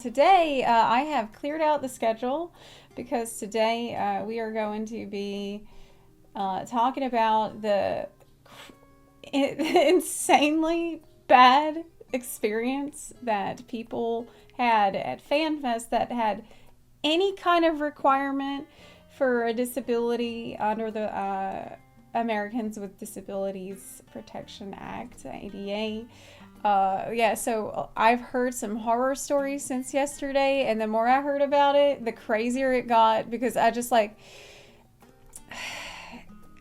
Today, I have cleared out the schedule because today we are going to be talking about the insanely bad experience that people had at Fanfest that had any kind of requirement for a disability under the Americans with Disabilities Protection Act, ADA. So I've heard some horror stories since yesterday, and the more I heard about it, the crazier it got because I just like.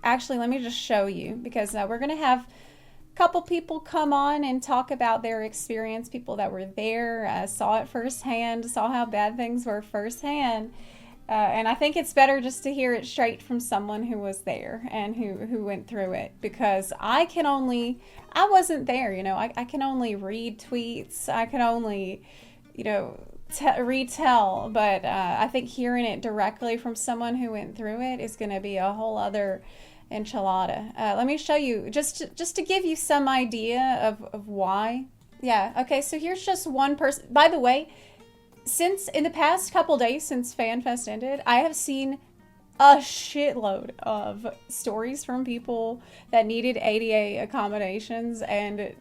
Actually, let me just show you because we're going to have a couple people come on and talk about their experience, people that were there, saw it firsthand, saw how bad things were firsthand. And I think it's better just to hear it straight from someone who was there and who went through it, because I wasn't there, I can only read tweets. I can only, retell. But I think hearing it directly from someone who went through it is going to be a whole other enchilada. Let me show you, just to give you some idea of why. Yeah, okay, so here's just one person. By the way, since in the past couple days since FanFest ended, I have seen a shitload of stories from people that needed ADA accommodations and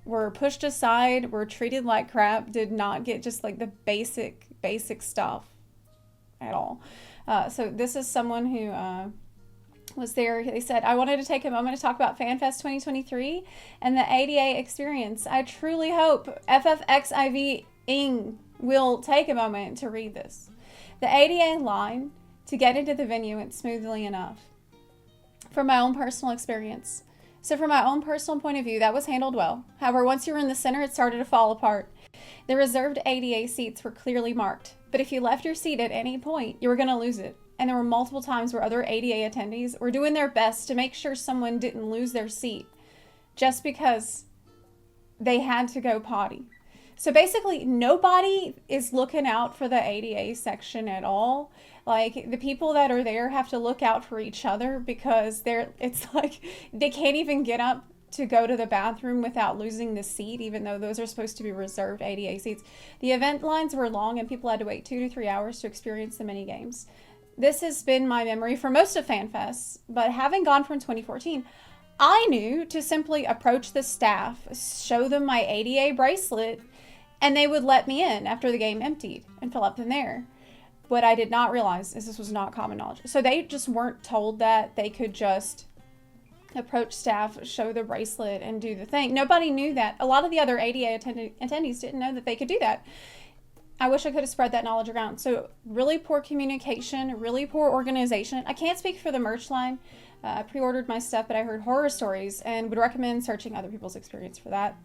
were pushed aside, were treated like crap, did not get just like the basic stuff at all. So this is someone who was there. They said, I wanted to take a moment to talk about FanFest 2023 and the ADA experience. I truly hope FFXIV will take a moment to read this. The ADA line to get into the venue went smoothly enough. From my own personal experience. So from my own personal point of view, that was handled well. However, once you were in the center, it started to fall apart. The reserved ADA seats were clearly marked, but if you left your seat at any point, you were going to lose it. And there were multiple times where other ADA attendees were doing their best to make sure someone didn't lose their seat just because they had to go potty. So basically, nobody is looking out for the ADA section at all. Like, the people that are there have to look out for each other because it's like they can't even get up to go to the bathroom without losing the seat, even though those are supposed to be reserved ADA seats. The event lines were long and people had to wait 2 to 3 hours to experience the mini games. This has been my memory for most of FanFest, but having gone from 2014, I knew to simply approach the staff, show them my ADA bracelet, and they would let me in after the game emptied and fill up in there. What I did not realize is this was not common knowledge. So they just weren't told that they could just approach staff, show the bracelet, and do the thing. Nobody knew that. A lot of the other ADA attendees didn't know that they could do that. I wish I could have spread that knowledge around. So really poor communication, really poor organization. I can't speak for the merch line. I pre-ordered my stuff, but I heard horror stories and would recommend searching other people's experience for that.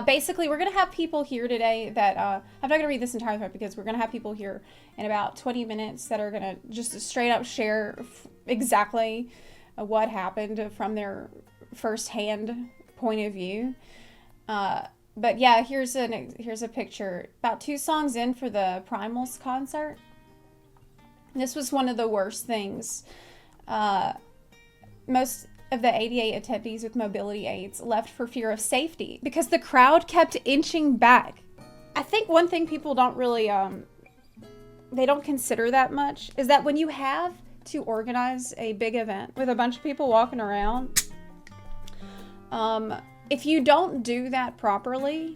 Basically, we're going to have people here today that, I'm not going to read this entire thread because we're going to have people here in about 20 minutes that are going to just straight up share exactly what happened from their firsthand point of view. But yeah, here's a picture. About 2 songs in for the Primals concert. This was one of the worst things. Most of the ADA attendees with mobility aids left for fear of safety because the crowd kept inching back. I think one thing people don't really, they don't consider that much is that when you have to organize a big event with a bunch of people walking around, if you don't do that properly,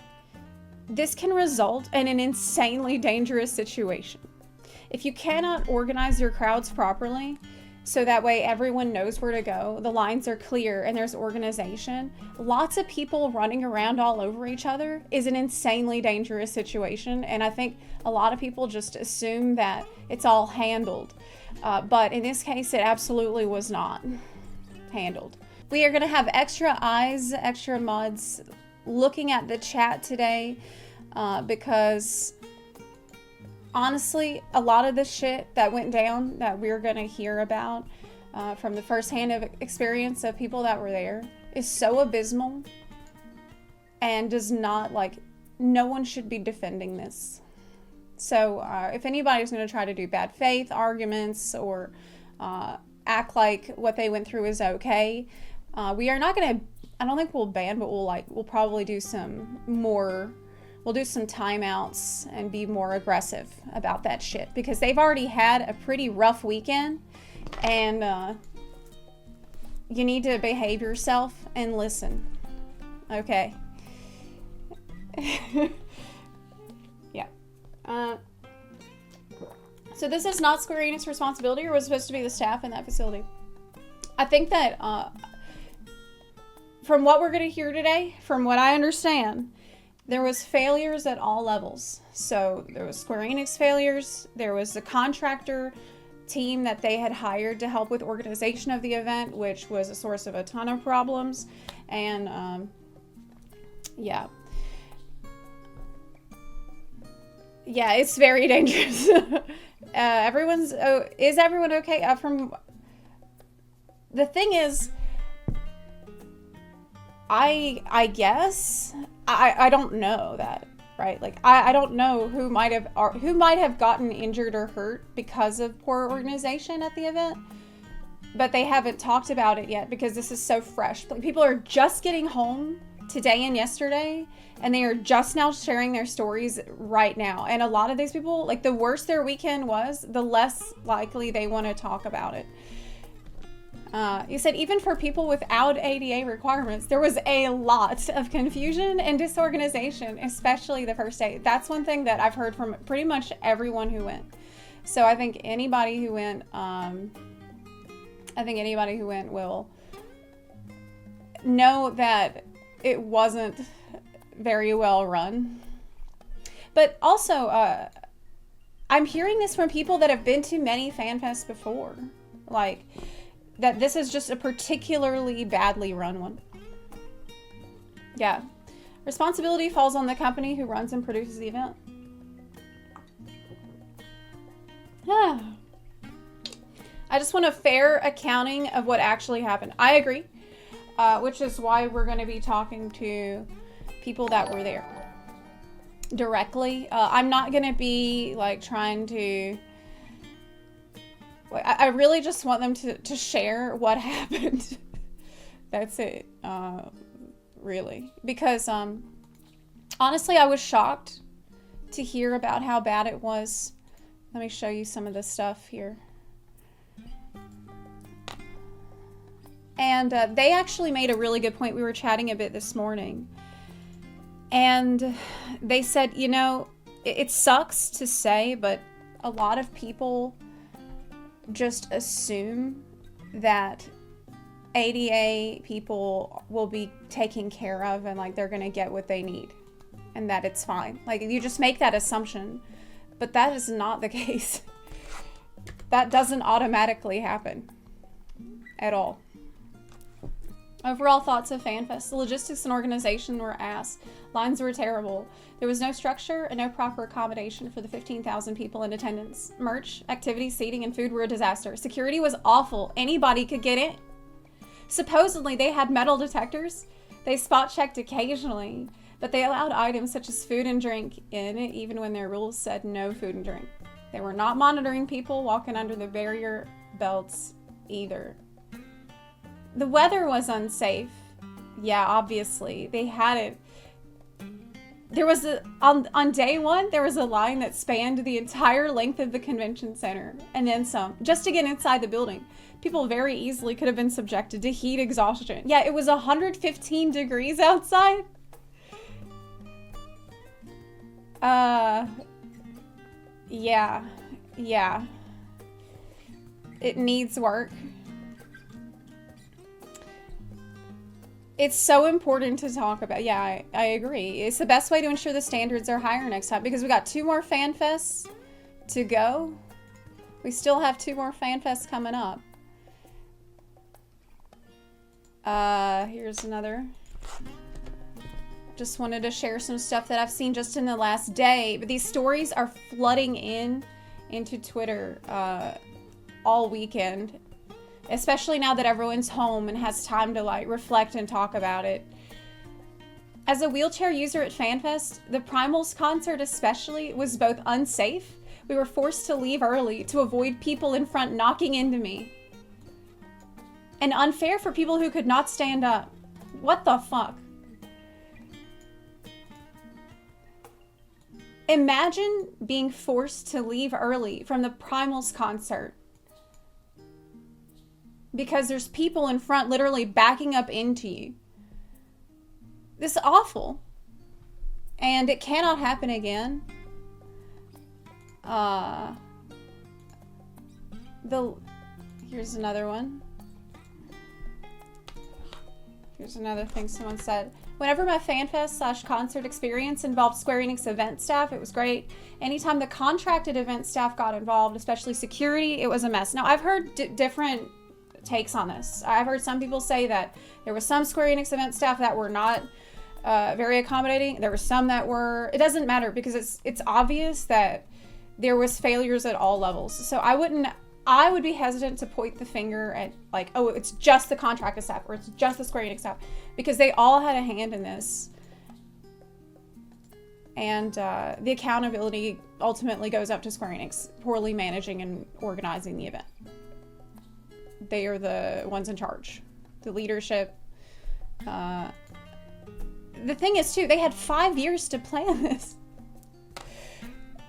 this can result in an insanely dangerous situation. If you cannot organize your crowds properly, so that way everyone knows where to go, the lines are clear, and there's organization, lots of people running around all over each other is an insanely dangerous situation. And I think a lot of people just assume that it's all handled. But in this case, it absolutely was not handled. We are going to have extra eyes, extra mods looking at the chat today because honestly, a lot of the shit that went down that we're going to hear about from the firsthand experience of people that were there is so abysmal and does not, no one should be defending this. So if anybody's going to try to do bad faith arguments or act like what they went through is okay, we are not going to, I don't think we'll ban, but we'll probably do some more we'll do some timeouts and be more aggressive about that shit, because they've already had a pretty rough weekend, and you need to behave yourself and listen. Okay. Yeah. So this is not Square Enix responsibility, or was supposed to be the staff in that facility. I think that from what we're going to hear today, from what I understand, there was failures at all levels. So there was Square Enix failures. There was the contractor team that they had hired to help with organization of the event, which was a source of a ton of problems. And yeah, it's very dangerous. Is everyone okay? From the thing is, I guess I don't know that, right? Like I don't know who might have gotten injured or hurt because of poor organization at the event, but they haven't talked about it yet because this is so fresh. People are just getting home today and yesterday, and they are just now sharing their stories right now. And a lot of these people, like, the worse their weekend was, the less likely they want to talk about it. You said even for people without ADA requirements, there was a lot of confusion and disorganization, especially the first day. That's one thing that I've heard from pretty much everyone who went. So I think anybody who went, will know that it wasn't very well run. But also, I'm hearing this from people that have been to many FanFests before. Like, that this is just a particularly badly run one. Yeah. Responsibility falls on the company who runs and produces the event. I just want a fair accounting of what actually happened. I agree, which is why we're going to be talking to people that were there directly. I'm not going to be like trying to... I really just want them to share what happened. That's it, really. Because, honestly, I was shocked to hear about how bad it was. Let me show you some of the stuff here. And they actually made a really good point. We were chatting a bit this morning. And they said, you know, it sucks to say, but a lot of people just assume that ADA people will be taken care of and like they're gonna get what they need and that it's fine. Like, you just make that assumption, but that is not the case. That doesn't automatically happen at all. Overall thoughts of FanFest. The logistics and organization were ass. Lines were terrible. There was no structure and no proper accommodation for the 15,000 people in attendance. Merch, activities, seating, and food were a disaster. Security was awful. Anybody could get in. Supposedly, they had metal detectors. They spot checked occasionally, but they allowed items such as food and drink in, even when their rules said no food and drink. They were not monitoring people walking under the barrier belts either. The weather was unsafe. Yeah, obviously. They had it. There was on day one, there was a line that spanned the entire length of the convention center and then some, just to get inside the building. People very easily could have been subjected to heat exhaustion. Yeah, it was 115 degrees outside. Yeah. It needs work. It's so important to talk about. Yeah, I agree. It's the best way to ensure the standards are higher next time, because we got 2 more FanFests to go. We still have 2 more FanFests coming up. Here's another. Just wanted to share some stuff that I've seen just in the last day. But these stories are flooding into Twitter all weekend. Especially now that everyone's home and has time to like reflect and talk about it. As a wheelchair user at FanFest, the Primals concert especially was both unsafe. We were forced to leave early to avoid people in front knocking into me. And unfair for people who could not stand up. What the fuck? Imagine being forced to leave early from the Primals concert because there's people in front literally backing up into you. This is awful. And it cannot happen again. Here's another one. Here's another thing someone said. Whenever my Fanfest / concert experience involved Square Enix event staff, it was great. Anytime the contracted event staff got involved, especially security, it was a mess. Now, I've heard different takes on this. I've heard some people say that there was some Square Enix event staff that were not very accommodating. There were some that were. It doesn't matter because it's obvious that there was failures at all levels. So I would be hesitant to point the finger at like, oh, it's just the contracted staff or it's just the Square Enix staff, because they all had a hand in this. And the accountability ultimately goes up to Square Enix poorly managing and organizing the event. They are the ones in charge, the leadership. The thing is too, they had 5 years to plan this.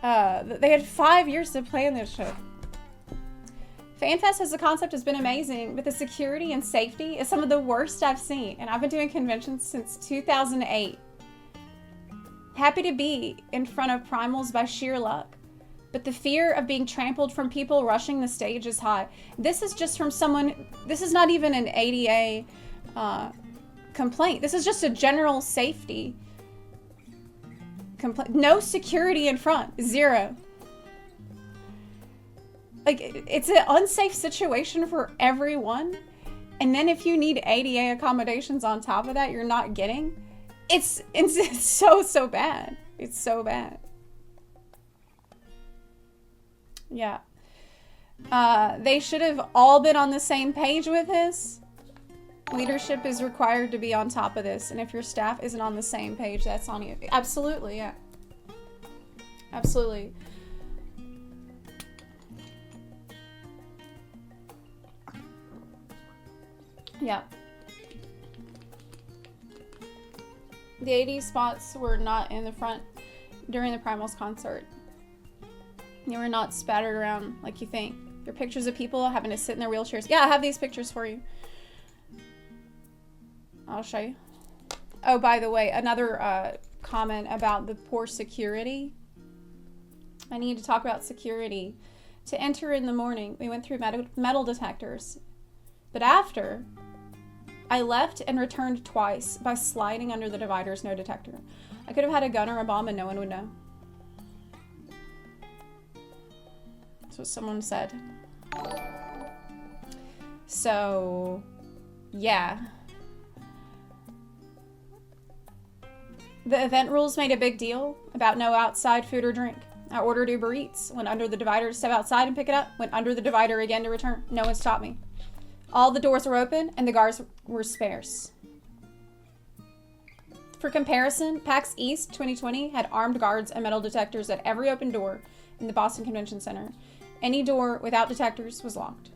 They had 5 years to plan this shit. Fanfest as a concept has been amazing, but the security and safety is some of the worst I've seen, and I've been doing conventions since 2008. Happy to be in front of Primals by sheer luck, but the fear of being trampled from people rushing the stage is high. This is just from someone, this is not even an ADA complaint. This is just a general safety complaint. No security in front, 0. Like, it's an unsafe situation for everyone. And then if you need ADA accommodations on top of that, you're not getting. It's so bad. It's so bad. Yeah. They should have all been on the same page with this. Leadership is required to be on top of this. And if your staff isn't on the same page, that's on you. Absolutely, yeah. Absolutely. Yeah. The AD spots were not in the front during the Primals concert. They were not spattered around like you think. There are pictures of people having to sit in their wheelchairs. Yeah, I have these pictures for you. I'll show you. Oh, by the way, another comment about the poor security. I need to talk about security. To enter in the morning, we went through metal detectors. But after, I left and returned twice by sliding under the dividers, no detector. I could have had a gun or a bomb and no one would know. That's what someone said. So, yeah. The event rules made a big deal about no outside food or drink. I ordered Uber Eats, went under the divider to step outside and pick it up, went under the divider again to return. No one stopped me. All the doors were open and the guards were sparse. For comparison, PAX East 2020 had armed guards and metal detectors at every open door in the Boston Convention Center. Any door without detectors was locked.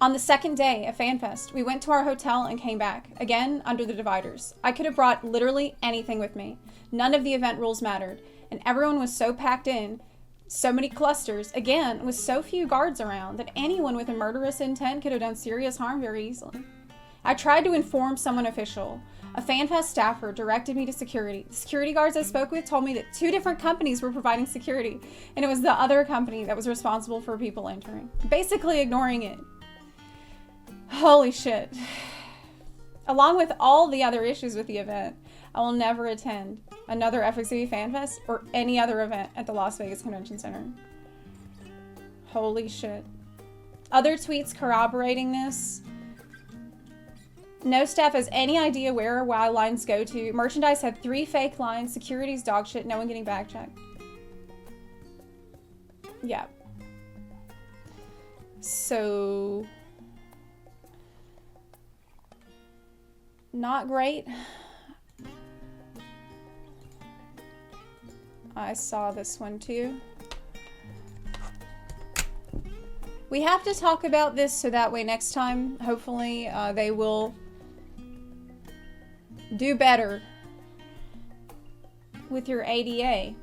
On the second day of Fanfest, we went to our hotel and came back, again under the dividers. I could have brought literally anything with me. None of the event rules mattered, and everyone was so packed in, so many clusters, again, with so few guards around, that anyone with a murderous intent could have done serious harm very easily. I tried to inform someone official. A Fanfest staffer directed me to security. The security guards I spoke with told me that 2 different companies were providing security, and it was the other company that was responsible for people entering, basically ignoring it. Holy shit. Along with all the other issues with the event, I will never attend another FFXIV Fanfest or any other event at the Las Vegas Convention Center. Holy shit. Other tweets corroborating this. No staff has any idea where or why lines go to. Merchandise had 3 fake lines. Security's dog shit. No one getting back checked. Yeah. So, not great. I saw this one too. We have to talk about this so that way next time, hopefully, they will do better with your ADA.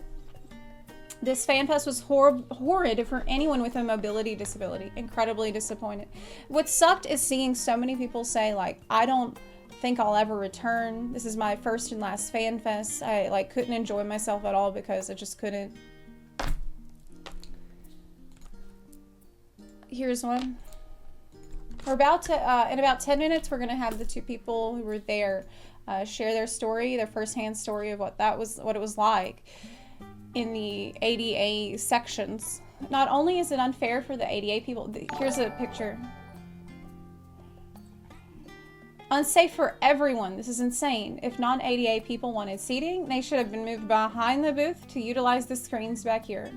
This Fanfest was horrid for anyone with a mobility disability. Incredibly disappointed. What sucked is seeing so many people say, like, I don't think I'll ever return. This is my first and last Fanfest. I, like, couldn't enjoy myself at all because I just couldn't. Here's one. We're about to, in about 10 minutes, we're going to have the two people who were there share their story, their firsthand story of what it was like in the ADA sections. Not only is it unfair for the ADA people, here's a picture. Unsafe for everyone. This is insane. If non-ADA people wanted seating, they should have been moved behind the booth to utilize the screens back here.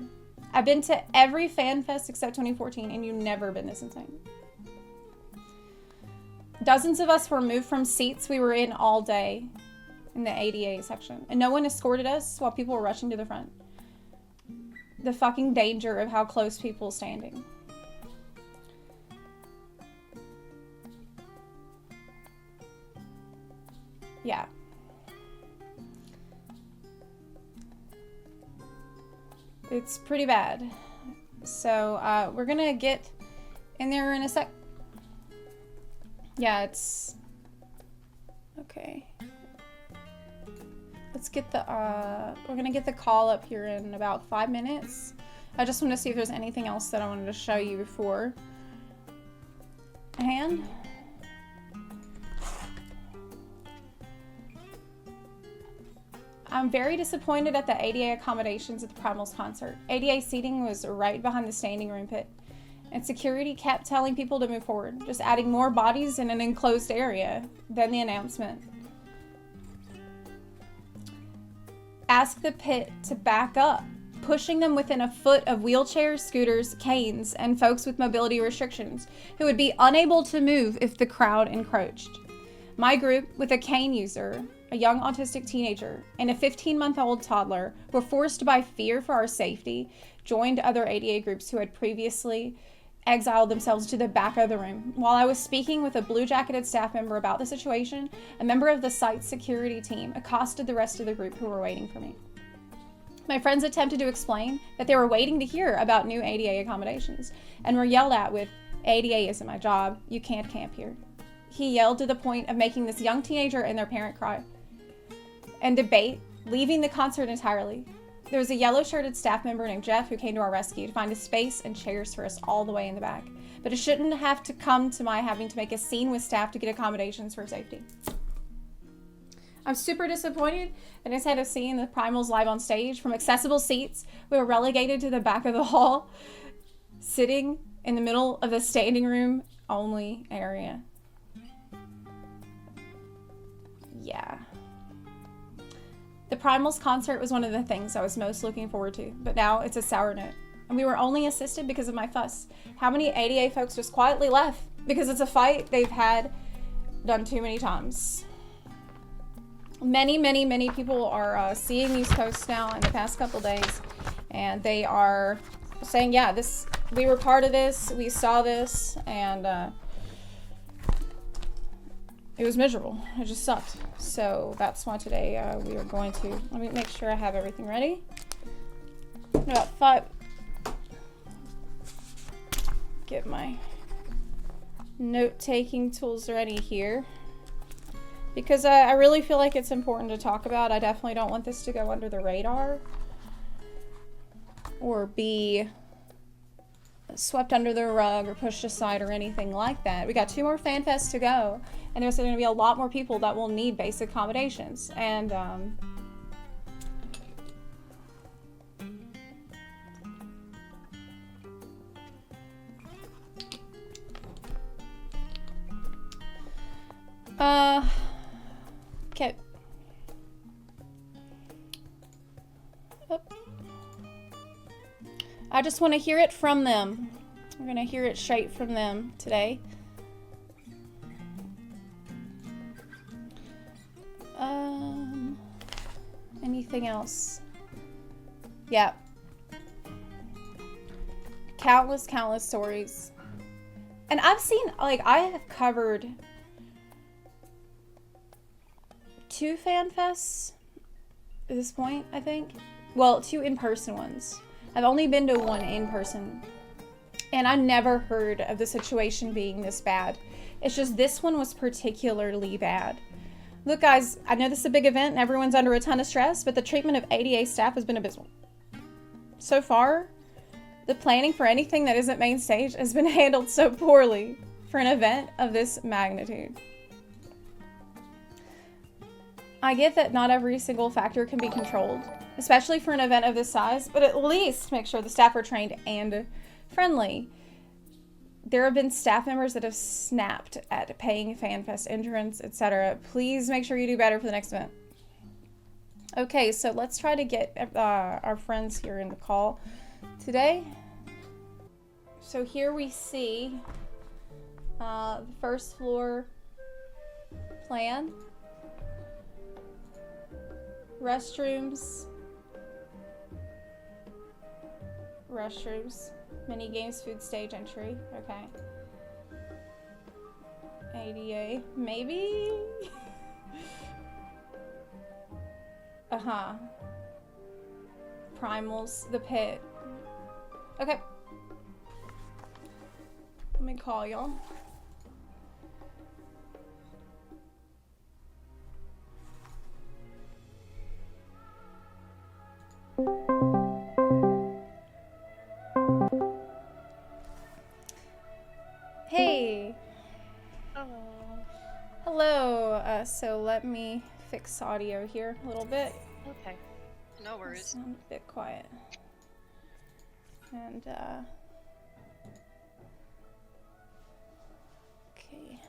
I've been to every Fanfest except 2014, and you've never been this insane. Dozens of us were moved from seats we were in all day in the ADA section, and no one escorted us while people were rushing to the front. The fucking danger of how close people standing. Yeah. It's pretty bad. So, we're gonna get in there in a sec. Yeah, it's... Okay. Let's get the, we're gonna get the call up here in about 5 minutes. I just want to see if there's anything else that I wanted to show you before. And... I'm very disappointed at the ADA accommodations at the Primals concert. ADA seating was right behind the standing room pit, and security kept telling people to move forward, just adding more bodies in an enclosed area than the announcement. Ask the pit to back up, pushing them within a foot of wheelchairs, scooters, canes, and folks with mobility restrictions who would be unable to move if the crowd encroached. My group, with a cane user, a young autistic teenager, and a 15-month-old toddler, were forced by fear for our safety, joined other ADA groups who had previously exiled themselves to the back of the room. While I was speaking with a blue-jacketed staff member about the situation, a member of the site's security team accosted the rest of the group who were waiting for me. My friends attempted to explain that they were waiting to hear about new ADA accommodations and were yelled at with, "ADA isn't my job, you can't camp here." He yelled to the point of making this young teenager and their parent cry and debate, leaving the concert entirely. There was a yellow-shirted staff member named Jeff who came to our rescue to find a space and chairs for us all the way in the back. But it shouldn't have to come to my having to make a scene with staff to get accommodations for safety. I'm super disappointed that instead of seeing the Primals live on stage from accessible seats, we were relegated to the back of the hall, sitting in the middle of the standing room only area. Yeah. The Primals concert was one of the things I was most looking forward to, but now it's a sour note. And we were only assisted because of my fuss. How many ADA folks just quietly left because it's a fight they've had done too many times? Many people are seeing these posts now in the past couple days, and they are saying, yeah, we were part of this, we saw this, and it was miserable. It just sucked. So that's why today we are going to, let me make sure I have everything ready. About 5, get my note-taking tools ready here. Because I really feel like it's important to talk about. I definitely don't want this to go under the radar or be swept under the rug or pushed aside or anything like that. We got 2 more Fanfests to go, and there's going to be a lot more people that will need basic accommodations. And okay. I just want to hear it from them. We're going to hear it straight from them today. Anything else? Yeah. Countless stories. And I've seen, like, I have covered 2 Fanfests at this point, I think. Well, 2 in-person ones. I've only been to 1 in-person, and I never heard of the situation being this bad. It's just this one was particularly bad. Look, guys, I know this is a big event and everyone's under a ton of stress, but the treatment of ADA staff has been abysmal. So far, the planning for anything that isn't main stage has been handled so poorly for an event of this magnitude. I get that not every single factor can be controlled, especially for an event of this size, but at least make sure the staff are trained and friendly. There have been staff members that have snapped at paying Fanfest entrance, etc. Please make sure you do better for the next event. Okay, so let's try to get our friends here in the call today. So here we see the first floor plan. Restrooms. Mini games, food stage entry. Okay. ADA. Maybe? Primals. The pit. Okay. Let me call y'all. Hey. Hello. So let me fix audio here a little bit. Okay. No worries. Sound a bit quiet. And okay.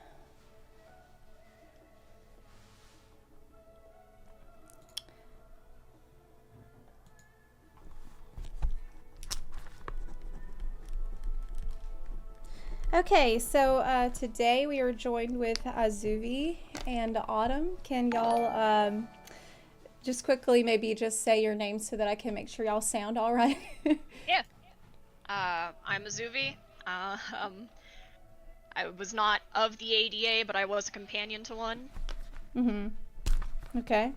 Okay, so today we are joined with Azuvi and Autumn. Can y'all just quickly maybe just say your names so that I can make sure y'all sound all right? Yeah. I'm Azuvi. I was not of the ADA, but I was a companion to one. Okay.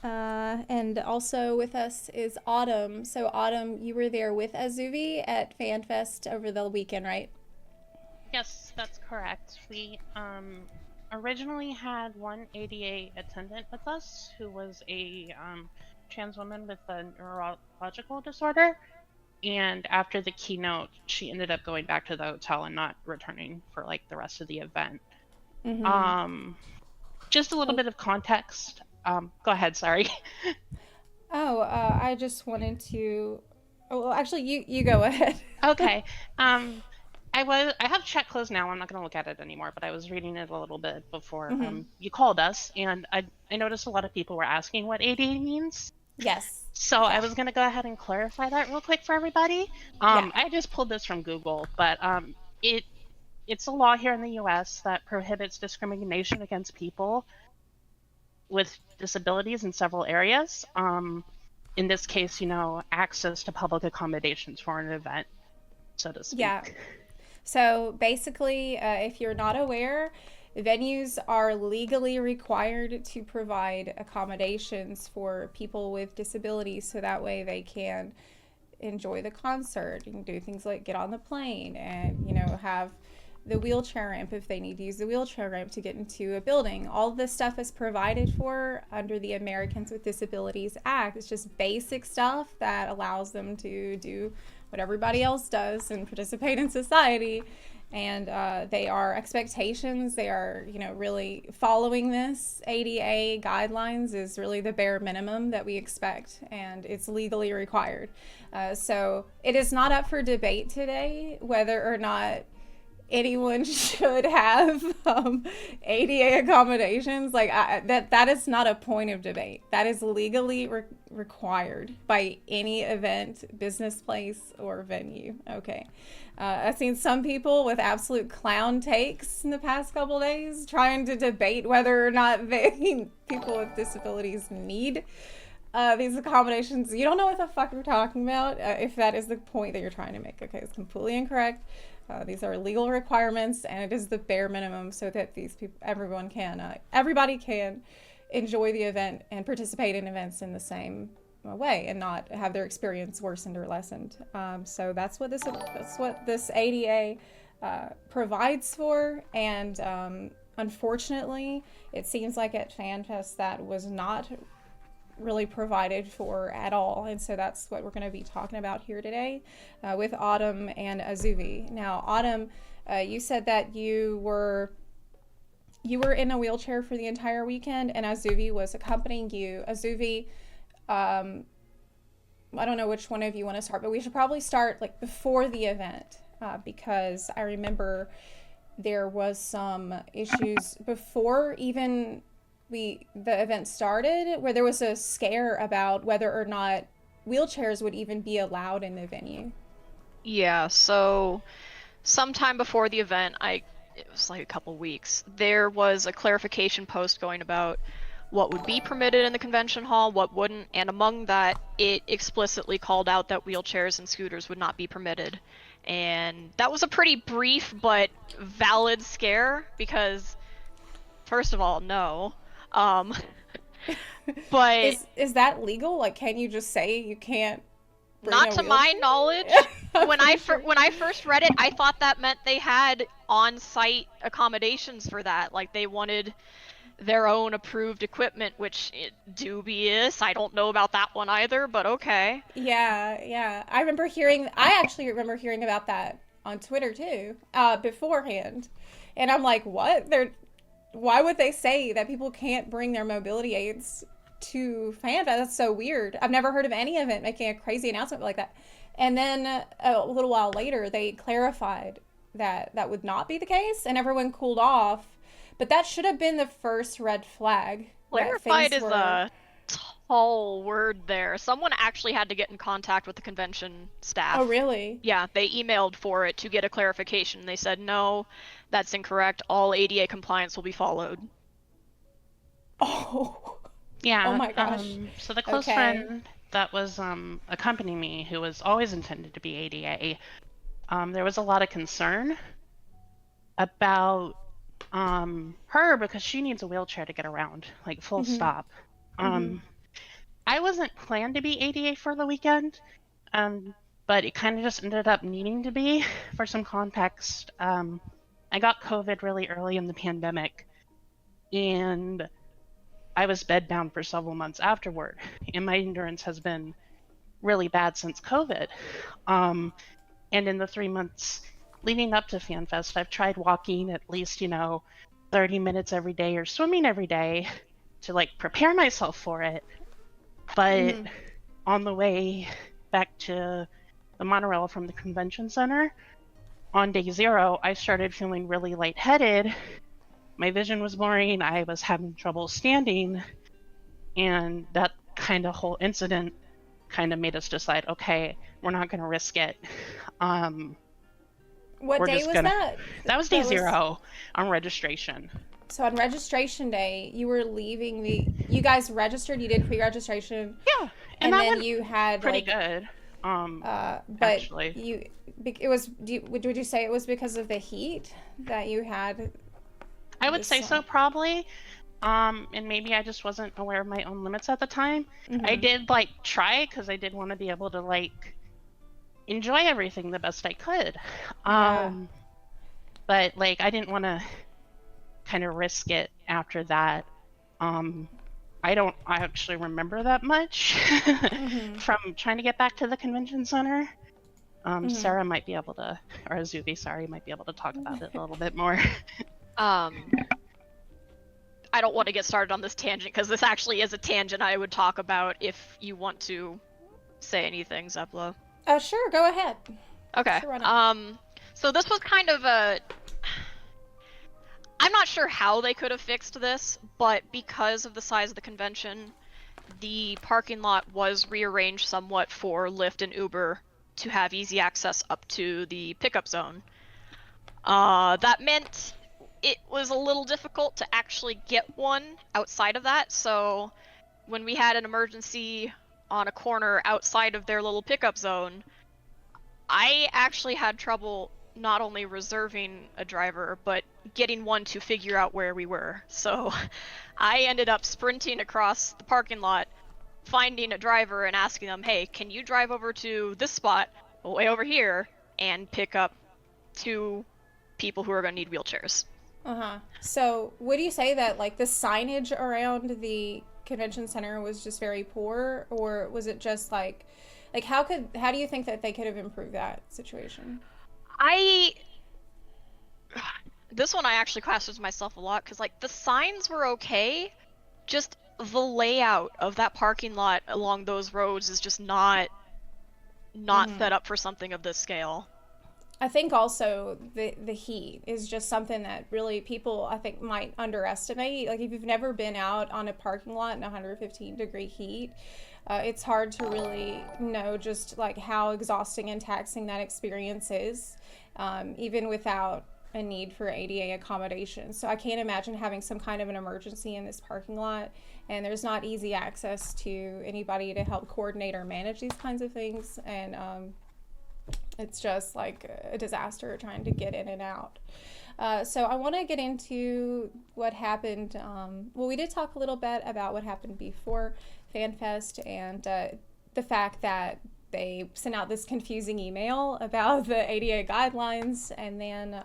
And also with us is Autumn. So Autumn, you were there with Azuvi at Fanfest over the weekend, right? Yes, that's correct. We originally had one ADA attendant with us who was a trans woman with a neurological disorder. And after the keynote, she ended up going back to the hotel and not returning for like the rest of the event. Just a little bit of context. Go ahead, sorry. I just wanted to. Oh, well, actually, you go ahead. Okay. I have chat closed now. I'm not going to look at it anymore, but I was reading it a little bit before you called us, and I noticed a lot of people were asking what ADA means. Yes. So I was going to go ahead and clarify that real quick for everybody. I just pulled this from Google, but it's a law here in the U.S. that prohibits discrimination against people with disabilities in several areas. In this case, access to public accommodations for an event, so to speak. Yeah. So basically, if you're not aware, venues are legally required to provide accommodations for people with disabilities so that way they can enjoy the concert and do things like get on the plane and, have the wheelchair ramp if they need to use the wheelchair ramp to get into a building. All this stuff is provided for under the Americans with Disabilities Act. It's just basic stuff that allows them to do what everybody else does and participate in society. And they are expectations. They are, really following this ADA guidelines is really the bare minimum that we expect, and it's legally required. So it is not up for debate today whether or not anyone should have ADA accommodations. Like that is not a point of debate. That is legally required by any event, business place, or venue. Okay. I've seen some people with absolute clown takes in the past couple days trying to debate whether or not people with disabilities need these accommodations. You don't know what the fuck you're talking about if that is the point that you're trying to make. Okay, it's completely incorrect. These are legal requirements, and it is the bare minimum so that these people, everybody can enjoy the event and participate in events in the same way and not have their experience worsened or lessened. So that's what this ADA provides for, and unfortunately, it seems like at FanFest that was not really provided for at all, and so that's what we're going to be talking about here today with Autumn and Azuvi. Now, Autumn, you said that you were in a wheelchair for the entire weekend, and Azuvi was accompanying you. Azuvi, I don't know which one of you want to start, but we should probably start like before the event, because I remember there was some issues before even the event started, where there was a scare about whether or not wheelchairs would even be allowed in the venue. Yeah, so sometime before the event, it was like a couple weeks, there was a clarification post going about what would be permitted in the convention hall, what wouldn't, and among that, it explicitly called out that wheelchairs and scooters would not be permitted. And that was a pretty brief but valid scare, because first of all, no. But is that legal? Like, can you just say you can't bring not a to my wheelchair? knowledge. When I first read it, I thought that meant they had on-site accommodations for that. Like, they wanted their own approved equipment, which dubious. I don't know about that one either, but okay. Yeah. I actually remember hearing about that on Twitter too, beforehand. And I'm like, what? Why would they say that people can't bring their mobility aids to FanFest? That's so weird. I've never heard of any event making a crazy announcement like that. And then a little while later, they clarified that that would not be the case, and everyone cooled off. But that should have been the first red flag. Clarified is a tall word there. Someone actually had to get in contact with the convention staff. Oh, really? Yeah, they emailed for it to get a clarification. They said, no, that's incorrect. All ADA compliance will be followed. Oh. Yeah. Oh my gosh. So the close friend that was accompanying me, who was always intended to be ADA, there was a lot of concern about her, because she needs a wheelchair to get around, like full stop. I wasn't planned to be ADA for the weekend, but it kind of just ended up needing to be. For some context, I got COVID really early in the pandemic, and I was bedbound for several months afterward, and my endurance has been really bad since COVID. And in the 3 months leading up to FanFest, I've tried walking at least, 30 minutes every day or swimming every day to like prepare myself for it. But on the way back to the monorail from the convention center, on day 0, I started feeling really lightheaded. My vision was blurring. I was having trouble standing. And that kind of whole incident kind of made us decide, okay, we're not going to risk it. What day was that? That was day 0 on registration. So on registration day, you were leaving you guys registered, you did pre-registration. Yeah. And then you had pretty good. But actually. Would you say it was because of the heat that you had? I would say so, probably. And maybe I just wasn't aware of my own limits at the time. I did try, because I did want to be able to enjoy everything the best I could. But I didn't want to kind of risk it after that. I don't actually remember that much from trying to get back to the convention center. Sarah might be able to, or Azuvi, sorry, might be able to talk about it a little bit more. I don't want to get started on this tangent, because this actually is a tangent I would talk about if you want to say anything, Zeplo. Oh, sure, go ahead. Okay. Sure, so this was kind of I'm not sure how they could have fixed this, but because of the size of the convention, the parking lot was rearranged somewhat for Lyft and Uber to have easy access up to the pickup zone. That meant it was a little difficult to actually get one outside of that, so when we had an emergency on a corner outside of their little pickup zone, I actually had trouble not only reserving a driver, but getting one to figure out where we were. So I ended up sprinting across the parking lot, finding a driver and asking them, hey, can you drive over to this spot way over here and pick up 2 people who are going to need wheelchairs? So would you say that like the signage around the convention center was just very poor, or was it just like how do you think that they could have improved that situation? This one I actually questioned myself a lot, because like the signs were okay, just the layout of that parking lot along those roads is just not set up for something of this scale. I think also the heat is just something that really people, I think, might underestimate. Like if you've never been out on a parking lot in 115-degree heat, it's hard to really know just like how exhausting and taxing that experience is, even without a need for ADA accommodation. So I can't imagine having some kind of an emergency in this parking lot, and there's not easy access to anybody to help coordinate or manage these kinds of things, and it's just like a disaster trying to get in and out. So I want to get into what happened. Well, we did talk a little bit about what happened before FanFest, and the fact that they sent out this confusing email about the ADA guidelines, and then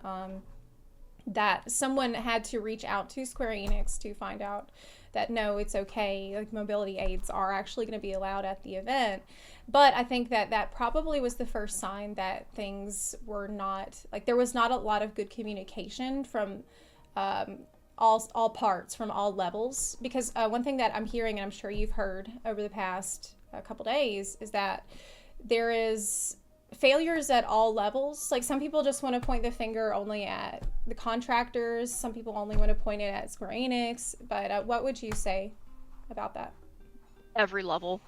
that someone had to reach out to Square Enix to find out that no, it's okay, like mobility aids are actually going to be allowed at the event. But I think that probably was the first sign that things were not, like there was not a lot of good communication from all parts, from all levels. Because one thing that I'm hearing, and I'm sure you've heard over the past couple days, is that there is failures at all levels. Like some people just want to point the finger only at the contractors. Some people only want to point it at Square Enix. But what would you say about that? Every level.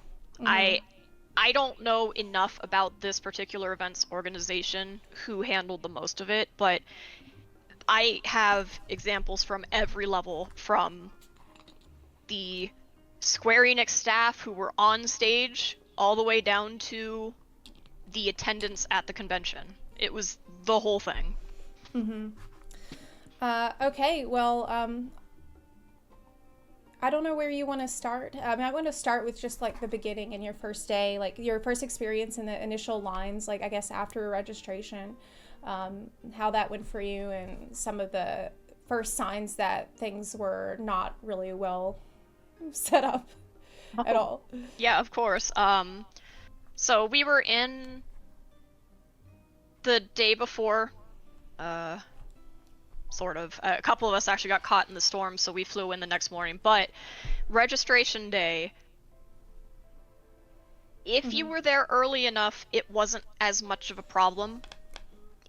I don't know enough about this particular event's organization who handled the most of it, but I have examples from every level, from the Square Enix staff who were on stage all the way down to the attendance at the convention. It was the whole thing. Okay, well, I don't know where you want to start. I want to start with just like the beginning and your first day, like your first experience in the initial lines, like I guess after registration, how that went for you, and some of the first signs that things were not really well set up at all. Yeah, of course. So we were in the day before, sort of. A couple of us actually got caught in the storm, so we flew in the next morning. But registration day, if you were there early enough, it wasn't as much of a problem.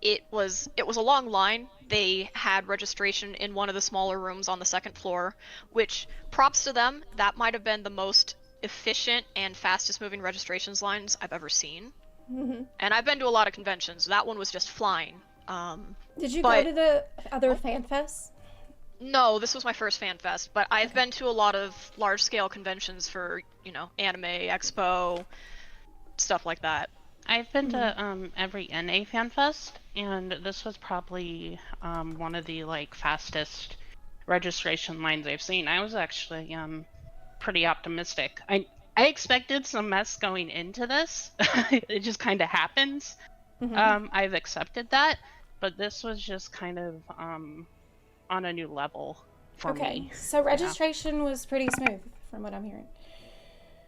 It was a long line. They had registration in one of the smaller rooms on the second floor, which, props to them, that might have been the most efficient and fastest moving registrations lines I've ever seen. And I've been to a lot of conventions. That one was just flying. Did you go to the other FanFests? No, this was my first FanFest, but I've been to a lot of large-scale conventions for, Anime Expo, stuff like that. I've been to every NA FanFest, and this was probably one of the fastest registration lines I've seen. I was actually pretty optimistic. I expected some mess going into this. It just kind of happens. I've accepted that, but this was just kind of on a new level for me. Okay, so registration was pretty smooth from what I'm hearing.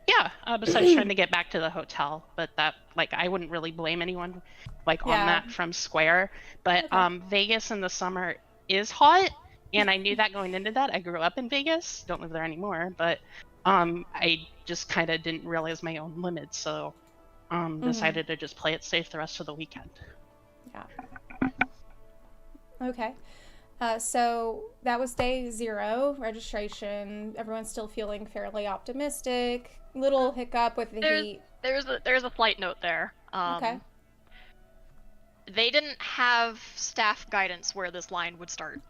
Yeah, besides trying to get back to the hotel, but that, I wouldn't really blame anyone, on that from Square. But Vegas in the summer is hot, and I knew that going into that. I grew up in Vegas, don't live there anymore, but I just kind of didn't realize my own limits, so decided to just play it safe the rest of the weekend. Yeah. Okay. So that was day 0, registration. Everyone's still feeling fairly optimistic. Little hiccup with the heat. There's a slight note there. Okay. They didn't have staff guidance where this line would start.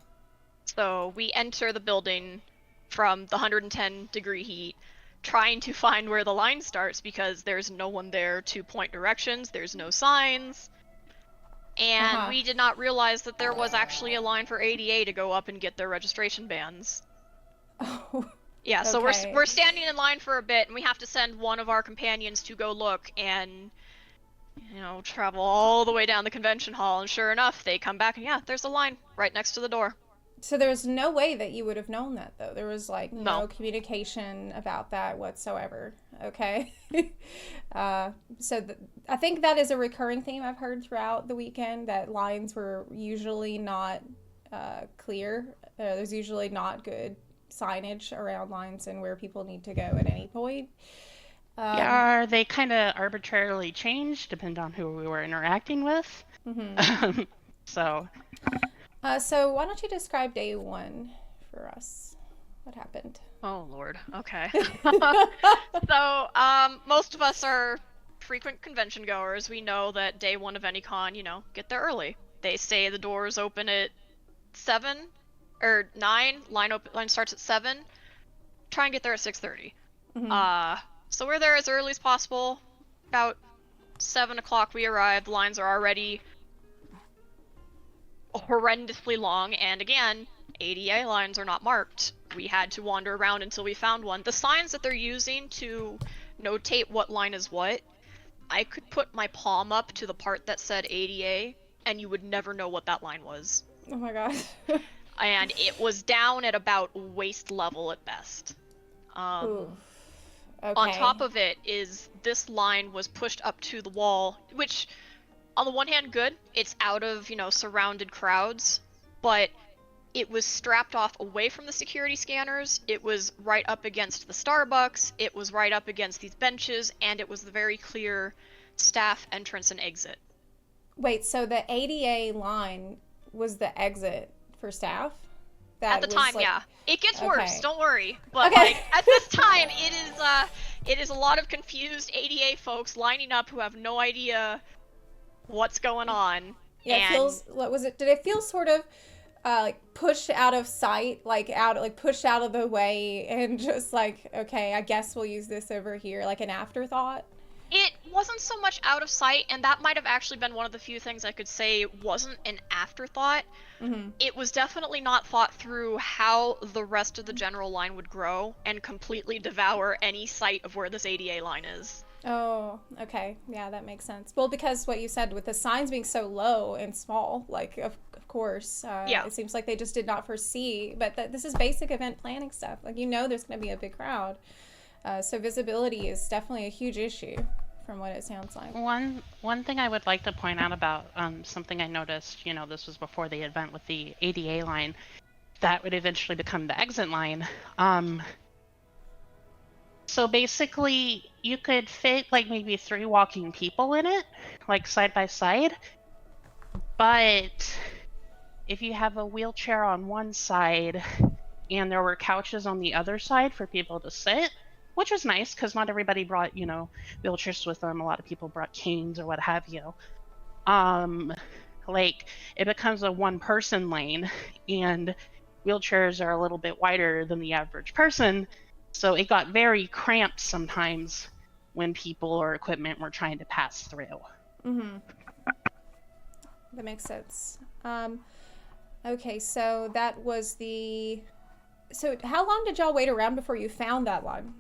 So we enter the building from the 110-degree heat, trying to find where the line starts because there's no one there to point directions. There's no signs. and we did not realize that there was actually a line for ADA to go up and get their registration bands. Oh. Yeah, so Okay. we're standing in line for a bit, and we have to send one of our companions to go look and, travel all the way down the convention hall. And sure enough, they come back and yeah, there's a line right next to the door. So there's no way that you would have known that, though. There was like no No. communication about that whatsoever. Okay. I think that is a recurring theme I've heard throughout the weekend, that lines were usually not clear. There's usually not good signage around lines and where people need to go at any point. Yeah, they kind of arbitrarily changed depending on who we were interacting with. Mm-hmm. So So why don't you describe day one for us? What happened? Oh Lord. Okay. So, most of us are frequent convention goers. We know that day one of any con, get there early. They say the doors open at 7 or 9. Line starts at 7. Try and get there at 6:30. Mm-hmm. So we're there as early as possible. About 7 o'clock we arrive. The lines are already horrendously long, and again, ADA lines are not marked. We had to wander around until we found one. The signs that they're using to notate what line is what, I could put my palm up to the part that said ADA, and you would never know what that line was. Oh my god. And it was down at about waist level at best. Ooh. Okay. On top of it is this line was pushed up to the wall, which on the one hand good, it's out of, surrounded crowds, but it was strapped off away from the security scanners, it was right up against the Starbucks, it was right up against these benches, and it was the very clear staff entrance and exit. Wait, so the ADA line was the exit for staff? At the time, yeah. It gets worse, Okay. don't worry. But Okay. at this time, it is a lot of confused ADA folks lining up who have no idea what's going on. Yeah, and it feels. What was it? Did it feel sort of like pushed out of sight, like pushed out of the way, and just like, okay, I guess we'll use this over here, like an afterthought? It wasn't so much out of sight, and that might have actually been one of the few things I could say wasn't an afterthought. Mm-hmm. It was definitely not thought through how the rest of the general line would grow and completely devour any sight of where this ADA line is. Oh, okay. Yeah, that makes sense. Well, because what you said with the signs being so low and small, like, of course, Yeah. it seems like they just did not foresee. But this is basic event planning stuff. Like, there's going to be a big crowd. So visibility is definitely a huge issue from what it sounds like. one thing I would like to point out about something I noticed, this was before the event with the ADA line, that would eventually become the exit line. So basically, you could fit like maybe 3 walking people in it, like side by side. But if you have a wheelchair on one side and there were couches on the other side for people to sit, which was nice because not everybody brought, wheelchairs with them. A lot of people brought canes or what have you. Like it becomes a one-person lane, and wheelchairs are a little bit wider than the average person. So it got very cramped sometimes when people or equipment were trying to pass through. Mm-hmm. That makes sense. Okay, so that was the... So how long did y'all wait around before you found that line?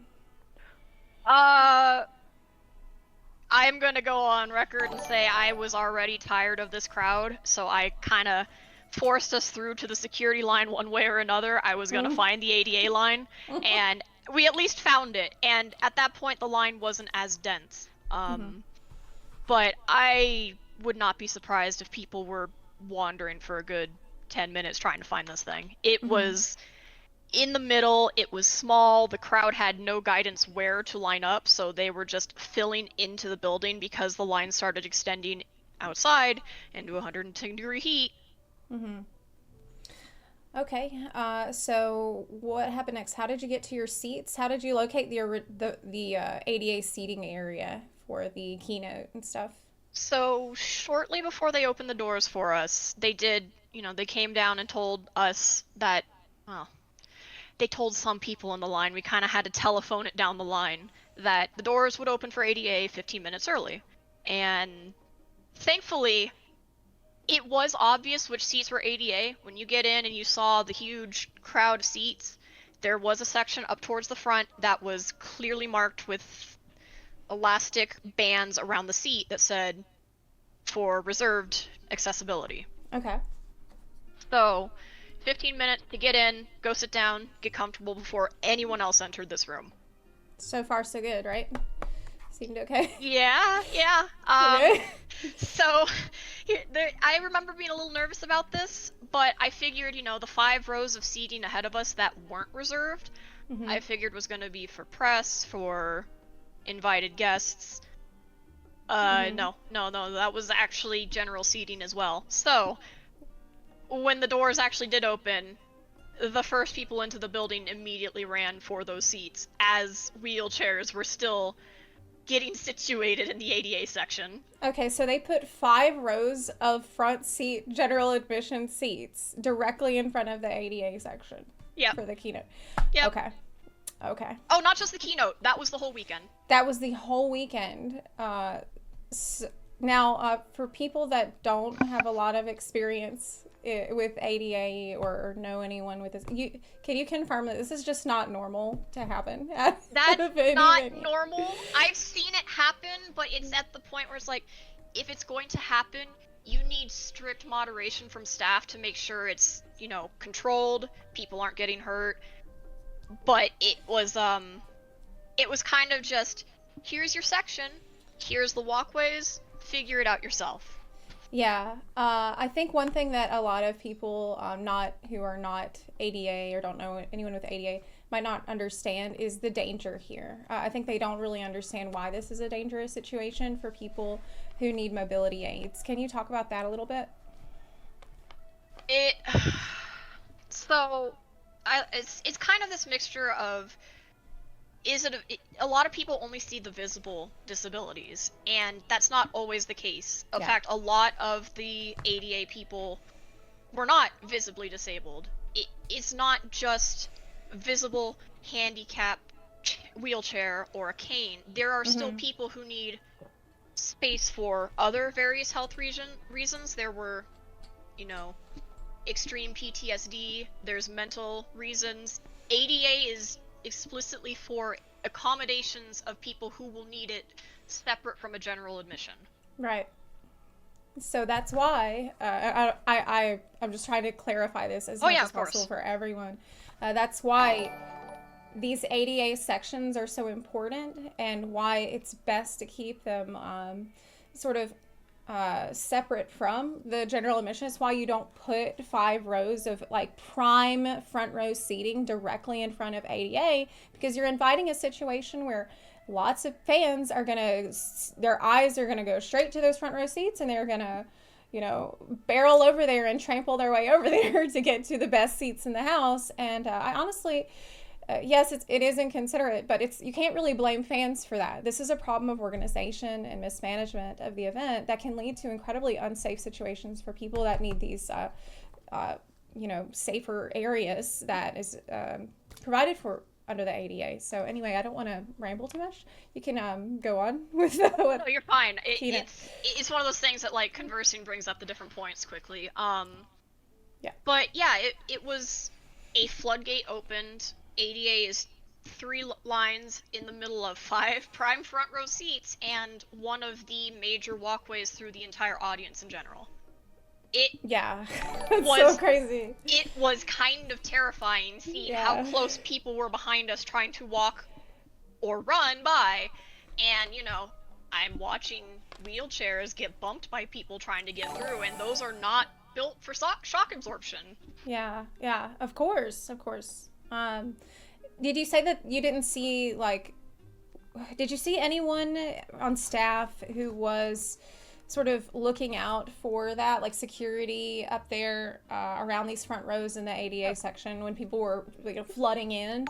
I am gonna go on record and say I was already tired of this crowd, so I kind of forced us through to the security line one way or another. I was gonna find the ADA line, and we at least found it. And at that point, the line wasn't as dense. But I would not be surprised if people were wandering for a good 10 minutes trying to find this thing. It was in the middle, it was small, the crowd had no guidance where to line up, so they were just filling into the building because the line started extending outside into 110-degree heat. Mm-hmm. Okay, so what happened next? How did you get to your seats? How did you locate the ADA seating area for the keynote and stuff? So shortly before they opened the doors for us, they came down and told us that, well, they told some people in the line, we kind of had to telephone it down the line, that the doors would open for ADA 15 minutes early. And thankfully, It was obvious which seats were ADA. When you get in and you saw the huge crowd of seats, there was a section up towards the front that was clearly marked with elastic bands around the seat that said for reserved accessibility. Okay. So, 15 minutes to get in, go sit down, get comfortable before anyone else entered this room. So far, so good, right? Seemed okay. Yeah. Okay. So, I remember being a little nervous about this, but I figured, the 5 rows of seating ahead of us that weren't reserved, I figured was going to be for press, for invited guests. No, that was actually general seating as well. So, when the doors actually did open, the first people into the building immediately ran for those seats, as wheelchairs were still getting situated in the ADA section. Okay, so they put 5 rows of front seat general admission seats directly in front of the ADA section. Yep. For the keynote. Yep. Okay. Oh, not just the keynote. That was the whole weekend. That was the whole weekend. Now, for people that don't have a lot of experience with ADA or know anyone with this, can you confirm that this is just not normal to happen? That's not normal. I've seen it happen, but it's at the point where it's like, if it's going to happen, you need strict moderation from staff to make sure it's, controlled, people aren't getting hurt. But it was kind of just, here's your section, here's the walkways, figure it out yourself. Yeah, I think one thing that a lot of people who are not ADA or don't know anyone with ADA might not understand is the danger here. I think they don't really understand why this is a dangerous situation for people who need mobility aids. Can you talk about that a little bit? It's kind of this mixture of, a lot of people only see the visible disabilities, and that's not always the case. In fact, a lot of the ADA people were not visibly disabled. It's not just visible handicap, wheelchair, or a cane. There are still people who need space for other various health reasons. There were, extreme PTSD, there's mental reasons. ADA is explicitly for accommodations of people who will need it separate from a general admission. Right. So that's why I'm just trying to clarify this as much as possible for everyone. That's why these ADA sections are so important and why it's best to keep them sort of separate from the general admission. Is why you don't put 5 rows of prime front row seating directly in front of ADA, because you're inviting a situation where lots of fans are their eyes are gonna go straight to those front row seats, and they're gonna barrel over there and trample their way over there to get to the best seats in the house. And I honestly, yes, it is inconsiderate, but you can't really blame fans for that. This is a problem of organization and mismanagement of the event that can lead to incredibly unsafe situations for people that need these, safer areas that is provided for under the ADA. So anyway, I don't want to ramble too much. You can go on with what. No, you're fine. It's one of those things that conversing brings up the different points quickly. Yeah. But yeah, it was a floodgate opened. ADA is 3 lines in the middle of 5 prime front row seats and one of the major walkways through the entire audience in general. It's so crazy. It was kind of terrifying seeing how close people were behind us trying to walk or run by, and I'm watching wheelchairs get bumped by people trying to get through, and those are not built for shock absorption. Yeah, of course. Did you say that you didn't see did you see anyone on staff who was sort of looking out for that, security up there around these front rows in the ADA section when people were flooding in?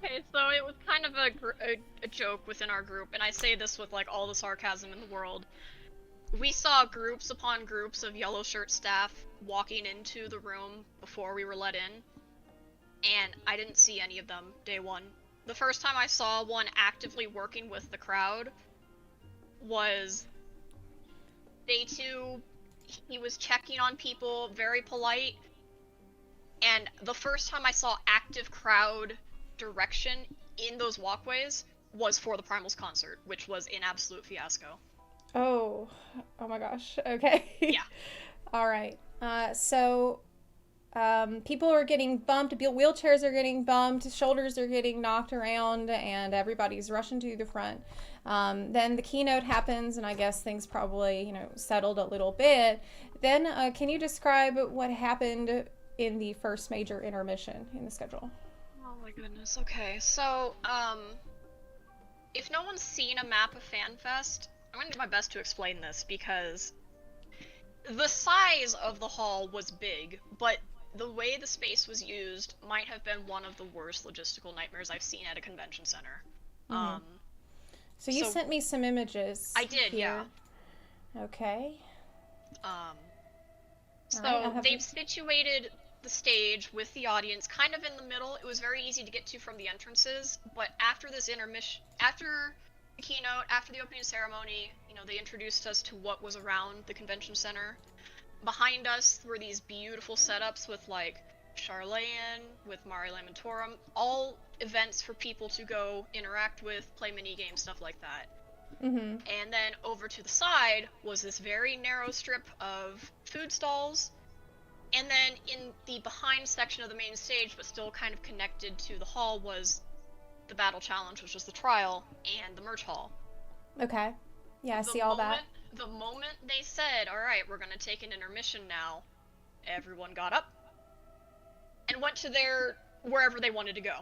Okay, so it was kind of a joke within our group, and I say this with all the sarcasm in the world. We saw groups upon groups of yellow shirt staff walking into the room before we were let in, and I didn't see any of them day one. The first time I saw one actively working with the crowd was day 2 He was checking on people, very polite. And the first time I saw active crowd direction in those walkways was for the Primals concert, which was an absolute fiasco. Oh, oh my gosh. Okay. Yeah. All right. People are getting bumped, wheelchairs are getting bumped, shoulders are getting knocked around, and everybody's rushing to the front. Then the keynote happens, and I guess things probably, settled a little bit. Then, can you describe what happened in the first major intermission in the schedule? Oh my goodness. Okay, so, if no one's seen a map of Fanfest, I'm gonna do my best to explain this because the size of the hall was big, but the way the space was used might have been one of the worst logistical nightmares I've seen at a convention center. Mm-hmm. So you sent me some images. I did, here. Yeah. Okay. They've situated the stage with the audience kind of in the middle. It was very easy to get to from the entrances, but after this intermission, after the keynote, after the opening ceremony, they introduced us to what was around the convention center. Behind us were these beautiful setups with like Charlayan, with Mari Lamentorum, all events for people to go interact with, play mini games, stuff like that. Mm-hmm. And then over to the side was this very narrow strip of food stalls. And then in the behind section of the main stage, but still kind of connected to the hall, was the battle challenge, which was the trial, and the merch hall. Okay. Yeah, I see all that. The moment they said, all right, we're going to take an intermission now, everyone got up and went to wherever they wanted to go.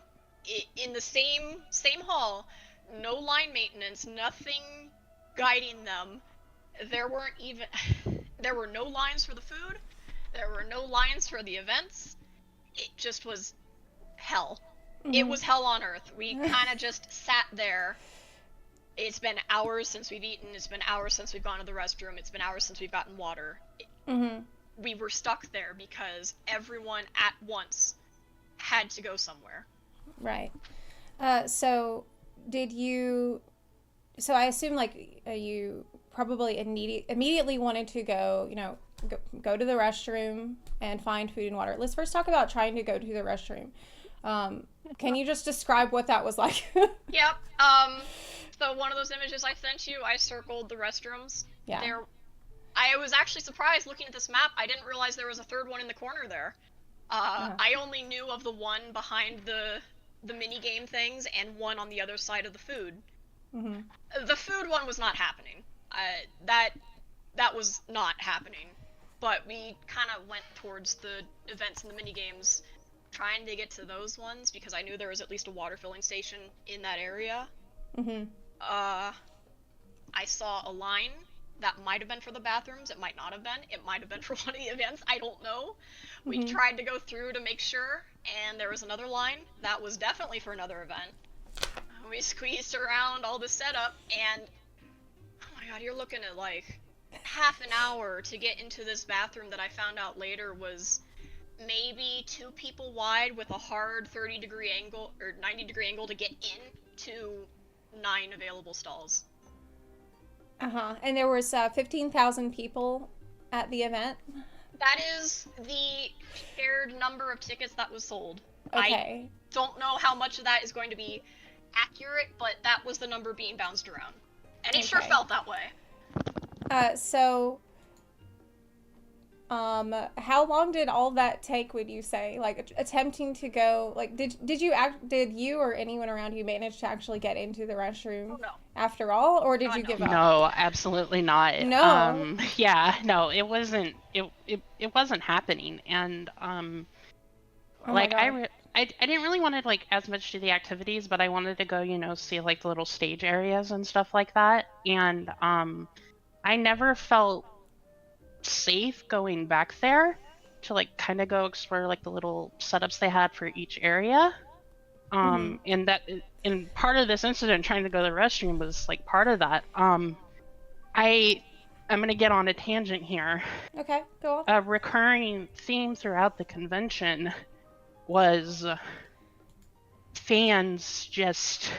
In the same hall, no line maintenance, nothing guiding them. There were no lines for the food. There were no lines for the events. It just was hell. Mm-hmm. It was hell on earth. We kind of just sat there. It's been hours since we've eaten. It's been hours since we've gone to the restroom. It's been hours since we've gotten water. Mm-hmm. We were stuck there because everyone at once had to go somewhere. Right. So I assume you probably immediately wanted to go to the restroom and find food and water. Let's first talk about trying to go to the restroom. Can you just describe what that was like? Yep. So one of those images I sent you, I circled the restrooms. Yeah. I was actually surprised looking at this map. I didn't realize there was a third one in the corner there. I only knew of the one behind the mini game things and one on the other side of the food. Mm-hmm. The food one was not happening. That was not happening. But we kind of went towards the events and the mini games, trying to get to those ones because I knew there was at least a water filling station in that area. Mm-hmm. I saw a line that might have been for the bathrooms. It might not have been. It might have been for one of the events. I don't know. Mm-hmm. We tried to go through to make sure, and there was another line that was definitely for another event. We squeezed around all the setup, and oh my god, you're looking at like half an hour to get into this bathroom that I found out later was maybe 2 people wide with a hard 30-degree angle or 90-degree angle to get in to 9 available stalls. And there was 15,000 people at the event? That is the shared number of tickets that was sold. Okay. I don't know how much of that is going to be accurate, but that was the number being bounced around. And it sure felt that way. How long did all that take, would you say? Like, attempting to go, like, did you or anyone around you manage to actually get into the restroom after all, or did you give up? No, absolutely not. No. No, it wasn't, it wasn't happening. And, I didn't really want to, like, as much do the activities, but I wanted to go, see, like, the little stage areas and stuff like that. And, I never felt safe going back there to like kind of go explore like the little setups they had for each area. And part of this incident trying to go to the restroom was like part of that. I'm gonna get on a tangent here. Okay, go on. A recurring theme throughout the convention was fans just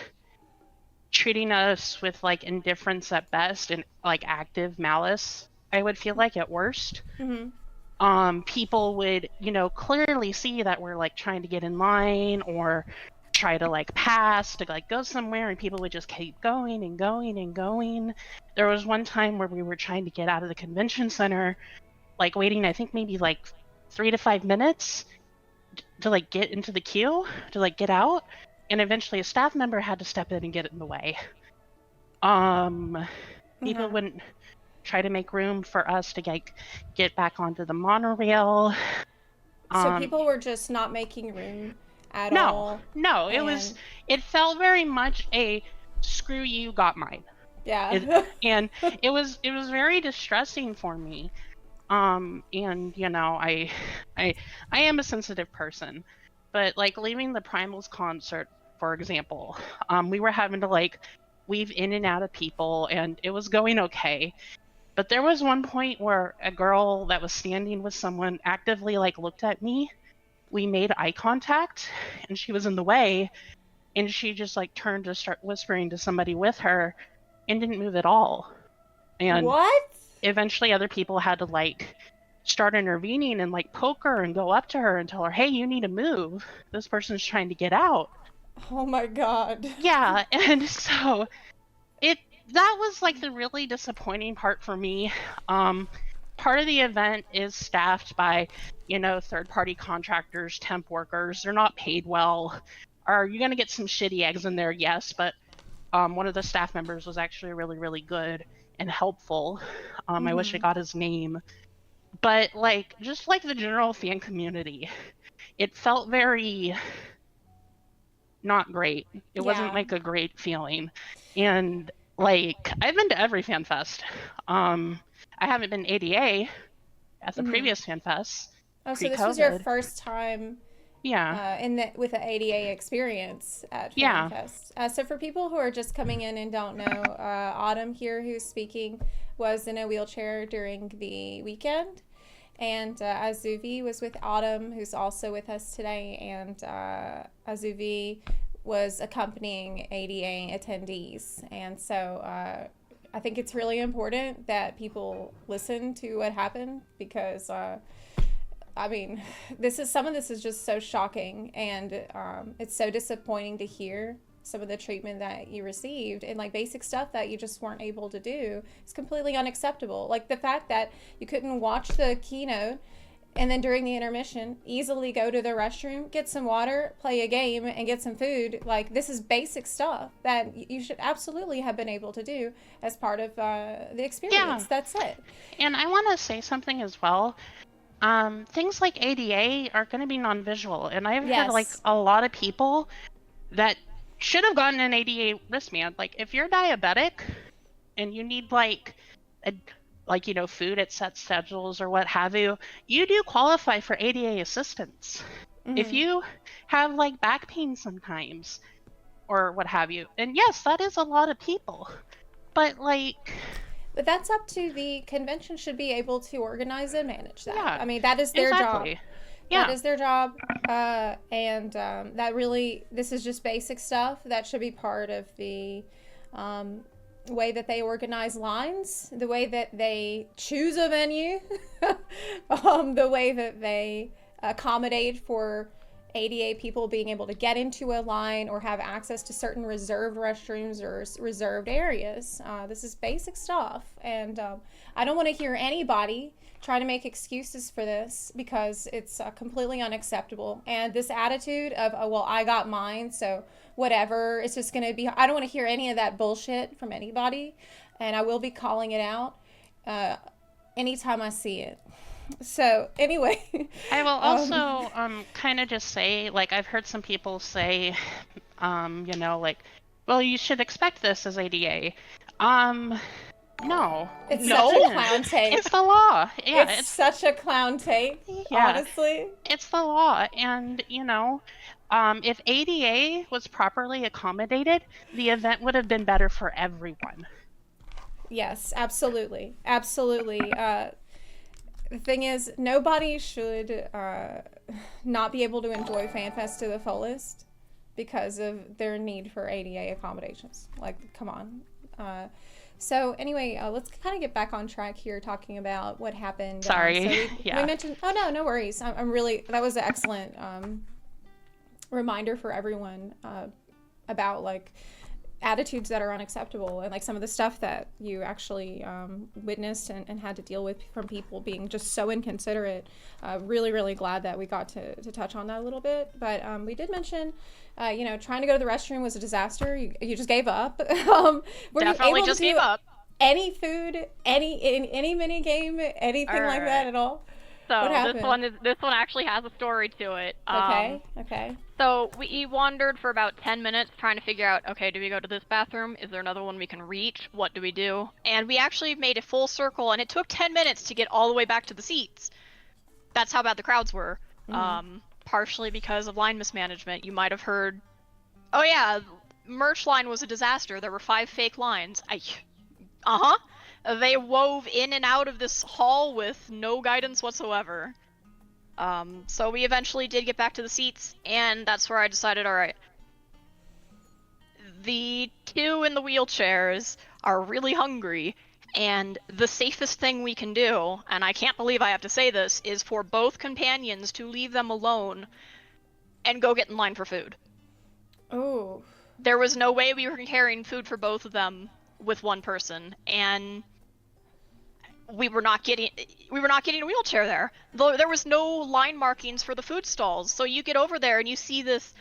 treating us with like indifference at best and like active malice I would feel like at worst. Mm-hmm. People would, clearly see that we're like trying to get in line or try to like pass to like go somewhere, and people would just keep going and going and going. There was one time where we were trying to get out of the convention center, like waiting, I think maybe like 3 to 5 minutes to like get into the queue to like get out, and eventually a staff member had to step in and get in the way. People wouldn't try to make room for us to get back onto the monorail. So people were just not making room at all. No, it felt very much a screw you, got mine. Yeah. And it was very distressing for me. And I am a sensitive person, but like leaving the Primals concert, for example, we were having to like weave in and out of people, and it was going okay. But there was one point where a girl that was standing with someone actively like looked at me. We made eye contact, and she was in the way, and she just like turned to start whispering to somebody with her and didn't move at all. And what? Eventually other people had to like start intervening and like poke her and go up to her and tell her, hey, you need to move. This person's trying to get out. Oh my god. Yeah, and so that was like the really disappointing part for me. Part of the event is staffed by, third-party contractors, temp workers. They're not paid well. Are you going to get some shitty eggs in there? Yes, but one of the staff members was actually really, really good and helpful. I wish I got his name. But like, just like the general fan community, it felt very not great. It wasn't like a great feeling. And like, I've been to every FanFest. I haven't been ADA at the previous FanFest. Oh, so this was your first time with the ADA experience at FanFest. So for people who are just coming in and don't know, Autumn here, who's speaking, was in a wheelchair during the weekend. And Azuvi was with Autumn, who's also with us today. And Azuvi was accompanying ADA attendees. And so I think it's really important that people listen to what happened, because I mean, some of this is just so shocking, and it's so disappointing to hear some of the treatment that you received, and like basic stuff that you just weren't able to do is completely unacceptable. Like the fact that you couldn't watch the keynote and then during the intermission easily go to the restroom, get some water, play a game, and get some food. Like, this is basic stuff that you should absolutely have been able to do as part of the experience. Yeah. That's it. And I want to say something as well. Things like ADA are going to be non-visual, and I've heard like a lot of people that should have gotten an ADA wristband. Like, if you're diabetic and you need food at set schedules or what have you, you do qualify for ADA assistance. If you have like back pain sometimes or what have you, and yes, that is a lot of people, but that's up to the convention. Should be able to organize and manage that. Yeah, I mean, that is their job. Yeah. That is their job. And that really, this is just basic stuff that should be part of the way that they organize lines, the way that they choose a venue, the way that they accommodate for ADA people being able to get into a line or have access to certain reserved restrooms or reserved areas. This is basic stuff. And I don't want to hear anybody try to make excuses for this, because it's completely unacceptable. And this attitude of, oh, well, I got mine, so whatever, it's just going to be, I don't want to hear any of that bullshit from anybody. And I will be calling it out anytime I see it. So anyway, I will also kind of just say, like, I've heard some people say, well, you should expect this as ADA. No. It's such a clown take. It's the law. Yeah, it's such a clown take, honestly. It's the law. And, if ADA was properly accommodated, the event would have been better for everyone. Yes, absolutely. Absolutely. The thing is, nobody should not be able to enjoy FanFest to the fullest because of their need for ADA accommodations. Like, come on. So anyway, let's kind of get back on track here, talking about what happened. Sorry. So Yeah. we mentioned. Oh no, no worries. I'm really. That was an excellent reminder for everyone about like attitudes that are unacceptable, and like some of the stuff that you actually witnessed and had to deal with from people being just so inconsiderate. Really glad that we got to touch on that a little bit. But we did mention, trying to go to the restroom was a disaster. You just gave up. Were Definitely you able just to gave up. any food, any mini game, anything like that at all? So What happened? this one actually has a story to it. Okay. So we wandered for about 10 minutes trying to figure out, okay, do we go to this bathroom? Is there another one we can reach? What do we do? And we actually made a full circle, and it took 10 minutes to get all the way back to the seats. That's how bad the crowds were. Partially because of line mismanagement. You might have heard, oh yeah, merch line was a disaster. There were 5 fake lines. They wove in and out of this hall with no guidance whatsoever. So we eventually did get back to the seats, and that's where I decided, alright, the 2 in the wheelchairs are really hungry, and the safest thing we can do, and I can't believe I have to say this, is for both companions to leave them alone and go get in line for food. Oh. There was no way we were carrying food for both of them with one person, and we were not getting a wheelchair there. Though there was no line markings for the food stalls. So you get over there and you see this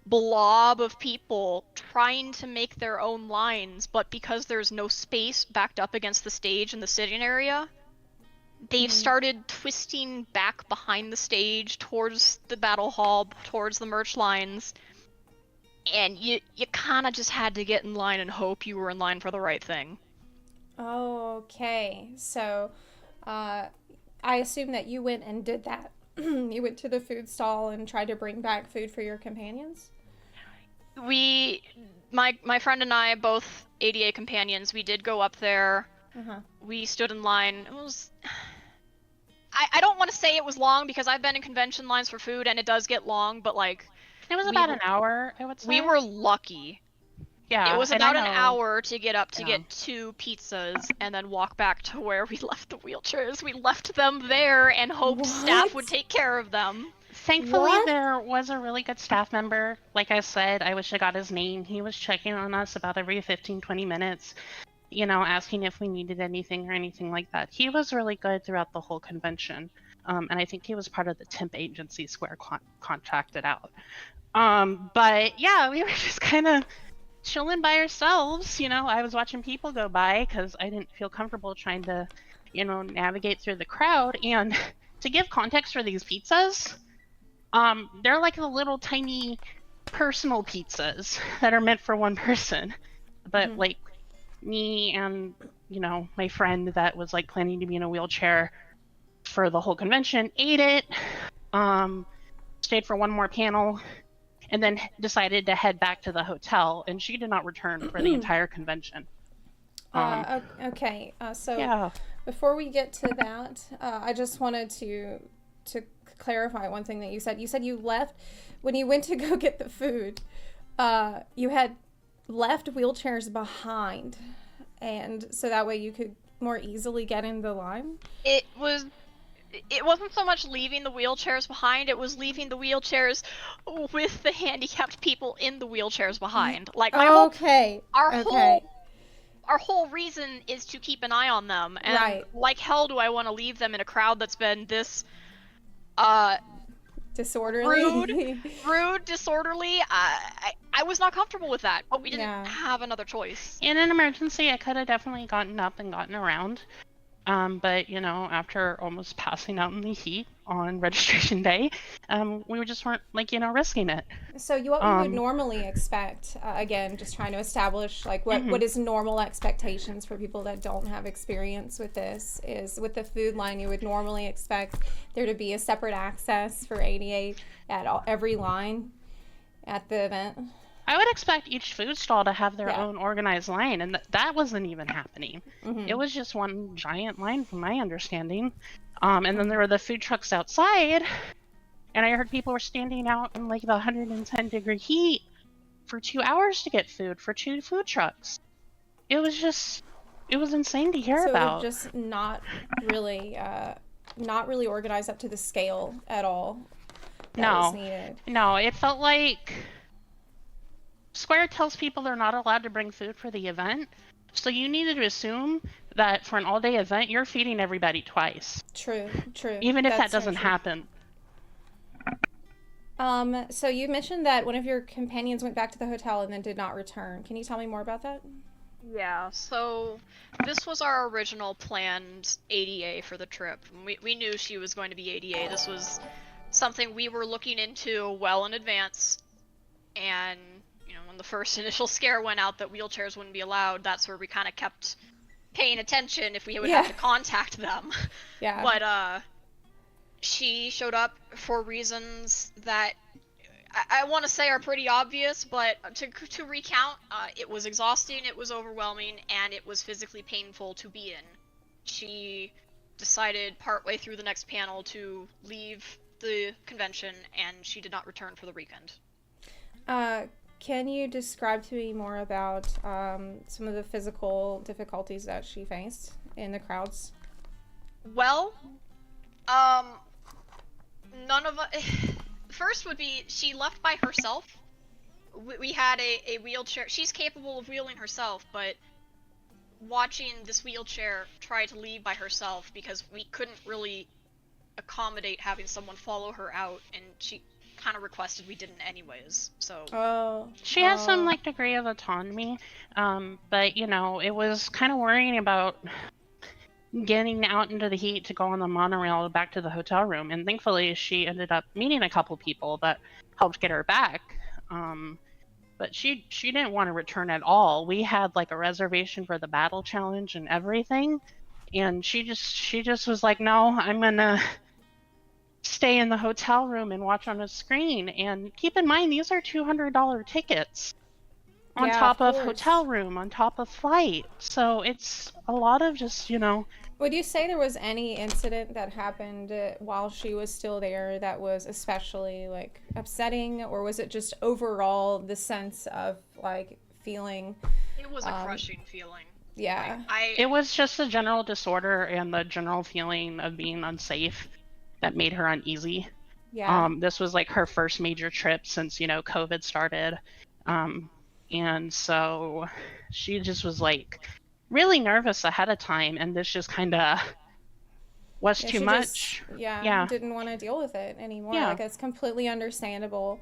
blob of people trying to make their own lines, but because there's no space backed up against the stage in the sitting area, they've started twisting back behind the stage towards the battle hall, towards the merch lines. And you kind of just had to get in line and hope you were in line for the right thing. Okay, so I assume that you went and did that. You went to the food stall and tried to bring back food for your companions? My friend and I, both ADA companions, we did go up there. We stood in line. It was... I don't want to say it was long, because I've been in convention lines for food and it does get long, but like... It was about an hour, I would say. We were lucky. Yeah, it was about an hour to get up to Yeah. get 2 pizzas and then walk back to where we left the wheelchairs. We left them there and hoped staff would take care of them. Thankfully, What? there was a really good staff member. Like I said, I wish I got his name. He was checking on us about every 15-20 minutes, asking if we needed anything or anything like that. He was really good throughout the whole convention. And I think he was part of the temp agency Square contracted out. But yeah, we were just kind of chilling by ourselves. I was watching people go by because I didn't feel comfortable trying to, navigate through the crowd. And to give context for these pizzas, they're like the little tiny personal pizzas that are meant for one person. But like me and, my friend that was like planning to be in a wheelchair for the whole convention ate it, stayed for one more panel, and then decided to head back to the hotel, and she did not return for the entire convention. Okay, so Yeah. before we get to that, I just wanted to clarify one thing that you said. You said you left, when you went to go get the food, you had left wheelchairs behind, and so that way you could more easily get in the line? It wasn't so much leaving the wheelchairs behind, it was leaving the wheelchairs with the handicapped people in the wheelchairs behind. Like our whole reason is to keep an eye on them, and like hell do I want to leave them in a crowd that's been this disorderly, rude, disorderly. I was not comfortable with that, but we didn't have another choice. In an emergency, I could have definitely gotten up and gotten around. But, after almost passing out in the heat on registration day, we just weren't, risking it. So what you would normally expect, again, just trying to establish, what is normal expectations for people that don't have experience with this, is with the food line, you would normally expect there to be a separate access for ADA at every line at the event. I would expect each food stall to have their own organized line, and that wasn't even happening. It was just one giant line, from my understanding. And then there were the food trucks outside, and I heard people were standing out in the 110-degree heat for 2 hours to get food for 2 food trucks. It was just it was insane to hear So it about. was just not really organized up to the scale at all that was needed. No, it felt like Square tells people they're not allowed to bring food for the event, so you needed to assume that for an all-day event, you're feeding everybody twice. True. Even if that That's so doesn't true. happen. So you mentioned that one of your companions went back to the hotel and then did not return. Can you tell me more about that? Yeah, so this was our original planned ADA for the trip. We knew she was going to be ADA. This was something we were looking into well in advance. And, when the first initial scare went out that wheelchairs wouldn't be allowed, that's where we kind of kept paying attention if we would have to contact them. Yeah. But, she showed up for reasons that I want to say are pretty obvious, but to recount, it was exhausting, it was overwhelming, and it was physically painful to be in. She decided partway through the next panel to leave the convention, and she did not return for the weekend. Can you describe to me more about some of the physical difficulties that she faced in the crowds? Well, none of us... First would be, she left by herself. We had a wheelchair. She's capable of wheeling herself, but watching this wheelchair try to leave by herself because we couldn't really accommodate having someone follow her out, and she kind of requested we didn't anyways, so... She has some, degree of autonomy, but, it was kind of worrying about getting out into the heat to go on the monorail back to the hotel room, and thankfully she ended up meeting a couple people that helped get her back, but she didn't want to return at all. We had a reservation for the battle challenge and everything, and she just was like, no, I'm gonna stay in the hotel room and watch on a screen. And keep in mind, these are $200 tickets on top of hotel room, on top of flight. So it's a lot of just, Would you say there was any incident that happened while she was still there that was especially upsetting, or was it just overall the sense of feeling? It was a crushing feeling. Yeah. It was just the general disorder and the general feeling of being unsafe that made her uneasy. Yeah. This was her first major trip since, COVID started. And so she just was really nervous ahead of time, and this just kind of was too much. Didn't want to deal with it anymore. Yeah. It's completely understandable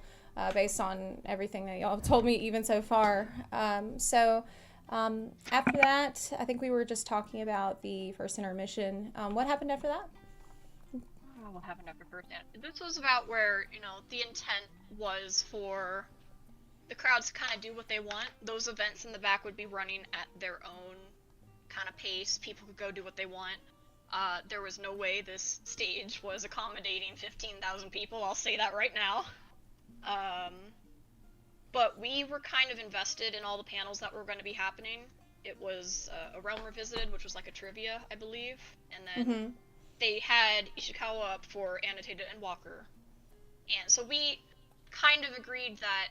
based on everything that y'all have told me even so far. So after that, I think we were just talking about the first intermission. What happened after that? What happened after first? This was about where, the intent was for the crowds to kind of do what they want. Those events in the back would be running at their own kind of pace. People could go do what they want. There was no way this stage was accommodating 15,000 people, I'll say that right now. But we were kind of invested in all the panels that were going to be happening. It was a Realm Revisited, which was a trivia, I believe, and then they had Ishikawa up for Annotated and Walker. And so we kind of agreed that,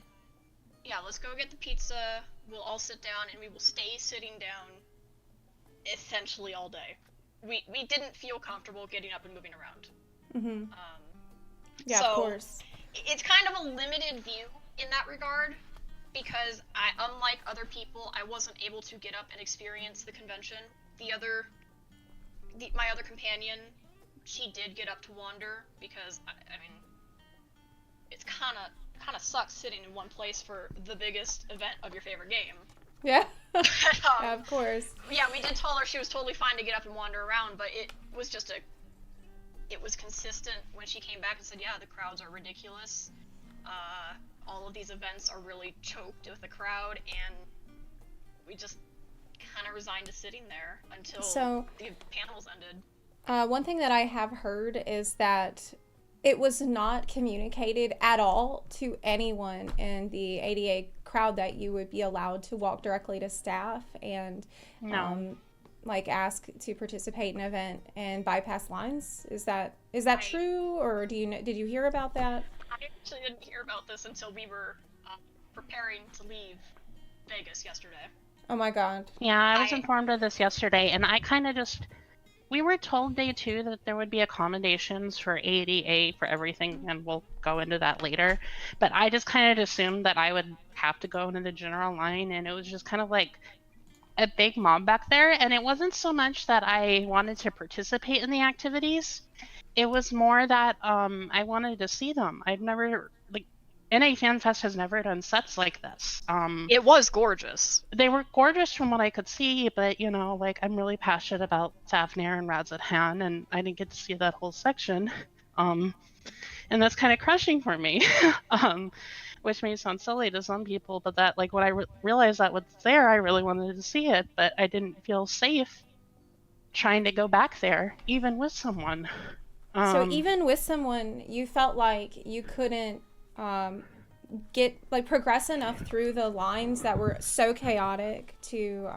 yeah, let's go get the pizza, we'll all sit down, and we will stay sitting down essentially all day. We didn't feel comfortable getting up and moving around. Of course. It's kind of a limited view in that regard, because unlike other people, I wasn't able to get up and experience the convention. My other companion, she did get up to wander, because, it's kind of sucks sitting in one place for the biggest event of your favorite game. Yeah. Yeah, of course. Yeah, we did tell her she was totally fine to get up and wander around, but it was just it was consistent when she came back and said, yeah, the crowds are ridiculous. All of these events are really choked with the crowd, and we just kind of resigned to sitting there until the panels ended. One thing that I have heard is that it was not communicated at all to anyone in the ADA crowd that you would be allowed to walk directly to staff and ask to participate in an event and bypass lines. Is that true, or did you hear about that? I actually didn't hear about this until we were preparing to leave Vegas yesterday. Oh my god. Yeah, I was informed of this yesterday, and I kind of just... We were told day 2 that there would be accommodations for ADA for everything, and we'll go into that later. But I just kind of assumed that I would have to go into the general line, and it was just kind of like a big mob back there. And it wasn't so much that I wanted to participate in the activities. It was more that I wanted to see them. I've never... NA FanFest has never done sets like this. It was gorgeous. They were gorgeous from what I could see, but I'm really passionate about Fafnir and Razathan, and I didn't get to see that whole section. And that's kind of crushing for me, which may sound silly to some people, but that when I realized that was there, I really wanted to see it, but I didn't feel safe trying to go back there, even with someone. So even with someone, you felt like you couldn't progress enough through the lines that were so chaotic to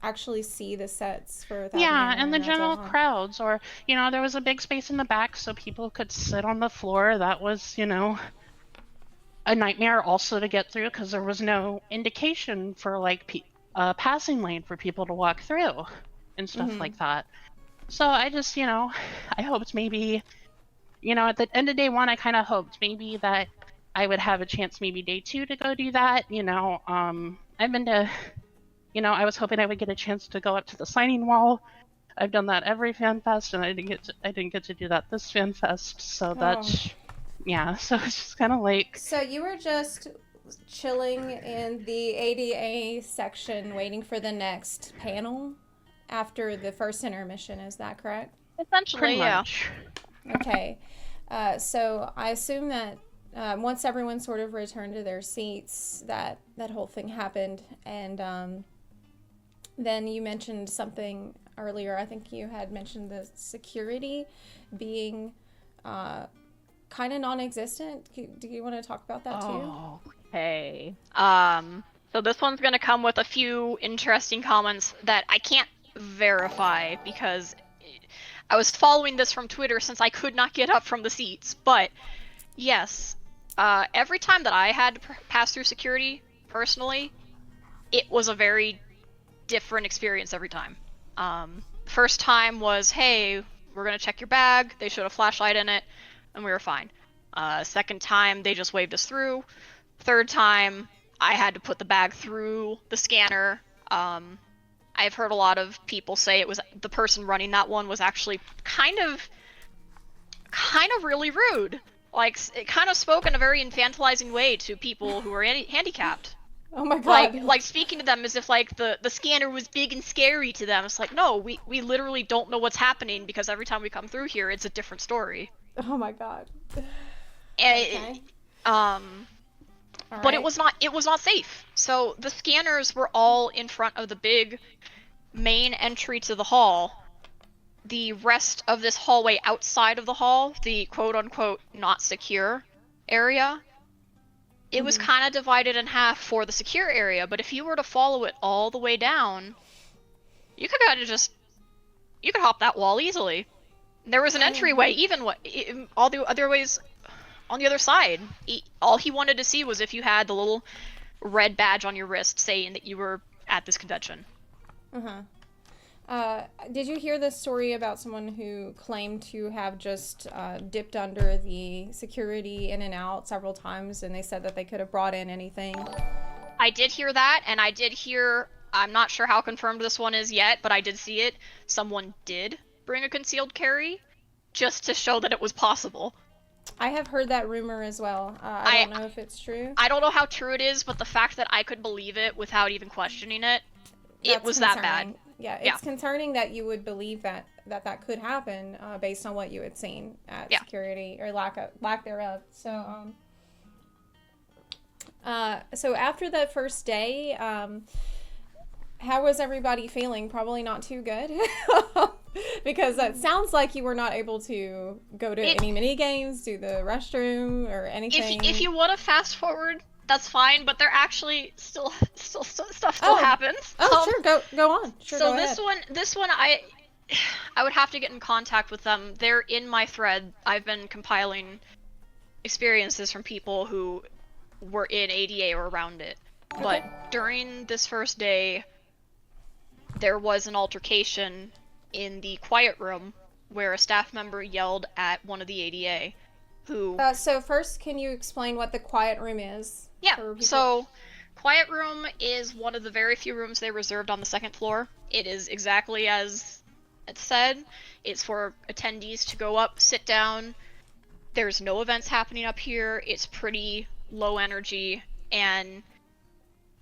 actually see the sets for that. Yeah, and the general crowds, or there was a big space in the back so people could sit on the floor. That was a nightmare also to get through because there was no indication for a passing lane for people to walk through and stuff like that. So I just I hoped maybe at the end of day 1 I kind of hoped maybe that I would have a chance maybe day 2 to go do that. I've been to, I was hoping I would get a chance to go up to the signing wall. I've done that every FanFest, and I didn't get to do that this FanFest. So that's, so it's just kind of like. So you were just chilling in the ADA section waiting for the next panel after the first intermission, is that correct? Essentially, yeah. Okay. So I assume that once everyone sort of returned to their seats, that whole thing happened. And then you mentioned something earlier. I think you had mentioned the security being kind of non-existent. Do you want to talk about that too? Okay. So this one's going to come with a few interesting comments that I can't verify because I was following this from Twitter since I could not get up from the seats. But yes, every time that I had to pass through security, personally, it was a very different experience every time. First time was, hey, we're going to check your bag. They showed a flashlight in it, and we were fine. Second time, they just waved us through. Third time, I had to put the bag through the scanner. I've heard a lot of people say it was the person running that one was actually kind of really rude. Like, it kind of spoke in a very infantilizing way to people who were handicapped. Oh my god. Like speaking to them as if like the scanner was big and scary to them. It's like, no, we literally don't know what's happening because every time we come through here, it's a different story. Oh my god. And but it was not safe. So the scanners were all in front of the big main entry to the hall. The rest of this hallway outside of the hall, the quote-unquote not secure area, it was kind of divided in half for the secure area, but if you were to follow it all the way down, you could hop that wall easily. There was an entryway, all the other ways on the other side. All he wanted to see was if you had the little red badge on your wrist saying that you were at this convention. Did you hear this story about someone who claimed to have just dipped under the security in and out several times, and they said that they could have brought in anything? I did hear that, and I did hear, I'm not sure how confirmed this one is yet, but I did see it. Someone did bring a concealed carry just to show that it was possible. I have heard that rumor as well. I don't know if it's true. I don't know how true it is, but the fact that I could believe it without even questioning it, it was concerning. that bad. Yeah, it's concerning that you would believe that could happen based on what you had seen at security or lack thereof. So, so after that first day, how was everybody feeling? Probably not too good, because it sounds like you were not able to go to any mini games, do the restroom, or anything. If you want to fast forward, that's fine, but there actually still stuff happens. Sure, go on. Sure, so go this one I would have to get in contact with them. They're in my thread. I've been compiling experiences from people who were in ADA or around it. Okay. But during this first day, there was an altercation in the quiet room where a staff member yelled at one of the ADA, who... So first, can you explain what the quiet room is? Yeah, so quiet room is one of the very few rooms they reserved on the second floor. It is exactly as it said. It's for attendees to go up, sit down. There's no events happening up here. It's pretty low energy, and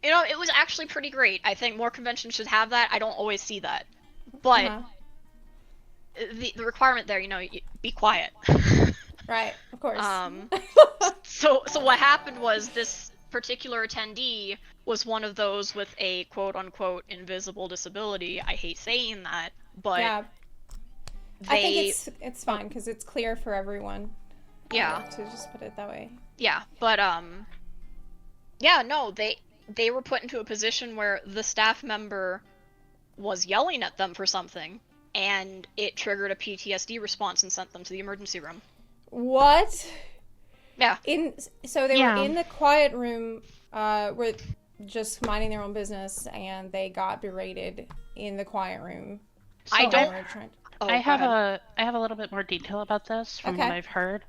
you know, it was actually pretty great. I think more conventions should have that. I don't always see that. But the requirement there, you know, be quiet. Right, of course. So what happened was this particular attendee was one of those with a quote-unquote invisible disability. I hate saying that, but yeah, I think it's fine because it's clear for everyone. Yeah, to just put it that way. Yeah, but yeah, no, they were put into a position where the staff member was yelling at them for something, and it triggered a PTSD response and sent them to the emergency room. What? Yeah. So they were in the quiet room, were just minding their own business, and they got berated in the quiet room. So I don't. I have a little bit more detail about this from what I've heard.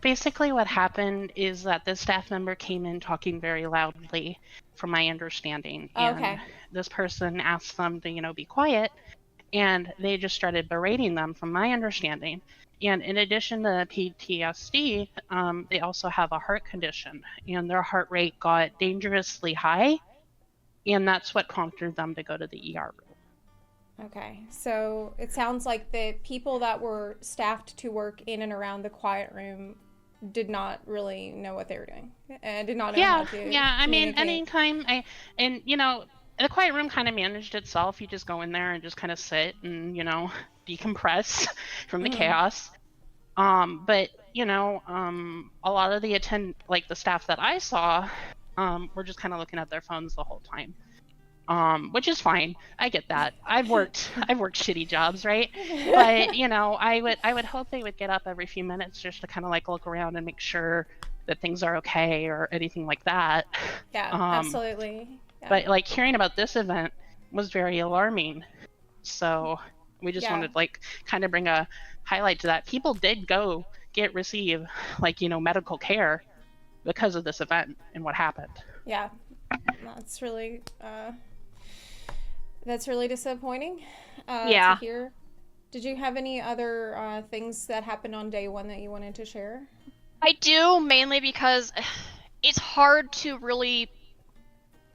Basically, what happened is that this staff member came in talking very loudly, from my understanding, and this person asked them to, you know, be quiet, and they just started berating them, from my understanding. And in addition to PTSD, they also have a heart condition, and their heart rate got dangerously high, and that's what prompted them to go to the ER room. Okay, so it sounds like the people that were staffed to work in and around the quiet room did not really know what they were doing, and did not know how to I mean, anytime you know, the quiet room kind of managed itself. You just go in there and just kind of sit and, you know, decompress from the chaos. But you know, a lot of the the staff that I saw, were just kind of looking at their phones the whole time. Which is fine. I get that. I've worked shitty jobs, right? But you know, I would hope they would get up every few minutes just to kind of like look around and make sure that things are okay or anything like that. Yeah, absolutely. Yeah. But like hearing about this event was very alarming. So we just wanted to like kind of bring a highlight to that. People did go receive like, you know, medical care because of this event and what happened. Yeah, that's really disappointing to hear. Did you have any other things that happened on day one that you wanted to share? I do, mainly because it's hard to really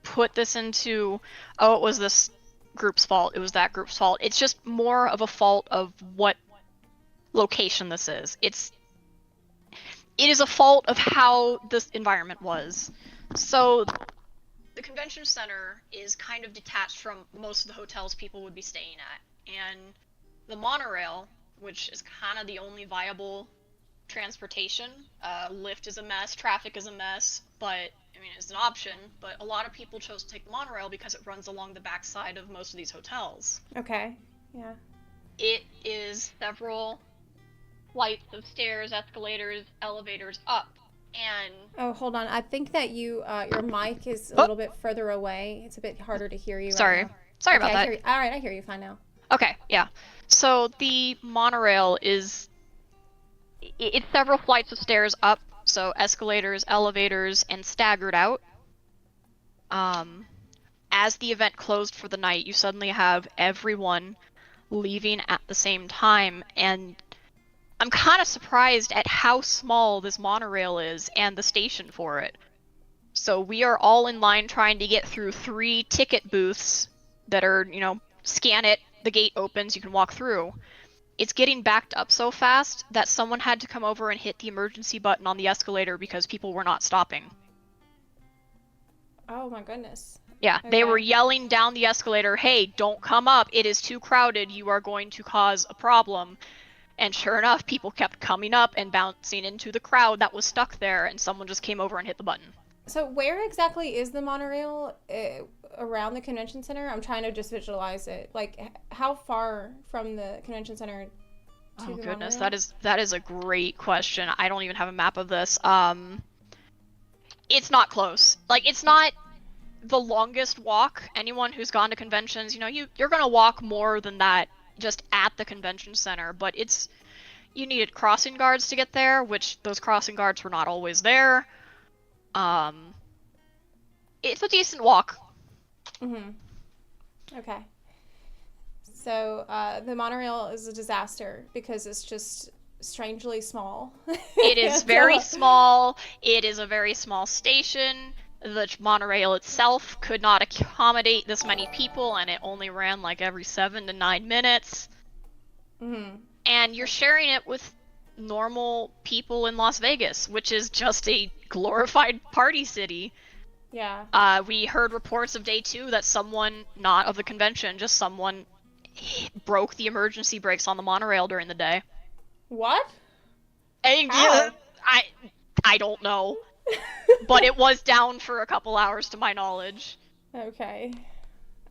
put this into, oh, it was this group's fault, it was that group's fault. It's just more of a fault of what location this is. It is a fault of how this environment was. So the convention center is kind of detached from most of the hotels people would be staying at, and the monorail, which is kind of the only viable transportation, Lyft is a mess, traffic is a mess, but I mean, it's an option, but a lot of people chose to take the monorail because it runs along the backside of most of these hotels. Okay, yeah. It is several flights of stairs, escalators, elevators up, and... Oh, hold on. I think that your mic is a little bit further away. It's a bit harder to hear you. Sorry. Right now. Sorry about that. All right, I hear you fine now. Okay, yeah. So the monorail is... It's several flights of stairs up, so escalators, elevators, and staggered out. As the event closed for the night, you suddenly have everyone leaving at the same time, and I'm kind of surprised at how small this monorail is and the station for it. So we are all in line trying to get through 3 ticket booths that are, you know, scan it, the gate opens, you can walk through. It's getting backed up so fast that someone had to come over and hit the emergency button on the escalator because people were not stopping. Oh my goodness. Yeah, okay. They were yelling down the escalator, hey, don't come up, it is too crowded, you are going to cause a problem. And sure enough, people kept coming up and bouncing into the crowd that was stuck there, and someone just came over and hit the button. So where exactly is the monorail around the convention center? I'm trying to just visualize it. Like, how far from the convention center to the goodness, monorail? that is a great question. I don't even have a map of this. It's not close. Like, it's not the longest walk. Anyone who's gone to conventions, you're gonna walk more than that just at the convention center, but you needed crossing guards to get there, which those crossing guards were not always there. It's a decent walk. Okay. So the monorail is a disaster because it's just strangely small. It is very small. It is a very small station. The monorail itself could not accommodate this many people, and it only ran like every 7 to 9 minutes. And you're sharing it with normal people in Las Vegas, which is just a glorified party city. Yeah. We heard reports of day 2 that someone, not of the convention, just someone broke the emergency brakes on the monorail during the day. What? I don't know. But it was down for a couple hours to my knowledge. Okay.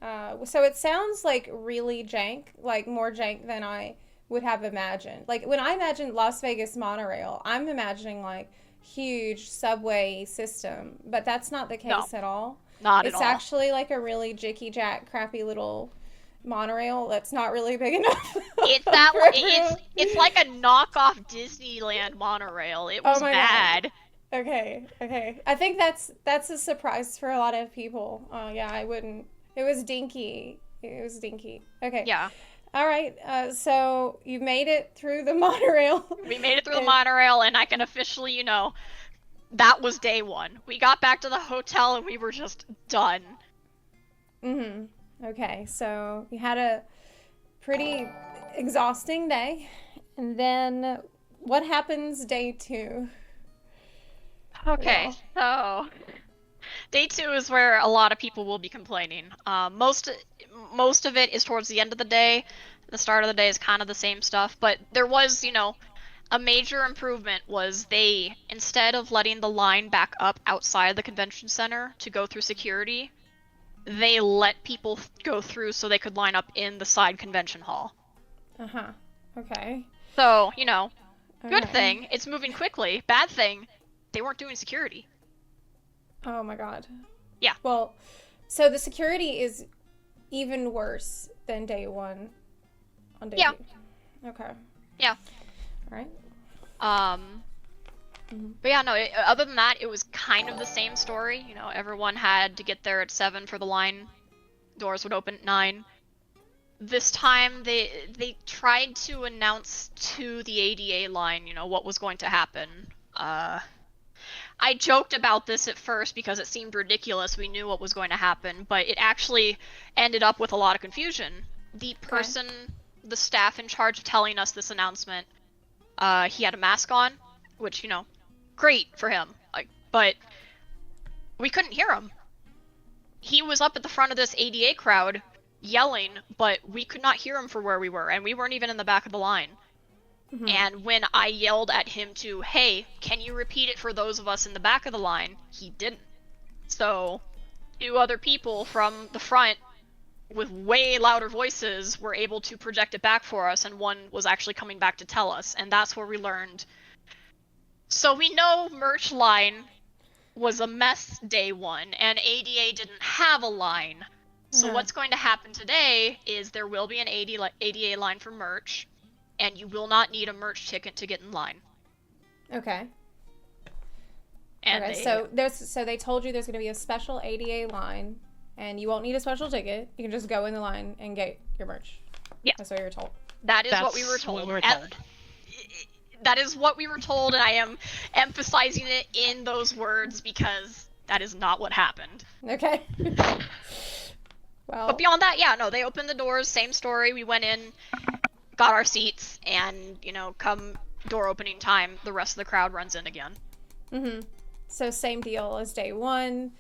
So it sounds like really jank, like more jank than I would have imagined. Like when I imagine Las Vegas monorail, I'm imagining like huge subway system, but that's not the case at all. Not at all. It's actually like a really jicky jack, crappy little monorail that's not really big enough. It's like a knockoff Disneyland monorail. It was bad. God. Okay. I think that's a surprise for a lot of people. Yeah, I wouldn't. It was dinky. Okay. Yeah. All right. So you made it through the monorail. We made it through the monorail, and I can officially, that was day 1. We got back to the hotel, and we were just done. Okay. So you had a pretty exhausting day, and then what happens day 2? Okay, so day 2 is where a lot of people will be complaining. Most of it is towards the end of the day. The start of the day is kind of the same stuff, but there was, a major improvement was they, instead of letting the line back up outside the convention center to go through security, they let people go through so they could line up in the side convention hall. Okay. So, good thing, it's moving quickly. Bad thing, they weren't doing security. Oh my god. Yeah. Well, so the security is even worse than day 1 on day 2. Okay. Yeah. All right. But yeah, no, other than that, it was kind of the same story. Everyone had to get there at 7 for the line. Doors would open at 9. This time, they tried to announce to the ADA line, what was going to happen. I joked about this at first because it seemed ridiculous. We knew what was going to happen, but it actually ended up with a lot of confusion. The person, the staff in charge of telling us this announcement, he had a mask on, which, great for him. But we couldn't hear him. He was up at the front of this ADA crowd yelling, but we could not hear him for where we were, and we weren't even in the back of the line. And when I yelled at him to, hey, can you repeat it for those of us in the back of the line, he didn't. So 2 other people from the front with way louder voices were able to project it back for us, and one was actually coming back to tell us, and that's where we learned. So we know merch line was a mess day 1, and ADA didn't have a line. So what's going to happen today is there will be an ADA line for merch, and you will not need a merch ticket to get in line. Okay. And so they told you there's going to be a special ADA line, and you won't need a special ticket. You can just go in the line and get your merch. Yeah. That's what you were told. That's what we were told. That is what we were told, and I am emphasizing it in those words because that is not what happened. Okay. Well. But beyond that, yeah, no, they opened the doors, same story. We went in, got our seats, and, come door opening time, the rest of the crowd runs in again. So same deal as day 1,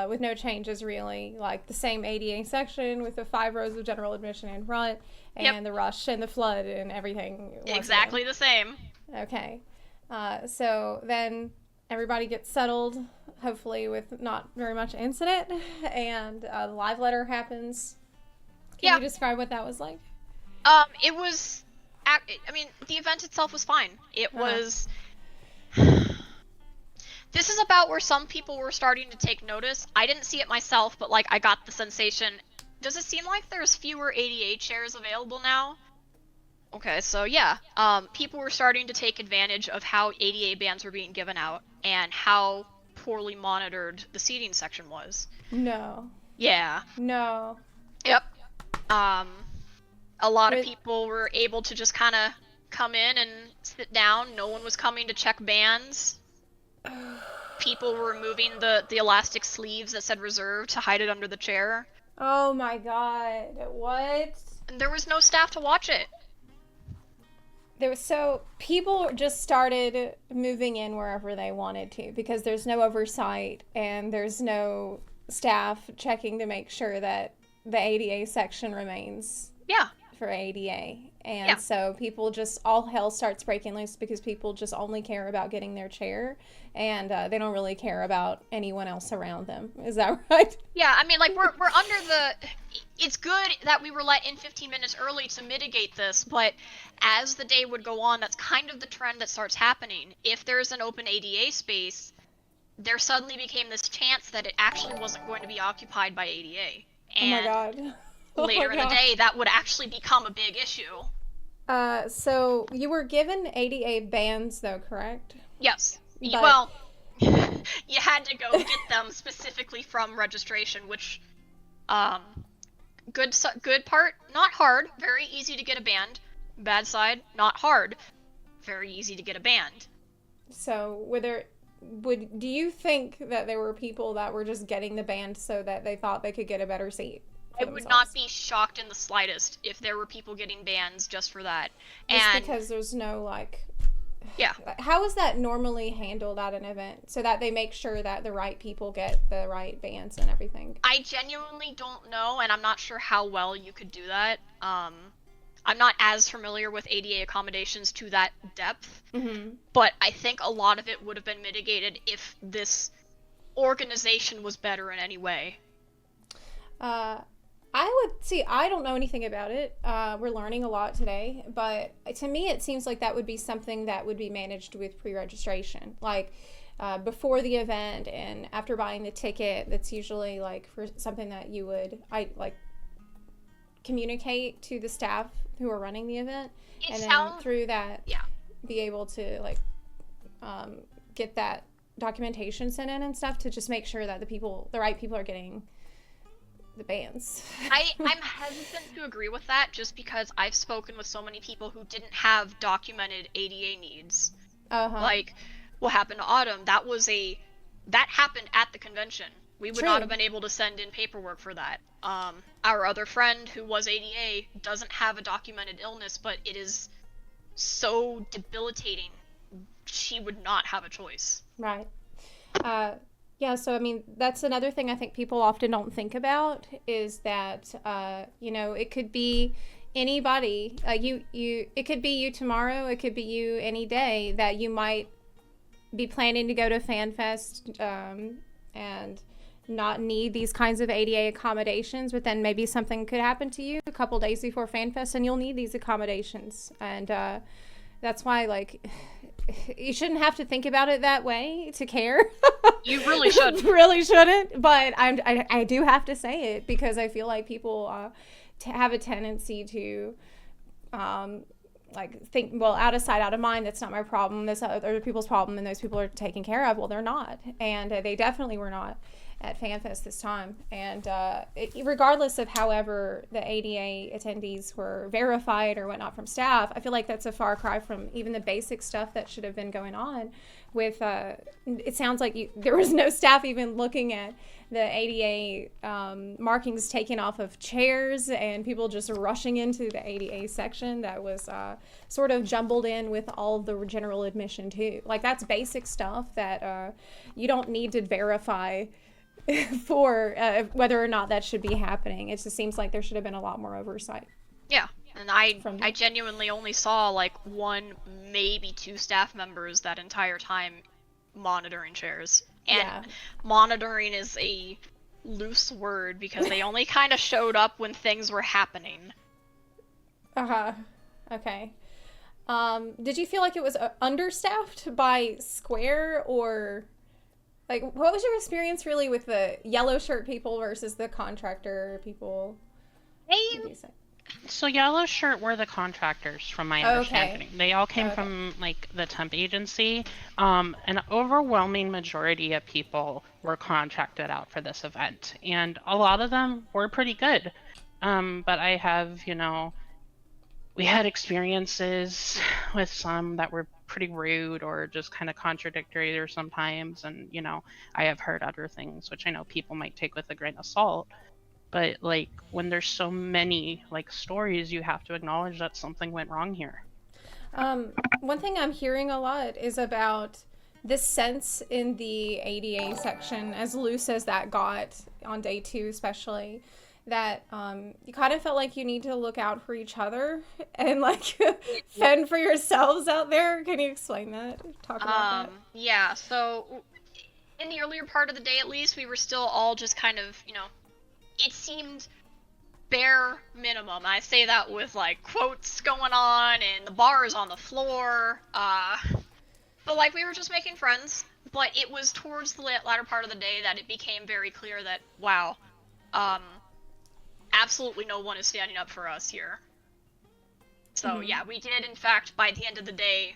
with no changes really, like the same ADA section with the 5 rows of general admission in front, and the rush and the flood and everything. Exactly the same. Okay. So then everybody gets settled, hopefully with not very much incident, and the live letter happens. Can you describe what that was like? It was, the event itself was fine. It was, This is about where some people were starting to take notice. I didn't see it myself, but like I got the sensation. Does it seem like there's fewer ADA chairs available now? Okay, so yeah, people were starting to take advantage of how ADA bans were being given out and how poorly monitored the seating section was. No. Yeah. No. Yep. A lot of people were able to just kind of come in and sit down. No one was coming to check bans. People were removing the elastic sleeves that said reserved to hide it under the chair. Oh my god. What? And there was no staff to watch it. People just started moving in wherever they wanted to because there's no oversight and there's no staff checking to make sure that the ADA section remains for ADA. And so people just, all hell starts breaking loose because people just only care about getting their chair and they don't really care about anyone else around them. Is that right? Yeah, I mean, like, we're under the... It's good that we were let in 15 minutes early to mitigate this, but as the day would go on, that's kind of the trend that starts happening. If there's an open ADA space, there suddenly became this chance that it actually wasn't going to be occupied by ADA. And oh my god. Later in the day, that would actually become a big issue. So you were given ADA bans, though, correct? Yes. Well, you had to go get them specifically from registration, which, good part, not hard, very easy to get a band. Bad side, not hard, very easy to get a band. So, do you think that there were people that were just getting the band so that they thought they could get a better seat? I would not be shocked in the slightest if there were people getting bans just for that. Just because there's no, like... Yeah. How is that normally handled at an event so that they make sure that the right people get the right bands and everything? I genuinely don't know, and I'm not sure how well you could do that. I'm not as familiar with ADA accommodations to that depth, but I think a lot of it would have been mitigated if this organization was better in any way. I don't know anything about it. We're learning a lot today, but to me it seems like that would be something that would be managed with pre-registration. Like before the event and after buying the ticket, that's usually like for something that you would communicate to the staff who are running the event. Then through that be able to get that documentation sent in and stuff to just make sure that the right people are getting the bands. I'm hesitant to agree with that just because I've spoken with so many people who didn't have documented ADA needs. Like what happened to Autumn, that happened at the convention. We would not have been able to send in paperwork for that. Our other friend who was ADA doesn't have a documented illness, but it is so debilitating she would not have a choice. Right. Yeah, so I mean, that's another thing I think people often don't think about is that, it could be anybody. It could be you tomorrow. It could be you any day that you might be planning to go to Fanfest and not need these kinds of ADA accommodations, but then maybe something could happen to you a couple days before Fanfest and you'll need these accommodations. And that's why, like... You shouldn't have to think about it that way to care. You really shouldn't. Really shouldn't. But I do have to say it because I feel like people have a tendency to think, well, out of sight, out of mind. That's not my problem. That's other people's problem, and those people are taken care of. Well, they're not, and they definitely were not at FanFest this time. And regardless of however the ADA attendees were verified or whatnot from staff, I feel like that's a far cry from even the basic stuff that should have been going on with, it sounds like there was no staff even looking at the ADA markings taken off of chairs and people just rushing into the ADA section that was sort of jumbled in with all of the general admission too. Like that's basic stuff that you don't need to verify for whether or not that should be happening. It just seems like there should have been a lot more oversight. Yeah, and I genuinely only saw like one, maybe two staff members that entire time monitoring chairs. And monitoring is a loose word because they only kind of showed up when things were happening. Okay. Did you feel like it was understaffed by Square or Like, what was your experience really with the yellow shirt people versus the contractor people? Would you say? So Yellow Shirt were the contractors, from my understanding. They all came from like the temp agency. An overwhelming majority of people were contracted out for this event, and a lot of them were pretty good. But I have, we had experiences with some that were pretty rude or just kind of contradictory or sometimes, and I have heard other things which I know people might take with a grain of salt. But like when there's so many like stories, you have to acknowledge that something went wrong here. One thing I'm hearing a lot is about this sense in the ADA section, as loose as that got on day 2 especially, that you kind of felt like you need to look out for each other and like fend for yourselves out there. Can you explain that? Talk about that. Yeah, so in the earlier part of the day at least, we were still all just kind of, it seemed bare minimum. I say that with like quotes going on and the bars on the floor. But like we were just making friends. But it was towards the latter part of the day that it became very clear that, wow, absolutely no one is standing up for us here. So yeah, we did in fact, by the end of the day,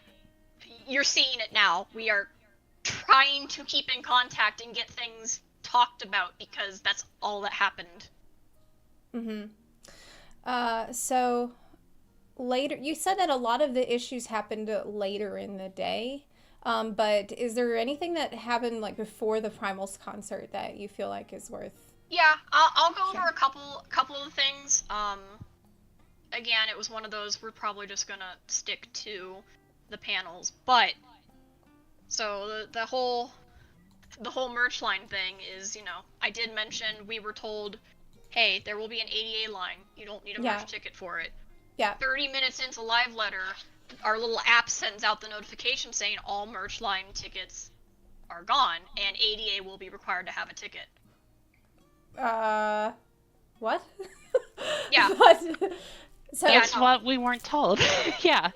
you're seeing it now, we are trying to keep in contact and get things talked about because that's all that happened. So later, you said that a lot of the issues happened later in the day, but is there anything that happened like before the Primals concert that you feel like is worth? Yeah, I'll go over a couple of things. Again, it was one of those we're probably just gonna stick to the panels, but so the whole merch line thing is, I did mention we were told, hey, there will be an ADA line. You don't need a merch ticket for it. Yeah. 30 minutes into live letter, our little app sends out the notification saying all merch line tickets are gone and ADA will be required to have a ticket. What? Yeah. So that's what we weren't told. Yeah.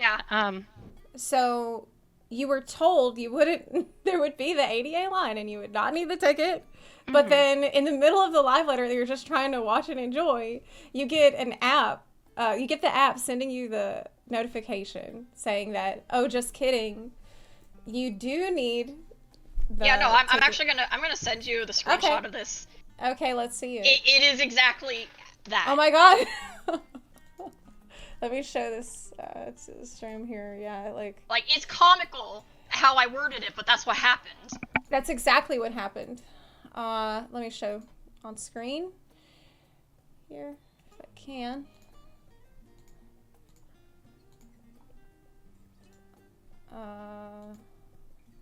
So you were told there would be the ADA line and you would not need the ticket. But then in the middle of the live letter that you're just trying to watch and enjoy, you get an app. You get the app sending you the notification saying that, oh, just kidding. You do need the I'm actually gonna send you the screenshot of this. Okay, let's see it. It is exactly that. Oh my god. Let me show this to the stream here. Yeah, like it's comical how I worded it, but that's what happened. That's exactly what happened. Let me show on screen here if I can.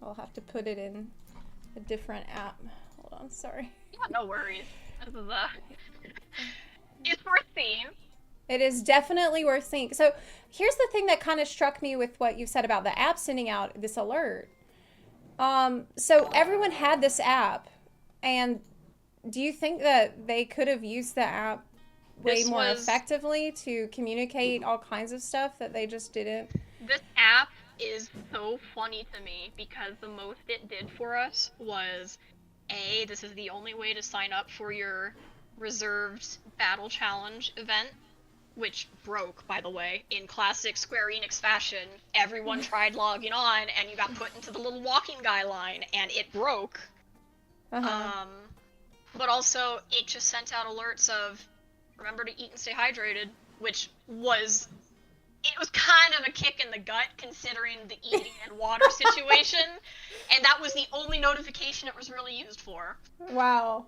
I'll have to put it in a different app. Hold on, sorry. Yeah, no worries. This is it's worth seeing. It is definitely worth seeing. So here's the thing that kind of struck me with what you said about the app sending out this alert. So everyone had this app, and do you think that they could have used the app way more effectively to communicate all kinds of stuff that they just didn't? This app is so funny to me because the most it did for us was, this is the only way to sign up for your reserved battle challenge event, which broke, by the way, in classic Square Enix fashion. Everyone tried logging on, and you got put into the little walking guy line, and it broke. But also, it just sent out alerts of, remember to eat and stay hydrated, which was, it was kind of a kick in the gut, considering the eating and water situation, and that was the only notification it was really used for. Wow.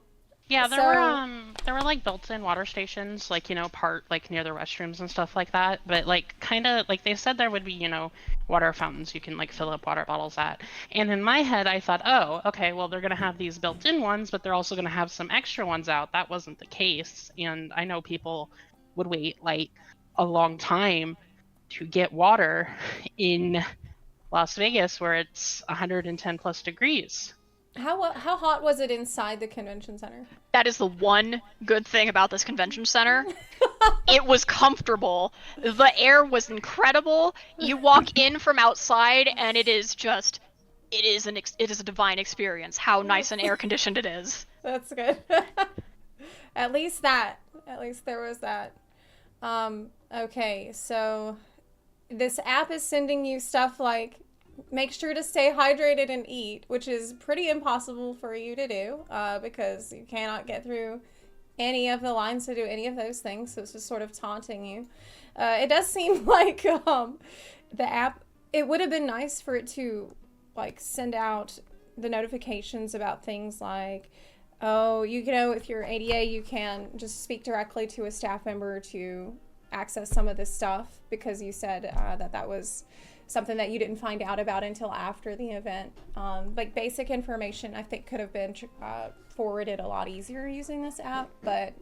Yeah, there were like built-in water stations, like, part like near the restrooms and stuff like that. But like kind of like they said there would be, water fountains you can like fill up water bottles at. And in my head I thought, oh, okay, well they're gonna have these built-in ones, but they're also gonna have some extra ones out. That wasn't the case, and I know people would wait like a long time to get water in Las Vegas where it's 110 plus degrees. How hot was it inside the convention center? That is the one good thing about this convention center. It was comfortable. The air was incredible. You walk in from outside and it is just it is it is a divine experience. How nice and air conditioned it is. That's good. At least there was that. Okay, so this app is sending you stuff like make sure to stay hydrated and eat, which is pretty impossible for you to do because you cannot get through any of the lines to do any of those things. So it's just sort of taunting you. It does seem like the app, it would have been nice for it to like send out the notifications about things like, oh, you know, if you're ADA, you can just speak directly to a staff member to access some of this stuff, because you said that was something that you didn't find out about until after the event. Like basic information, I think could have been forwarded a lot easier using this app, but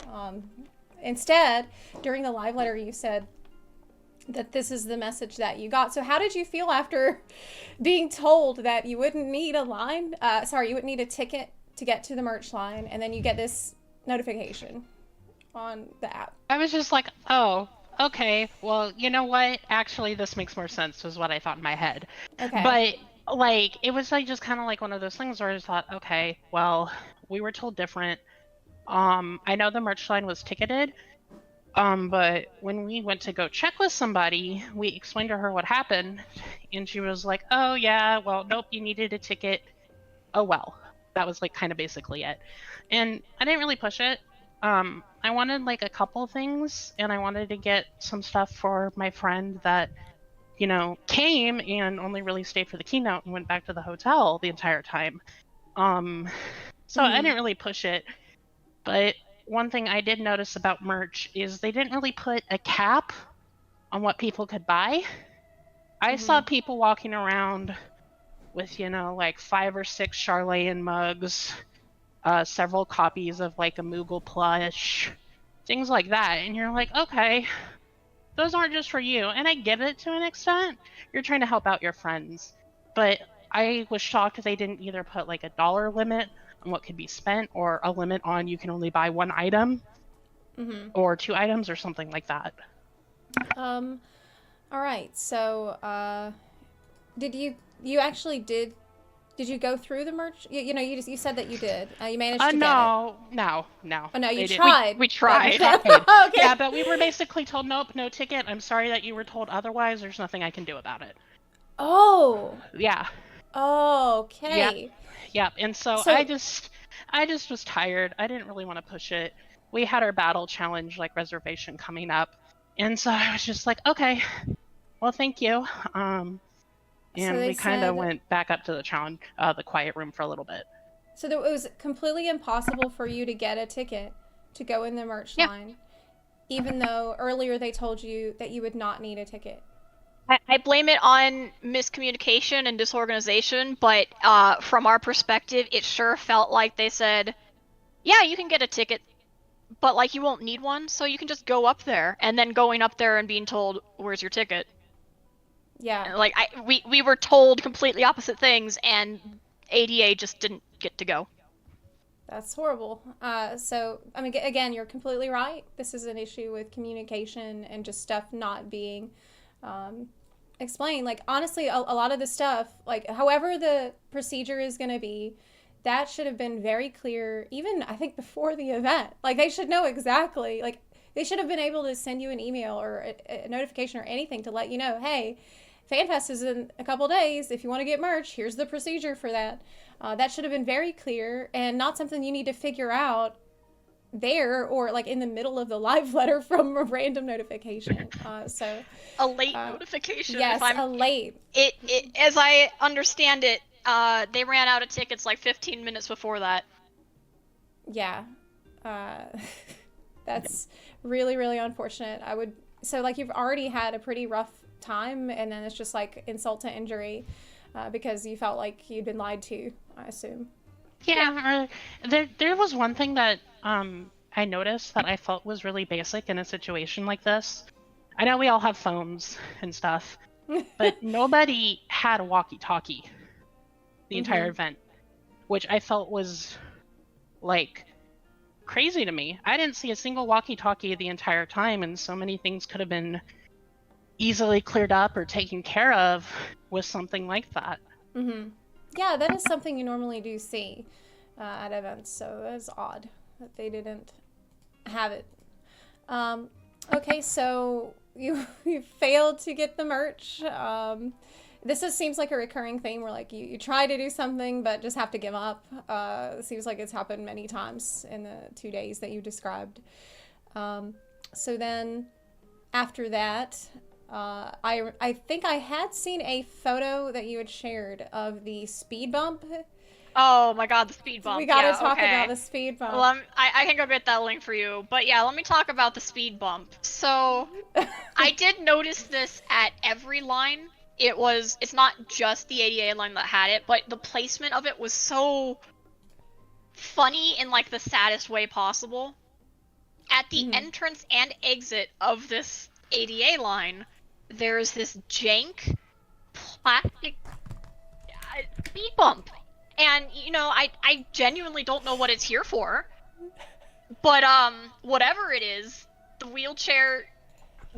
instead, during the live letter, you said that this is the message that you got. So how did you feel after being told that you wouldn't need you wouldn't need a ticket to get to the merch line, and then you get this notification on the app? I was just like, oh, okay, well, you know what? Actually, this makes more sense, was what I thought in my head. Okay. But, like, it was like just kind of like one of those things where I just thought, okay, well, we were told different. I know the merch line was ticketed, but when we went to go check with somebody, we explained to her what happened, and she was like, oh, yeah, well, nope, you needed a ticket. Oh, well. That was, like, kind of basically it. And I didn't really push it. I wanted, like, a couple things, and I wanted to get some stuff for my friend that, you know, came and only really stayed for the keynote and went back to the hotel the entire time. So I didn't really push it. But one thing I did notice about merch is they didn't really put a cap on what people could buy. I saw people walking around with, you know, like 5 or 6 Charlatan mugs, several copies of like a Moogle plush, things like that. And you're like, okay, those aren't just for you. And I get it to an extent. You're trying to help out your friends. But I was shocked they didn't either put like a dollar limit on what could be spent, or a limit on you can only buy 1 item or 2 items or something like that. All right. So, did you go through the merch? You said that you did. You managed to get it. No. Oh, no, you They tried. We tried. Okay. Yeah, but we were basically told, nope, no ticket. I'm sorry that you were told otherwise. There's nothing I can do about it. Oh. Yeah. Okay. Yep. And so I just was tired. I didn't really want to push it. We had our battle challenge, like, reservation coming up. And so I was just like, okay, well, thank you. And we kind of went back up to the challenge, the quiet room for a little bit. So it was completely impossible for you to get a ticket to go in the merch line, even though earlier they told you that you would not need a ticket. I blame it on miscommunication and disorganization, but from our perspective, it sure felt like they said, yeah, you can get a ticket, but like you won't need one, so you can just go up there, and then going up there and being told, where's your ticket? Yeah. Like, we were told completely opposite things, and ADA just didn't get to go. That's horrible. So, I mean, again, you're completely right. This is an issue with communication and just stuff not being explained. Like, honestly, a lot of the stuff, like, however the procedure is going to be, that should have been very clear, even, I think, before the event. Like, they should know exactly. Like, they should have been able to send you an email or a notification or anything to let you know, hey, Fanfest is in a couple days. If you want to get merch, here's the procedure for that. That should have been very clear and not something you need to figure out there or like in the middle of the live letter from a random notification. So a late notification. Yes, a late. It as I understand it, they ran out of tickets like 15 minutes before that. Yeah, that's really, really unfortunate. So like you've already had a pretty rough time, and then it's just like insult to injury because you felt like you'd been lied to, I assume. Yeah, there was one thing that I noticed that I felt was really basic in a situation like this. I know we all have phones and stuff, but nobody had a walkie-talkie the entire event, which I felt was like crazy to me. I didn't see a single walkie-talkie the entire time, and so many things could have been easily cleared up or taken care of with something like that. Yeah, that is something you normally do see at events, so that is odd that they didn't have it. Okay, so you failed to get the merch. Seems like a recurring theme where like you try to do something but just have to give up. It seems like it's happened many times in the 2 days that you described. So then after that, I think I had seen a photo that you had shared of the speed bump. Oh my god, the speed bump. We gotta Yeah, talk okay. about the speed bump. Well, I can go get that link for you. But yeah, let me talk about the speed bump. So, I did notice this at every line. It's not just the ADA line that had it, but the placement of it was so funny in like the saddest way possible. At the entrance and exit of this ADA line, there's this jank plastic speed bump. And, you know, I genuinely don't know what it's here for. But, whatever it is, the wheelchair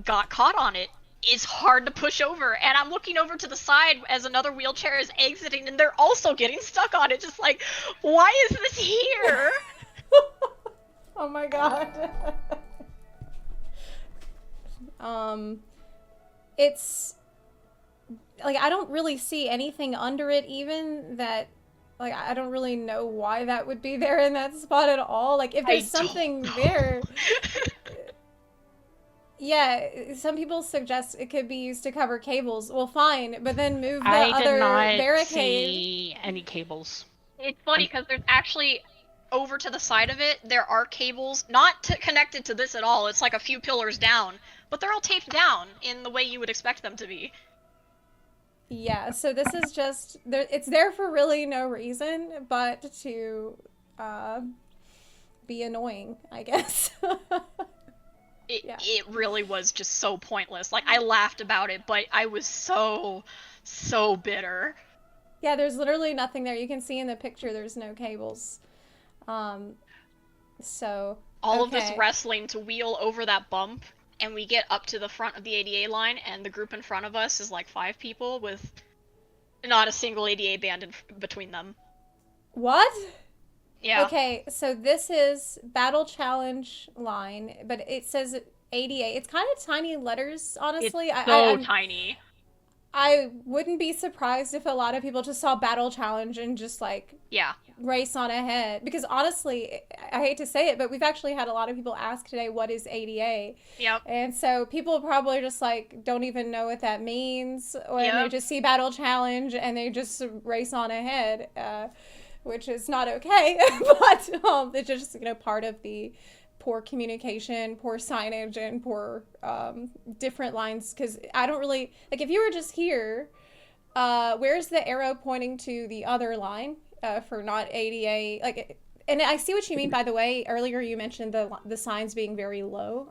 got caught on it. It's hard to push over. And I'm looking over to the side as another wheelchair is exiting, and they're also getting stuck on it. Just like, why is this here? Oh my god. It's like I don't really see anything under it even that like I don't really know why that would be there in that spot at all. Like if there's something there. Yeah, some people suggest it could be used to cover cables. Well, fine, but then move the other barricade. See any cables. It's funny because there's actually over to the side of it, there are cables not connected to this at all. It's like a few pillars down, but they're all taped down in the way you would expect them to be. Yeah, so this is just it's there for really no reason but to be annoying, I guess. It really was just so pointless. Like, I laughed about it, but I was so bitter. Yeah, there's literally nothing there. You can see in the picture there's no cables. So all of this wrestling to wheel over that bump, and we get up to the front of the ADA line, and the group in front of us is like 5 people with not a single ADA band between them. What? Yeah. Okay, so this is Battle Challenge line, but it says ADA. It's kind of tiny letters, honestly. It's so tiny. I wouldn't be surprised if a lot of people just saw Battle Challenge and just like race on ahead. Because honestly, I hate to say it, but we've actually had a lot of people ask today, what is ADA? Yep. And so people probably just like don't even know what that means. When they just see Battle Challenge and they just race on ahead, which is not okay. But it's just, you know, part of the poor communication, poor signage, and poor different lines. Because I don't really like if you were just here, where's the arrow pointing to the other line for not ADA? Like, and I see what you mean. By the way, earlier you mentioned the signs being very low,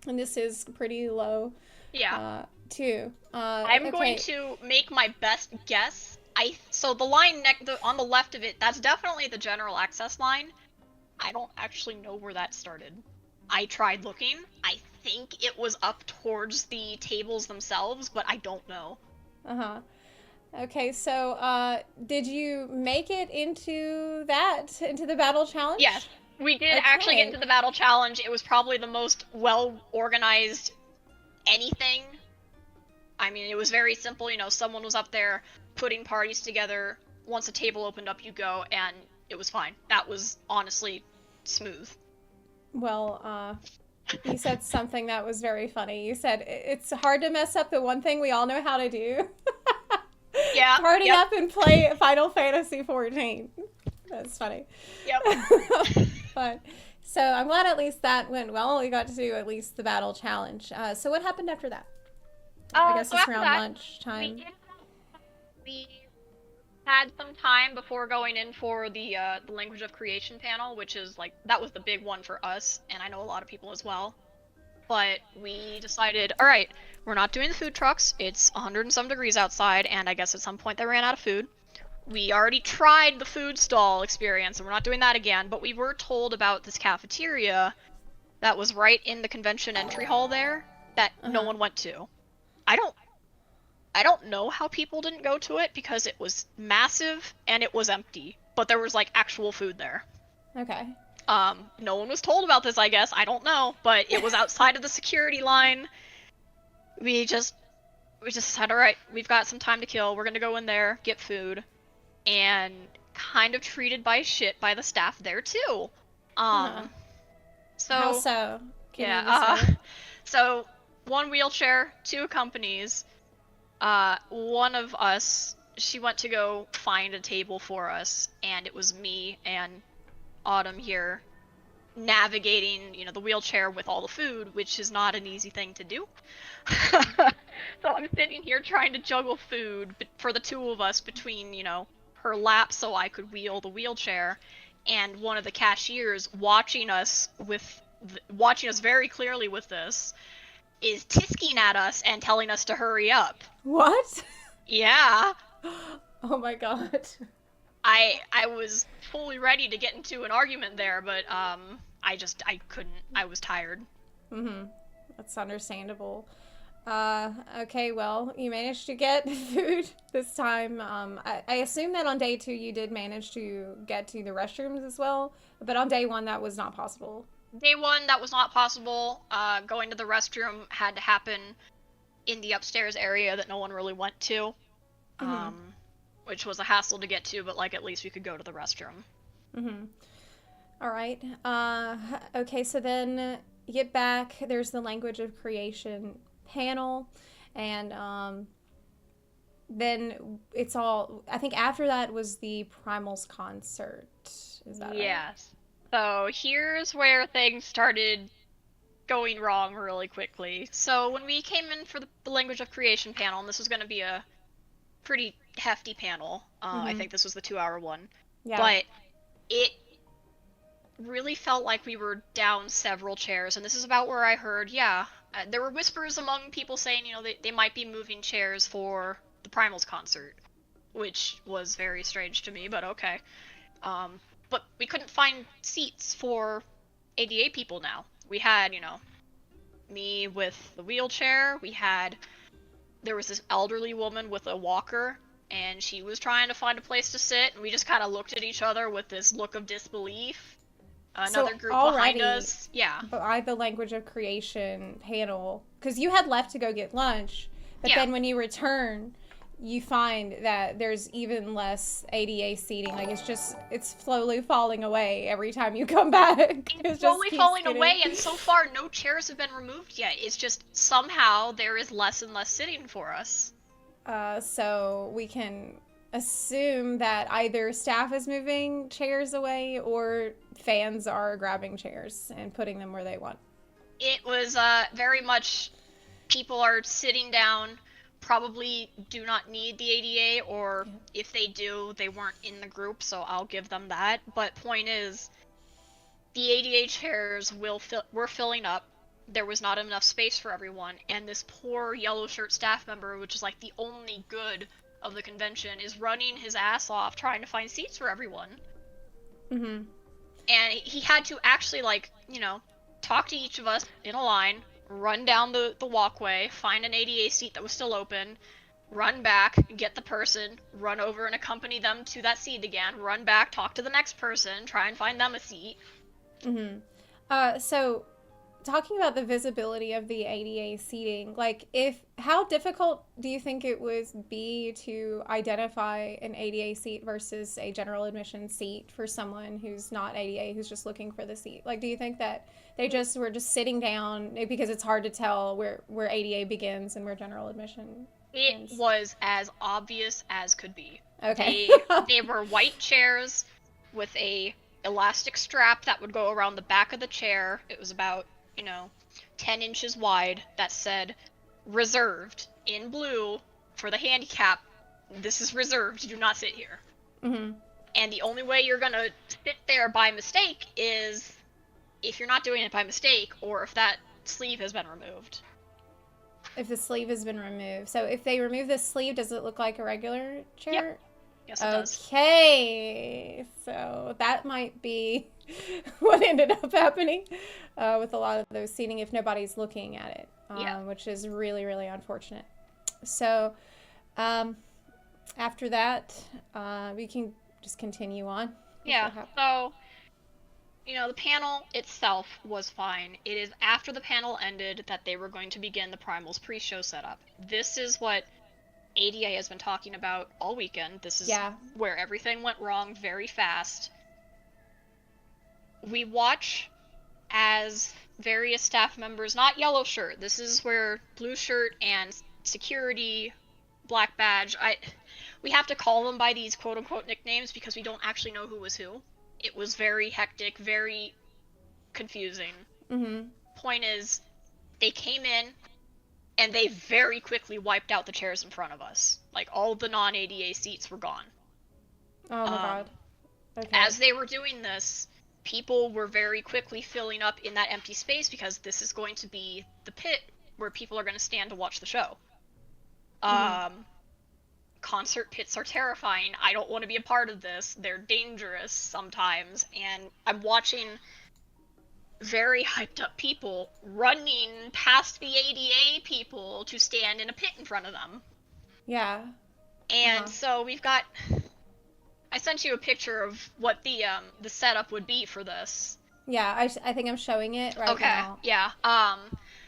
and this is pretty low. Yeah. Too. I'm going to make my best guess. So the line on the left of it, that's definitely the general access line. I don't actually know where that started. I tried looking. I think it was up towards the tables themselves, but I don't know. Okay, so did you make it into the Battle Challenge? Yes, we did actually get into the Battle Challenge. It was probably the most well-organized anything. I mean, it was very simple. You know, someone was up there putting parties together. Once a table opened up, you go, and it was fine. That was honestly smooth. Well, you said something that was very funny. You said it's hard to mess up the one thing we all know how to do. Yeah. Party up and play Final Fantasy XIV. That's funny. Yep. But so I'm glad at least that went well. We got to do at least the Battle Challenge. So what happened after that? I guess it's around lunchtime. We had some time before going in for the language of creation panel, which is like, that was the big one for us, and I know a lot of people as well. But we decided, all right, we're not doing the food trucks. It's 100 and some degrees outside, and I guess at some point they ran out of food. We already tried the food stall experience, and we're not doing that again, but we were told about this cafeteria that was right in the convention entry hall there that no one went to. I don't know how people didn't go to it because it was massive and it was empty, but there was like actual food there. Okay. No one was told about this, I guess. I don't know, but it was outside of the security line. We just said, all right, we've got some time to kill. We're gonna go in there, get food, and kind of treated by shit by the staff there too. So How so? Can you yeah. describe? So one wheelchair, two companies. One of us, she went to go find a table for us, and it was me and Autumn here navigating, the wheelchair with all the food, which is not an easy thing to do. So I'm sitting here trying to juggle food for the two of us between, her lap so I could wheel the wheelchair, and one of the cashiers watching us very clearly with this is tisking at us and telling us to hurry up. What? Yeah. Oh my god. I was fully ready to get into an argument there, but I couldn't. I was tired. That's understandable. Okay, well, you managed to get food this time. I assume that on day 2 you did manage to get to the restrooms as well, but on day 1 that was not possible. Day 1, that was not possible. Going to the restroom had to happen in the upstairs area that no one really went to, which was a hassle to get to, but at least we could go to the restroom. All right. Okay, so then you get back. There's the language of creation panel, and then it's all. I think after that was the Primals concert. Is that right? Yes. So here's where things started going wrong really quickly. So when we came in for the language of creation panel, and this was going to be a pretty hefty panel. I think this was the 2-hour one. Yeah. But it really felt like we were down several chairs, and this is about where I heard, there were whispers among people saying, they might be moving chairs for the Primals concert, which was very strange to me, but okay. But we couldn't find seats for ADA people now. We had, me with the wheelchair, there was this elderly woman with a walker, and she was trying to find a place to sit, and we just kind of looked at each other with this look of disbelief. Another group behind us. Yeah. By the language of creation panel, because you had left to go get lunch, but then when you return, you find that there's even less ADA seating. It's slowly falling away every time you come back. It's slowly falling away, and so far no chairs have been removed yet. It's just somehow there is less and less sitting for us. So we can assume that either staff is moving chairs away or fans are grabbing chairs and putting them where they want. It was very much people are sitting down, probably do not need the ADA, or if they do, they weren't in the group, so I'll give them that. But point is, the ADA chairs were filling up. There was not enough space for everyone, and this poor yellow shirt staff member, which is the only good of the convention, is running his ass off trying to find seats for everyone. And he had to actually talk to each of us in a line, run down the walkway, find an ADA seat that was still open, run back, get the person, run over and accompany them to that seat again, run back, talk to the next person, try and find them a seat. So talking about the visibility of the ADA seating, how difficult do you think it would be to identify an ADA seat versus a general admission seat for someone who's not ADA, who's just looking for the seat? Do you think that they were just sitting down because it's hard to tell where ADA begins and where general admission ends? It was as obvious as could be. Okay. They were white chairs with a elastic strap that would go around the back of the chair. It was about 10 inches wide, that said reserved in blue for the handicap. This is reserved, do not sit here. And the only way you're gonna sit there by mistake is if you're not doing it by mistake, or if that sleeve has been removed. If the sleeve has been removed. So if they remove the sleeve, does it look like a regular chair? Yep. Yes, it does. Okay, so that might be what ended up happening with a lot of those seating if nobody's looking at it, which is really, really unfortunate. So Um, After that, we can just continue on. Yeah, so, the panel itself was fine. It is after the panel ended that they were going to begin the Primals pre-show setup. This is what ADA has been talking about all weekend. This is where everything went wrong very fast. We watch as various staff members, not yellow shirt, this is where blue shirt and security, black badge, we have to call them by these quote-unquote nicknames because we don't actually know who was who. It was very hectic, very confusing. Point is, they came in and they very quickly wiped out the chairs in front of us. Like, all the non-ADA seats were gone. Oh my god. Okay. As they were doing this, people were very quickly filling up in that empty space because this is going to be the pit where people are going to stand to watch the show. Concert pits are terrifying. I don't want to be a part of this. They're dangerous sometimes. And I'm watching very hyped up people running past the ADA people to stand in a pit in front of them. Yeah. And so we've got... I sent you a picture of what the setup would be for this. Yeah, I think I'm showing it right now. Okay, yeah.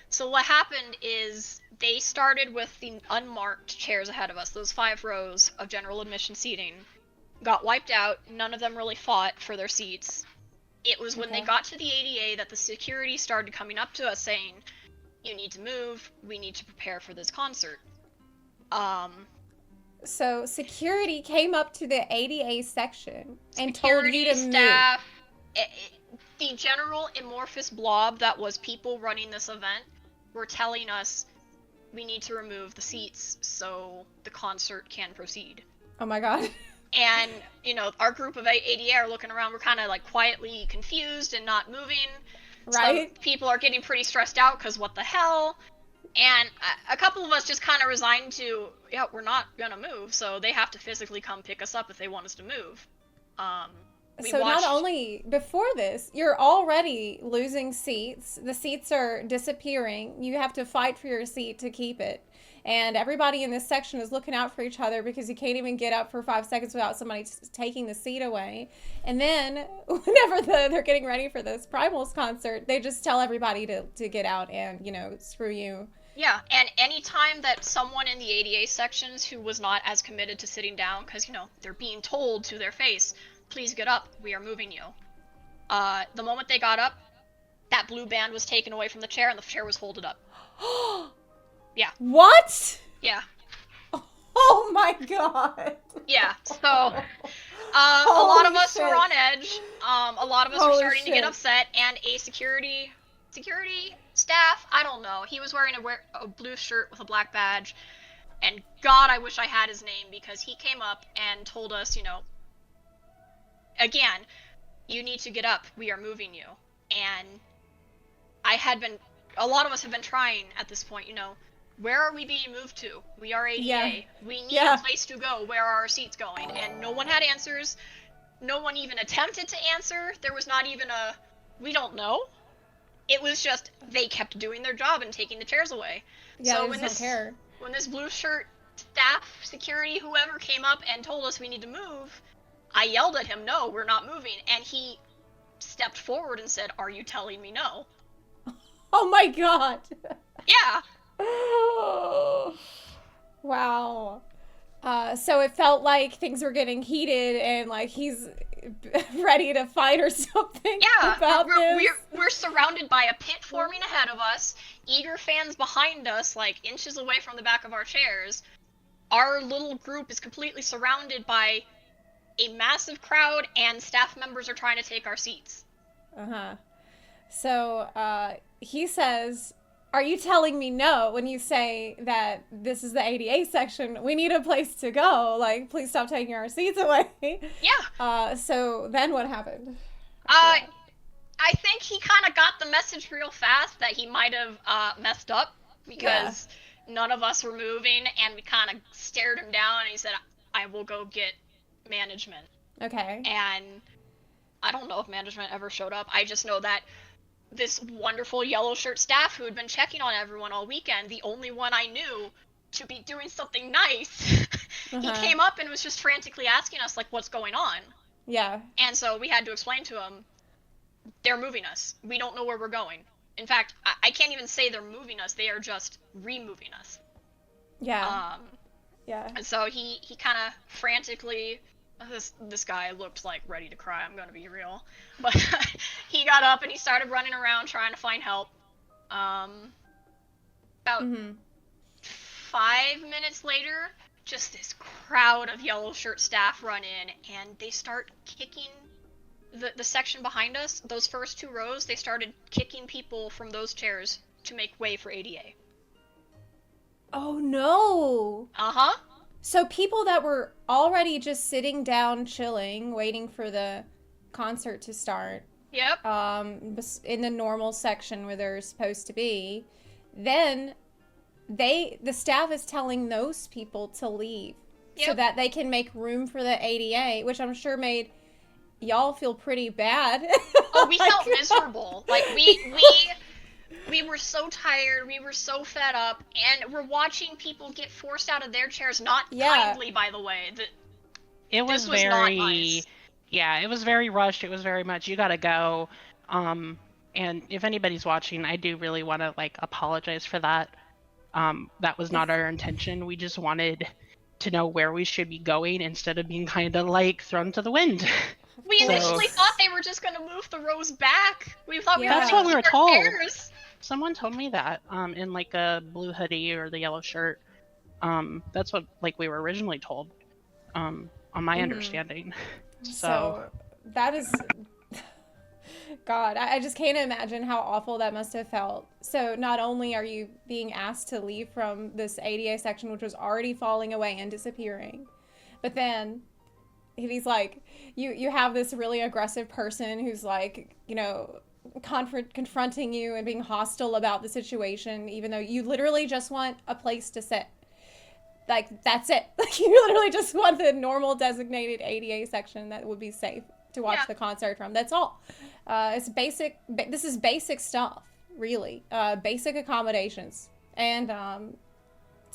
So what happened is they started with the unmarked chairs ahead of us, those 5 rows of general admission seating. Got wiped out, none of them really fought for their seats. It was when they got to the ADA that the security started coming up to us saying, you need to move, we need to prepare for this concert. So security came up to the ADA section and told you to staff, move. The general amorphous blob that was people running this event were telling us we need to remove the seats so the concert can proceed. Oh my god. And, our group of ADA are looking around, we're kind of like quietly confused and not moving. Right. Some people are getting pretty stressed out because what the hell? And a couple of us just kind of resigned to, we're not gonna move, so they have to physically come pick us up if they want us to move. Not only before this, you're already losing seats. The seats are disappearing. You have to fight for your seat to keep it. And everybody in this section is looking out for each other because you can't even get up for 5 seconds without somebody taking the seat away. And then whenever they're getting ready for this Primals concert, they just tell everybody to get out and, screw you. Yeah, and any time that someone in the ADA sections who was not as committed to sitting down, because, they're being told to their face, please get up, we are moving you. The moment they got up, that blue band was taken away from the chair and the chair was folded up. Yeah. What? Yeah. Oh my god. Yeah, so a lot of us were on edge. A lot of us were starting to get upset, and a security staff, I don't know, he was wearing a blue shirt with a black badge, and God, I wish I had his name, because he came up and told us, again, you need to get up, we are moving you. And a lot of us have been trying at this point, where are we being moved to? We are ADA. Yeah. We need a place to go. Where are our seats going? And no one had answers. No one even attempted to answer. There was not even we don't know. It was just, they kept doing their job and taking the chairs away. Yeah, so they just don't care. When this blue shirt staff, security, whoever came up and told us we need to move, I yelled at him, no, we're not moving. And he stepped forward and said, are you telling me no? Oh my god. Yeah. Wow. So it felt like things were getting heated and like he's ready to fight or something. Yeah, about we're surrounded by a pit forming ahead of us, eager fans behind us, like inches away from the back of our chairs. Our little group is completely surrounded by a massive crowd, and staff members are trying to take our seats. So he says, are you telling me no when you say that this is the ADA section? We need a place to go. Like, please stop taking our seats away. Yeah. So then what happened? I think he kind of got the message real fast that he might have messed up because none of us were moving, and we kind of stared him down, and he said, I will go get management. Okay. And I don't know if management ever showed up. I just know that this wonderful yellow shirt staff who had been checking on everyone all weekend, the only one I knew to be doing something nice, he came up and was just frantically asking us, like, what's going on? Yeah. And so we had to explain to him, they're moving us. We don't know where we're going. In fact, I can't even say they're moving us. They are just removing us. Yeah. Yeah. And so he kind of frantically, this guy looked like ready to cry, I'm gonna be real. But he got up and he started running around trying to find help. About 5 minutes later, just this crowd of yellow shirt staff run in, and they start kicking the section behind us. Those first 2 rows, they started kicking people from those chairs to make way for ADA. Oh no. Uh-huh. So people that were already just sitting down, chilling, waiting for the concert to start. Yep. In the normal section where they're supposed to be, then the staff is telling those people to leave so that they can make room for the ADA, which I'm sure made y'all feel pretty bad. Oh, we felt miserable. Like we were so tired, we were so fed up, and we're watching people get forced out of their chairs, not kindly, by the way. It was very, not nice. Yeah, it was very rushed. It was very much, you gotta go. And if anybody's watching, I do really want to, like, apologize for that. That was not our intention. We just wanted to know where we should be going instead of being kind of, like, thrown to the wind. We initially thought they were just going to move the rows back. We thought we were That's what we were told. Chairs. Someone told me that, in, like, a blue hoodie or the yellow shirt. That's what, like, we were originally told, on my understanding. So that is... God, I just can't imagine how awful that must have felt. So not only are you being asked to leave from this ADA section, which was already falling away and disappearing, but then he's like, you have this really aggressive person who's like, you know, confronting you and being hostile about the situation, even though you literally just want a place to sit. Like, that's it. Like, you literally just want the normal designated ADA section that would be safe to watch the concert from. That's all. It's basic. This is basic stuff, really. Basic accommodations, and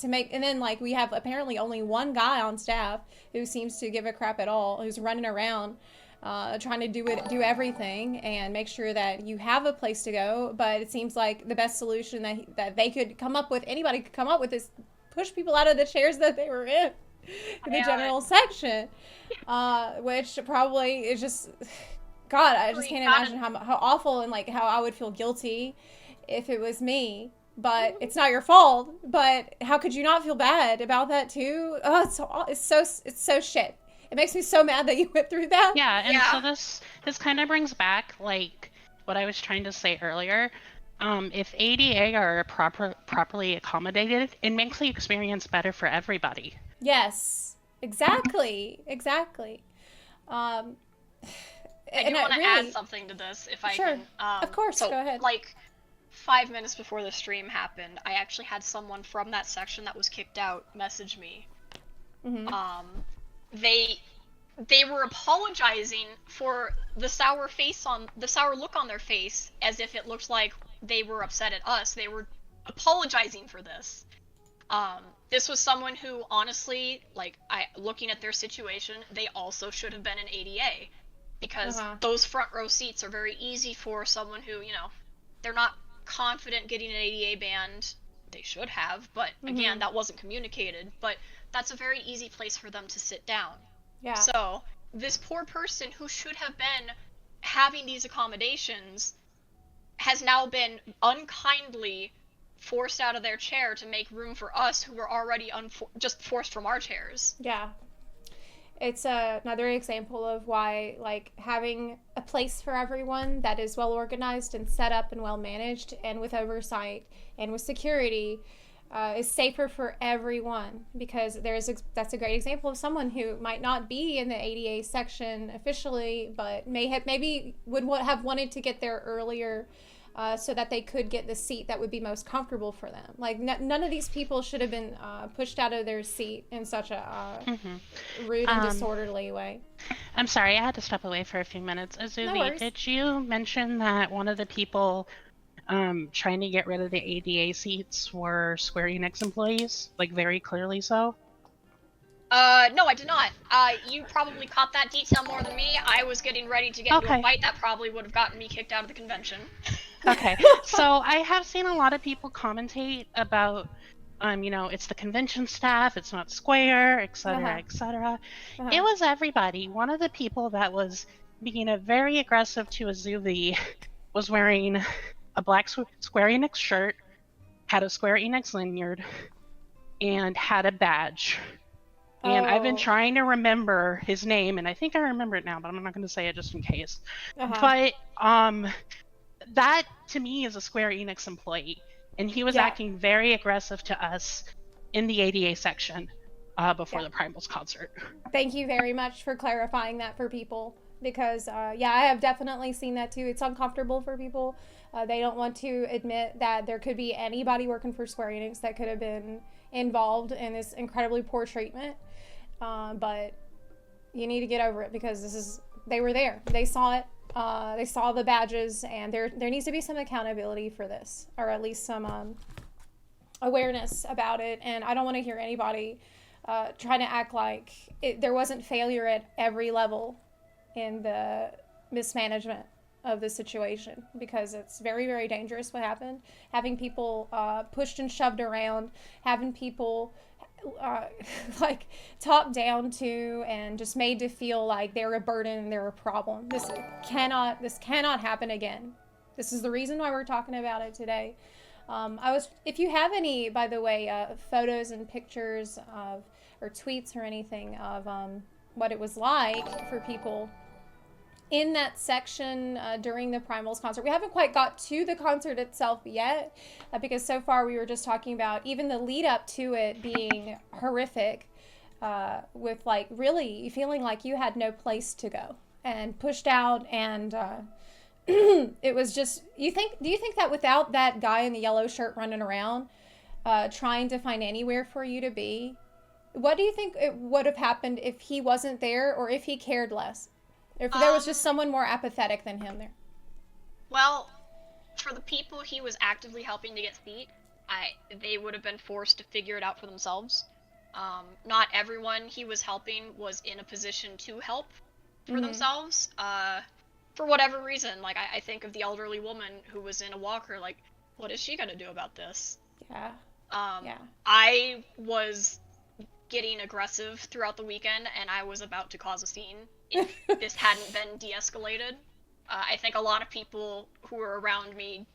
then like we have apparently only one guy on staff who seems to give a crap at all, who's running around, trying to do everything and make sure that you have a place to go. But it seems like the best solution that they could come up with, anybody could come up with, is push people out of the chairs that they were in the general section, which probably is just, God, I just can't imagine how awful and like how I would feel guilty if it was me. But it's not your fault. But how could you not feel bad about that too? Oh, it's so shit. It makes me so mad that you went through that. Yeah, and so this kind of brings back like what I was trying to say earlier. If ADA are properly accommodated, it makes the experience better for everybody. Yes, exactly. I do want to add something to this, if I can. Of course, so, go ahead. Like, 5 minutes before the stream happened, I actually had someone from that section that was kicked out message me. Mm-hmm. They were apologizing for the sour look on their face, as if it looked like they were upset at us. They were apologizing for this. This was someone who, honestly, like, looking at their situation, they also should have been an ADA. Because those front row seats are very easy for someone who, you know, they're not confident getting an ADA band. They should have, but again, that wasn't communicated. But that's a very easy place for them to sit down. Yeah. So this poor person who should have been having these accommodations has now been unkindly forced out of their chair to make room for us who were already just forced from our chairs. Yeah. It's another example of why, like, having a place for everyone that is well organized and set up and well managed and with oversight and with security is safer for everyone, because that's a great example of someone who might not be in the ADA section officially, but maybe would have wanted to get there earlier so that they could get the seat that would be most comfortable for them. Like, none of these people should have been pushed out of their seat in such a rude and disorderly way. I'm sorry, I had to step away for a few minutes. Azubi, did you mention that one of the people trying to get rid of the ADA seats were Square Enix employees, like very clearly so? No, I did not. You probably caught that detail more than me. I was getting ready to get into a fight that probably would have gotten me kicked out of the convention. Okay, so I have seen a lot of people commentate about, it's the convention staff, it's not Square, etc., etc. It was everybody. One of the people that was being very aggressive to Azuvi was wearing a black Square Enix shirt, had a Square Enix lanyard, and had a badge. And I've been trying to remember his name, and I think I remember it now, but I'm not going to say it just in case. But that, to me, is a Square Enix employee, and he was acting very aggressive to us in the ADA section before the Primals concert. Thank you very much for clarifying that for people, because, I have definitely seen that too. It's uncomfortable for people. They don't want to admit that there could be anybody working for Square Enix that could have been involved in this incredibly poor treatment. But you need to get over it, because they were there. They saw it. They saw the badges, and there needs to be some accountability for this, or at least some awareness about it. And I don't want to hear anybody trying to act like there wasn't failure at every level in the mismanagement of the situation, because it's very, very dangerous what happened. Having people pushed and shoved around, having people like talked down to and just made to feel like they're a burden and they're a problem. This cannot happen again. This is the reason why we're talking about it today. If you have any, by the way, photos and pictures of, or tweets or anything of what it was like for people in that section during the Primals concert. We haven't quite got to the concert itself yet, because so far we were just talking about even the lead up to it being horrific, with like really feeling like you had no place to go and pushed out, and it was just, do you think that without that guy in the yellow shirt running around trying to find anywhere for you to be, what do you think it would have happened if he wasn't there, or if he cared less? If there was just someone more apathetic than him there? Well, for the people he was actively helping to get seat, they would have been forced to figure it out for themselves. Not everyone he was helping was in a position to help for themselves. For whatever reason, like I think of the elderly woman who was in a walker. Like, what is she gonna do about this? Yeah. I was getting aggressive throughout the weekend, and I was about to cause a scene if this hadn't been de-escalated. I think a lot of people who were around me,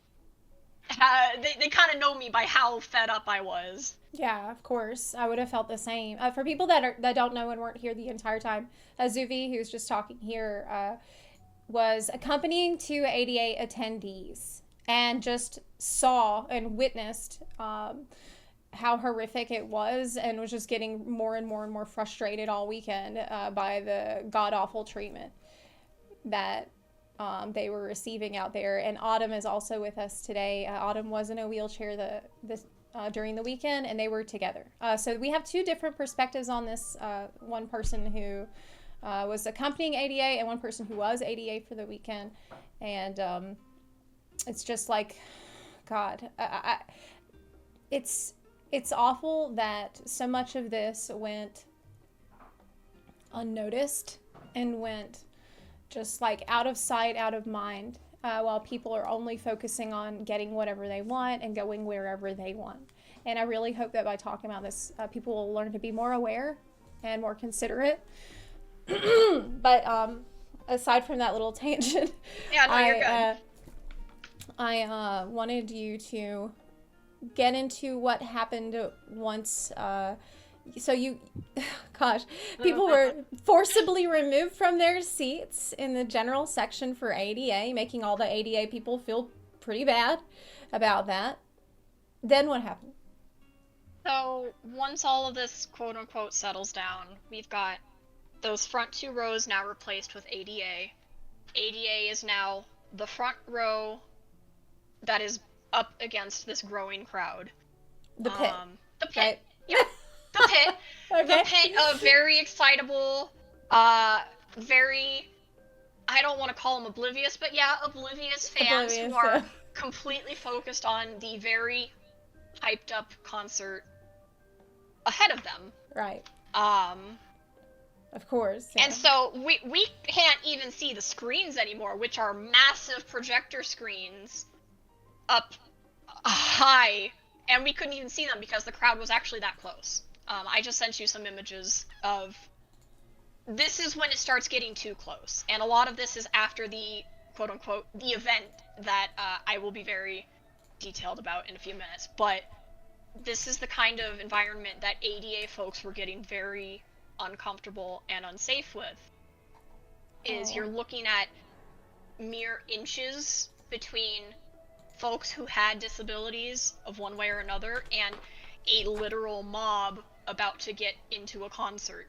they kind of know me by how fed up I was. Yeah, of course. I would have felt the same. For people that don't know and weren't here the entire time, Azuvi, who's just talking here, was accompanying two ADA attendees and just saw and witnessed how horrific it was, and was just getting more and more and more frustrated all weekend by the god-awful treatment that they were receiving out there. And Autumn is also with us today. Autumn was in a wheelchair during the weekend, and they were together. So we have two different perspectives on this. One person who was accompanying ADA, and one person who was ADA for the weekend. And it's just like, God, it's awful that so much of this went unnoticed and went just like out of sight, out of mind, while people are only focusing on getting whatever they want and going wherever they want. And I really hope that by talking about this, people will learn to be more aware and more considerate. But aside from that little tangent, you're good. I wanted you to get into what happened once people were forcibly removed from their seats in the general section for ADA, making all the ADA people feel pretty bad about that. Then what happened? So once all of this quote unquote settles down, we've got those front two rows now replaced with ADA. ADA is now the front row that is up against this growing crowd. The pit. The pit. Right? Yeah. The pit. Okay. The pit of very excitable, very, I don't want to call them oblivious, but yeah, oblivious fans who are completely focused on the very hyped up concert ahead of them. Right. Of course. Yeah. And so we can't even see the screens anymore, which are massive projector screens up high, and we couldn't even see them because the crowd was actually that close. I just sent you some images of this is when it starts getting too close, and a lot of this is after the quote-unquote the event that I will be very detailed about in a few minutes, but this is the kind of environment that ADA folks were getting very uncomfortable and unsafe with. Is you're looking at mere inches between folks who had disabilities of one way or another and a literal mob about to get into a concert.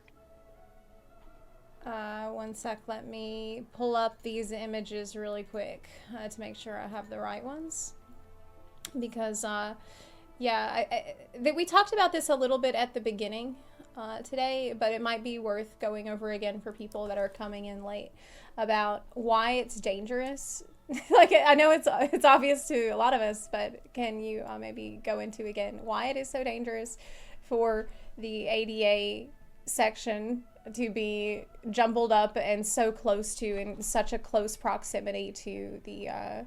One sec, let me pull up these images really quick to make sure I have the right ones. Because, we talked about this a little bit at the beginning today, but it might be worth going over again for people that are coming in late about why it's dangerous. Like, I know it's obvious to a lot of us, but can you maybe go into again why it is so dangerous for the ADA section to be jumbled up and so close to, in such a close proximity to the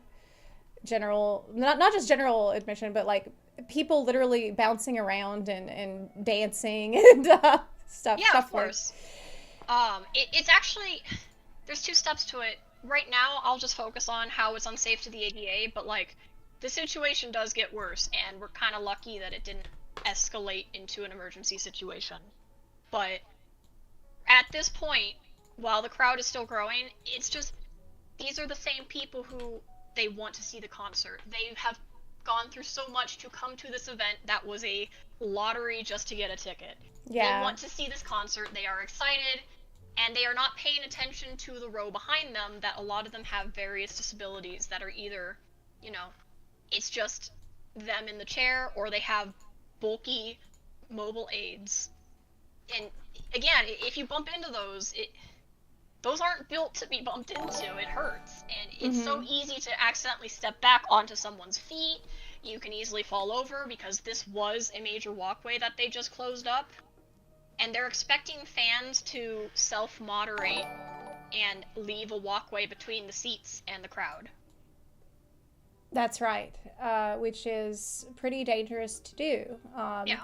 general, not just general admission, but like people literally bouncing around and dancing and stuff. Yeah, stuff of course. It's actually, there's two steps to it. Right now, I'll just focus on how it's unsafe to the ADA, but like, the situation does get worse, and we're kind of lucky that it didn't escalate into an emergency situation. But at this point, while the crowd is still growing, it's just, these are the same people who they want to see the concert. They have gone through so much to come to this event that was a lottery just to get a ticket. Yeah. They want to see this concert, they are excited, and they are not paying attention to the row behind them that a lot of them have various disabilities that are either, you know, it's just them in the chair, or they have bulky mobile aids. And again, if you bump into those, those aren't built to be bumped into. It hurts, and it's so easy to accidentally step back onto someone's feet. You can easily fall over because this was a major walkway that they just closed up, and they're expecting fans to self-moderate and leave a walkway between the seats and the crowd. That's right, which is pretty dangerous to do. Yeah.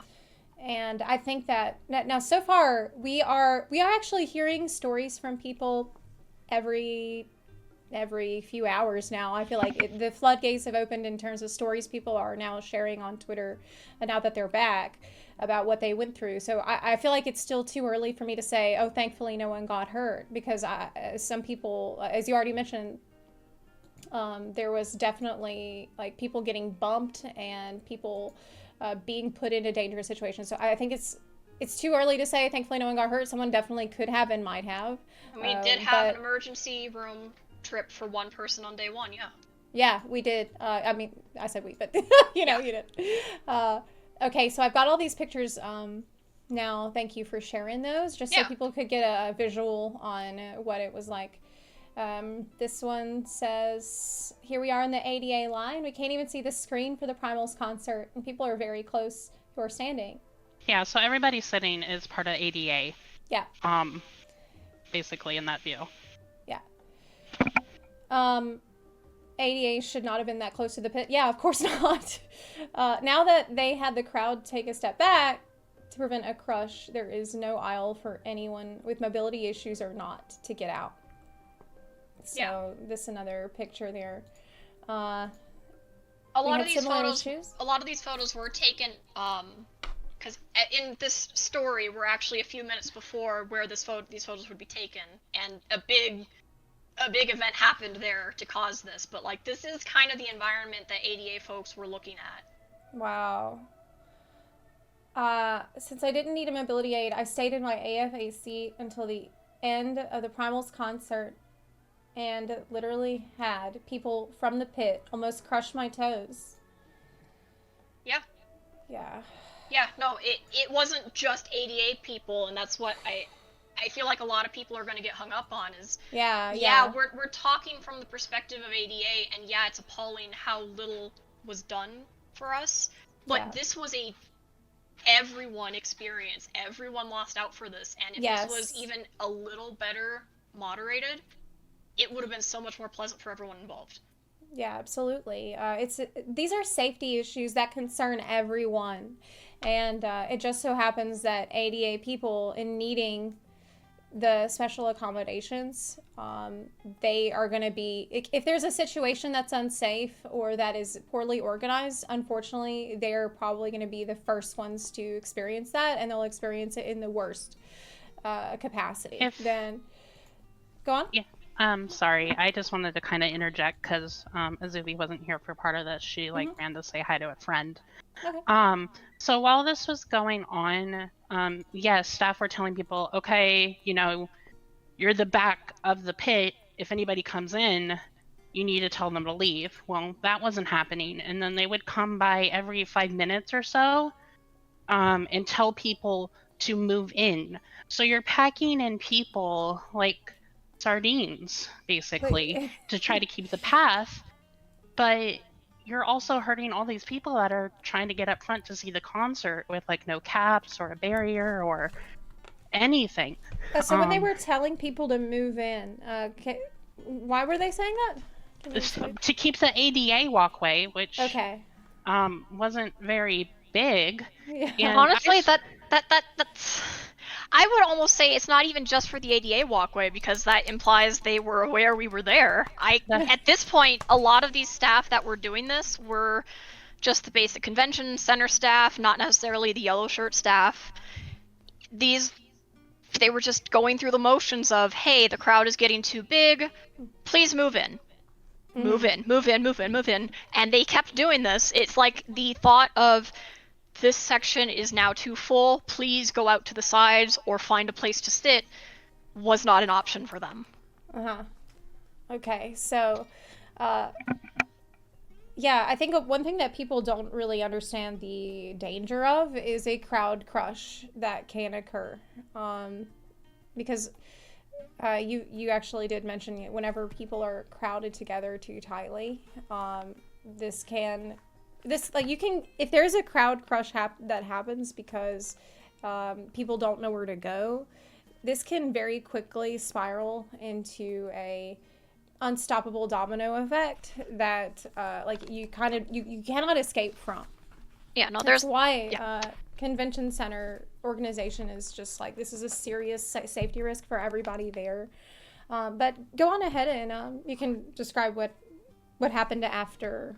And I think that now so far we are actually hearing stories from people every few hours now. I feel like the floodgates have opened in terms of stories people are now sharing on Twitter, and now that they're back, about what they went through. So I feel like it's still too early for me to say, oh, thankfully no one got hurt, because some people, as you already mentioned, there was definitely like people getting bumped and people being put into dangerous situations. So I think it's too early to say thankfully no one got hurt. Someone definitely could have and might have. We did have an emergency room trip for one person on day one, yeah. Yeah, we did. I mean, I said we, but you did. Okay, so I've got all these pictures now. Thank you for sharing those, just so people could get a visual on what it was like. This one says, here we are in the ADA line. We can't even see the screen for the Primals concert, and people are very close who are standing. Yeah, so everybody sitting is part of ADA. Yeah. Basically in that view. Yeah. ADA should not have been that close to the pit. Yeah, of course not. Now that they had the crowd take a step back to prevent a crush, there is no aisle for anyone with mobility issues or not to get out. So this another picture there. A lot of these photos were taken because in this story we're actually a few minutes before where these photos would be taken, and a big event happened there to cause this. But like, this is kind of the environment that ADA folks were looking at. Wow. Since I didn't need a mobility aid, I stayed in my AFA seat until the end of the Primals concert, and literally had people from the pit almost crush my toes. Yeah. Yeah. Yeah, no, it wasn't just ADA people, and that's what I feel like a lot of people are going to get hung up on is, Yeah. we're talking from the perspective of ADA, and yeah, it's appalling how little was done for us, but this was a everyone experience. Everyone lost out for this, and if this was even a little better moderated, it would have been so much more pleasant for everyone involved. Yeah, absolutely. These are safety issues that concern everyone, and it just so happens that ADA people, in needing the special accommodations, they are going to be, if there's a situation that's unsafe or that is poorly organized, unfortunately, they're probably going to be the first ones to experience that, and they'll experience it in the worst capacity. Then, go on. Yeah. Sorry, I just wanted to kind of interject because Azubi wasn't here for part of this. She ran to say hi to a friend. Okay. So while this was going on, yes, staff were telling people, okay, you're the back of the pit. If anybody comes in, you need to tell them to leave. Well, that wasn't happening. And then they would come by every 5 minutes or so and tell people to move in. So you're packing in people like sardines, basically, to try to keep the path. But you're also hurting all these people that are trying to get up front to see the concert with like no caps or a barrier or anything. So when they were telling people to move in, why were they saying that? To keep the ADA walkway, which wasn't very big. Yeah. Honestly, that's I would almost say it's not even just for the ADA walkway, because that implies they were aware we were there. At this point, a lot of these staff that were doing this were just the basic convention center staff, not necessarily the yellow shirt staff. They were just going through the motions of, hey, the crowd is getting too big, please move in. Move in, move in, move in, move in. And they kept doing this. It's like the thought of, this section is now too full, please go out to the sides or find a place to sit, was not an option for them. Okay, so yeah, I think one thing that people don't really understand the danger of is a crowd crush that can occur, because you actually did mention it, whenever people are crowded together too tightly, if there's a crowd crush that happens because people don't know where to go, this can very quickly spiral into a unstoppable domino effect that you cannot escape from. Yeah, no, that's why convention center organization is just like, this is a serious safety risk for everybody there. But go on ahead and you can describe what happened after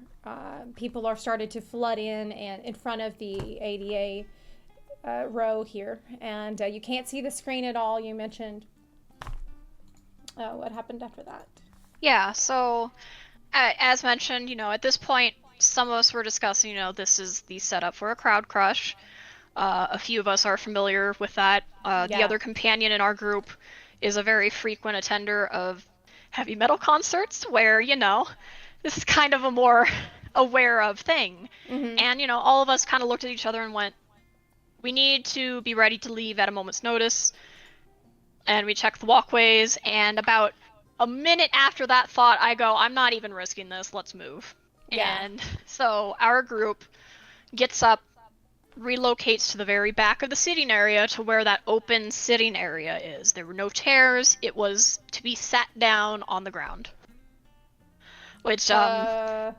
people are started to flood in front of the ADA row here, and you can't see the screen at all. You mentioned what happened after that. Yeah, so as mentioned, at this point, some of us were discussing, this is the setup for a crowd crush. A few of us are familiar with that. The other companion in our group is a very frequent attender of heavy metal concerts where, this is kind of a more aware of thing. And, all of us kind of looked at each other and went, we need to be ready to leave at a moment's notice. And we checked the walkways, and about a minute after that thought, I go, I'm not even risking this, let's move. And so our group gets up, relocates to the very back of the sitting area to where that open sitting area is. There were no chairs, it was to be sat down on the ground. Which, okay.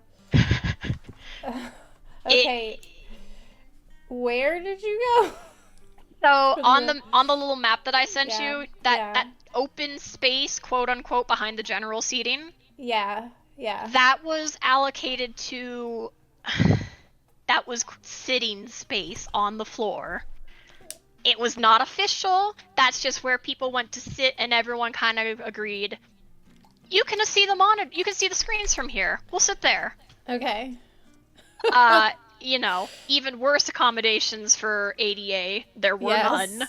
Where did you go? So on the little map that I sent you, that open space, quote unquote, behind the general seating. Yeah. That was allocated to. That was sitting space on the floor. It was not official. That's just where people went to sit, and everyone kind of agreed. You can see the monitor. You can see the screens from here. We'll sit there. Okay. Even worse accommodations for ADA. There were none,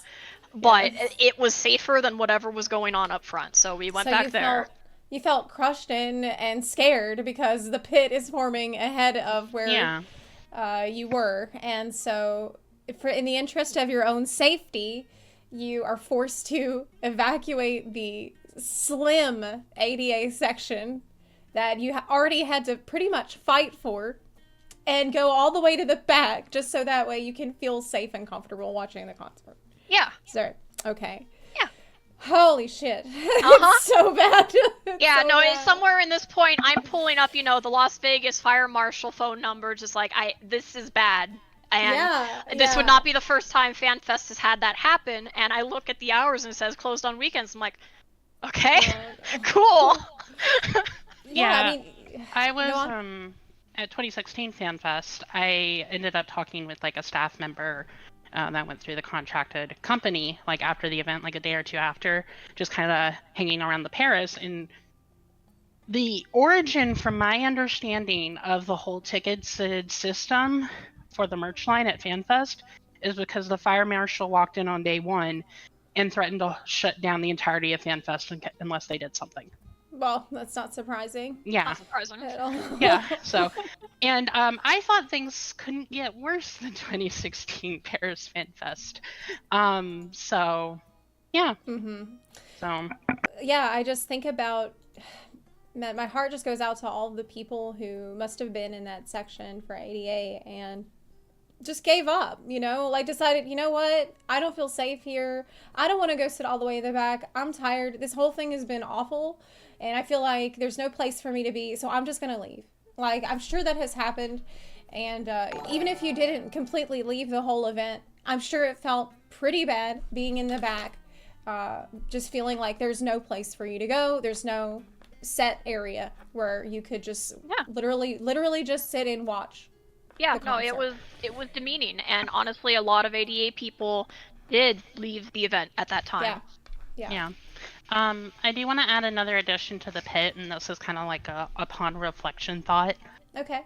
but it was safer than whatever was going on up front. So we went back there. You felt crushed in and scared because the pit is forming ahead of where you were, and so in the interest of your own safety, you are forced to evacuate the slim ADA section that you already had to pretty much fight for and go all the way to the back just so that way you can feel safe and comfortable watching the concert. Yeah. So, okay. Yeah. Holy shit. It's so bad. Yeah, so no, bad. it's somewhere in this point, I'm pulling up, the Las Vegas fire marshal phone number, just like, this is bad. And this would not be the first time FanFest has had that happen, and I look at the hours and it says closed on weekends. I'm like, okay, cool. Yeah, I mean, I was at 2016 FanFest. I ended up talking with like a staff member that went through the contracted company, like after the event, like a day or two after, just kind of hanging around the Paris. And the origin, from my understanding of the whole ticketed system for the merch line at FanFest, is because the fire marshal walked in on day one and threatened to shut down the entirety of FanFest unless they did something. well, that's not surprising. Yeah. Not surprising. At all. Yeah. So, and I thought things couldn't get worse than 2016 Paris FanFest. So, yeah. Mm-hmm. So. Yeah, I just think about, man, my heart just goes out to all the people who must have been in that section for ADA and just gave up, like decided, you know what, I don't feel safe here. I don't want to go sit all the way in the back. I'm tired. This whole thing has been awful, and I feel like there's no place for me to be, so I'm just going to leave. Like, I'm sure that has happened, and even if you didn't completely leave the whole event, I'm sure it felt pretty bad being in the back, just feeling like there's no place for you to go. There's no set area where you could just literally just sit and watch. Yeah, no, it was demeaning, and honestly, a lot of ADA people did leave the event at that time. Yeah. I do want to add another addition to the pit, and this is kind of like a upon reflection thought. Okay.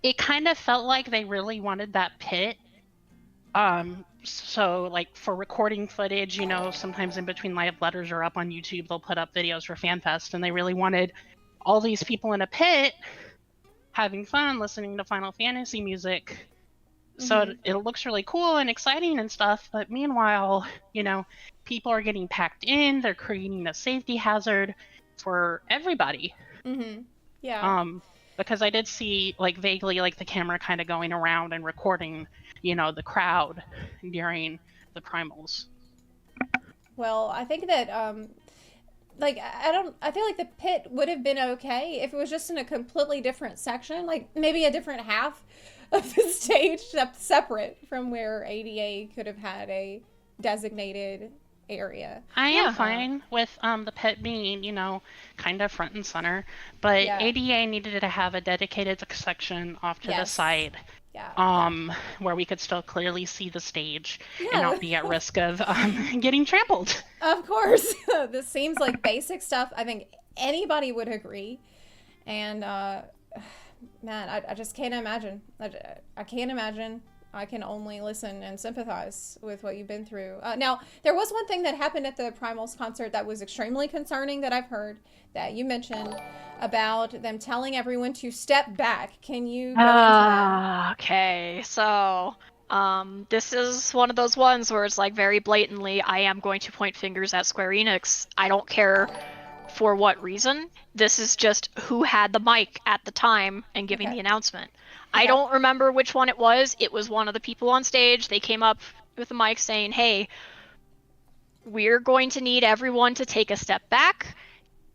It kind of felt like they really wanted that pit. So like for recording footage, sometimes in between live letters or up on YouTube, they'll put up videos for FanFest, and they really wanted all these people in a pit having fun, listening to Final Fantasy music. So it looks really cool and exciting and stuff, but meanwhile, people are getting packed in, they're creating a safety hazard for everybody. Yeah. Because I did see, like, vaguely, like, the camera kind of going around and recording, the crowd during the primals. Well, I think that, I feel like the pit would have been okay if it was just in a completely different section, like maybe a different half of the stage separate from where ADA could have had a designated area. I am fine with the pit being, kind of front and center, but ADA needed to have a dedicated section off to the side. Where we could still clearly see the stage and not be at risk of getting trampled. Of course. This seems like basic stuff. I think anybody would agree. And, man, I just can't imagine. I can't imagine. I can only listen and sympathize with what you've been through. Now, there was one thing that happened at the Primals concert that was extremely concerning that I've heard that you mentioned about them telling everyone to step back. Can you go into that? Okay, so this is one of those ones where it's like very blatantly, I am going to point fingers at Square Enix. I don't care for what reason. This is just who had the mic at the time and giving the announcement. I don't remember which one it was. It was one of the people on stage. They came up with a mic saying, hey, we're going to need everyone to take a step back.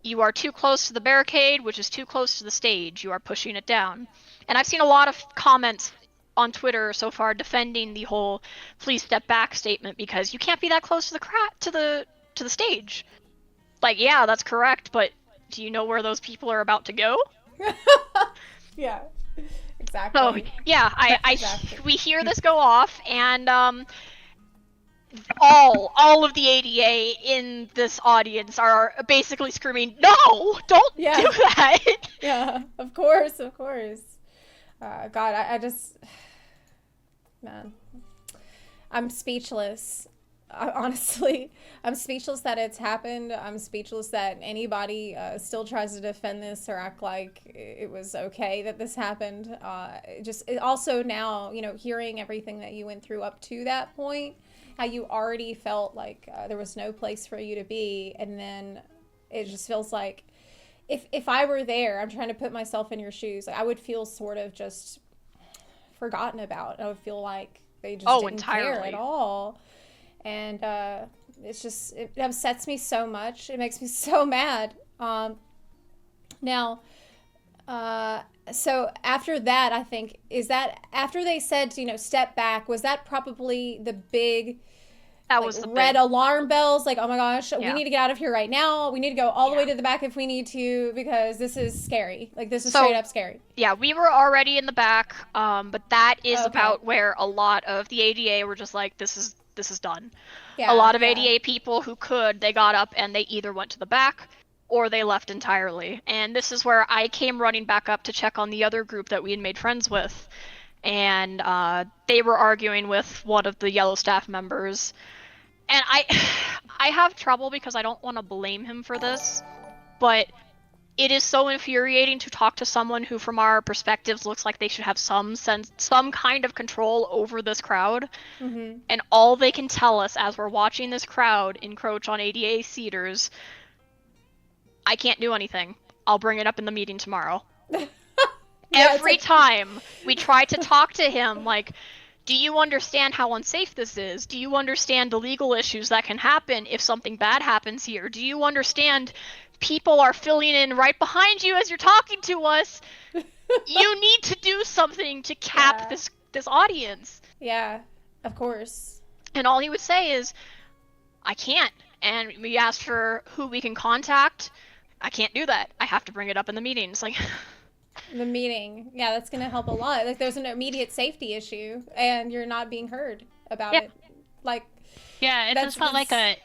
You are too close to the barricade, which is too close to the stage. You are pushing it down. And I've seen a lot of comments on Twitter so far defending the whole please step back statement because you can't be that close to the stage. Like, yeah, that's correct, but do you know where those people are about to go? Yeah. Exactly. So yeah, we hear this go off, and all of the ADA in this audience are basically screaming, "No, don't do that!" Yeah, of course. God, I just, man, I'm speechless. Honestly, I'm speechless that it's happened. I'm speechless that anybody still tries to defend this or act like it was okay that this happened. Also now, hearing everything that you went through up to that point, how you already felt like there was no place for you to be, and then it just feels like if I were there, I'm trying to put myself in your shoes, like, I would feel sort of just forgotten about. I would feel like they just didn't care at all. And it's just, it upsets me so much. It makes me so mad. Now, so after that, I think, is that after they said, you know, step back, was that probably the big, That like, was the red big alarm bells? Like, oh my gosh, we Yeah. need to get out of here right now. We need to go all the Yeah. way to the back if we need to, because this is scary. Like, this is So- straight up scary. Yeah, we were already in the back, but that is Okay. about where a lot of the ADA were just like, this is done. Yeah, A lot of yeah. ADA people who could, they got up and they either went to the back or they left entirely. And this is where I came running back up to check on the other group that we had made friends with. And they were arguing with one of the yellow staff members. And I have trouble because I don't want to blame him for this, but it is so infuriating to talk to someone who, from our perspectives, looks like they should have some kind of control over this crowd. Mm-hmm. And all they can tell us as we're watching this crowd encroach on ADA seaters, I can't do anything. I'll bring it up in the meeting tomorrow. Every time we try to talk to him, like, do you understand how unsafe this is? Do you understand the legal issues that can happen if something bad happens here? Do you understand people are filling in right behind you as you're talking to us? You need to do something to cap this audience. Yeah, of course. And all he would say is, I can't. And we asked for who we can contact. I can't do that. I have to bring it up in the meeting. It's like... The meeting. Yeah, that's going to help a lot. Like, there's an immediate safety issue, and you're not being heard about it. Like, yeah, it just felt like a so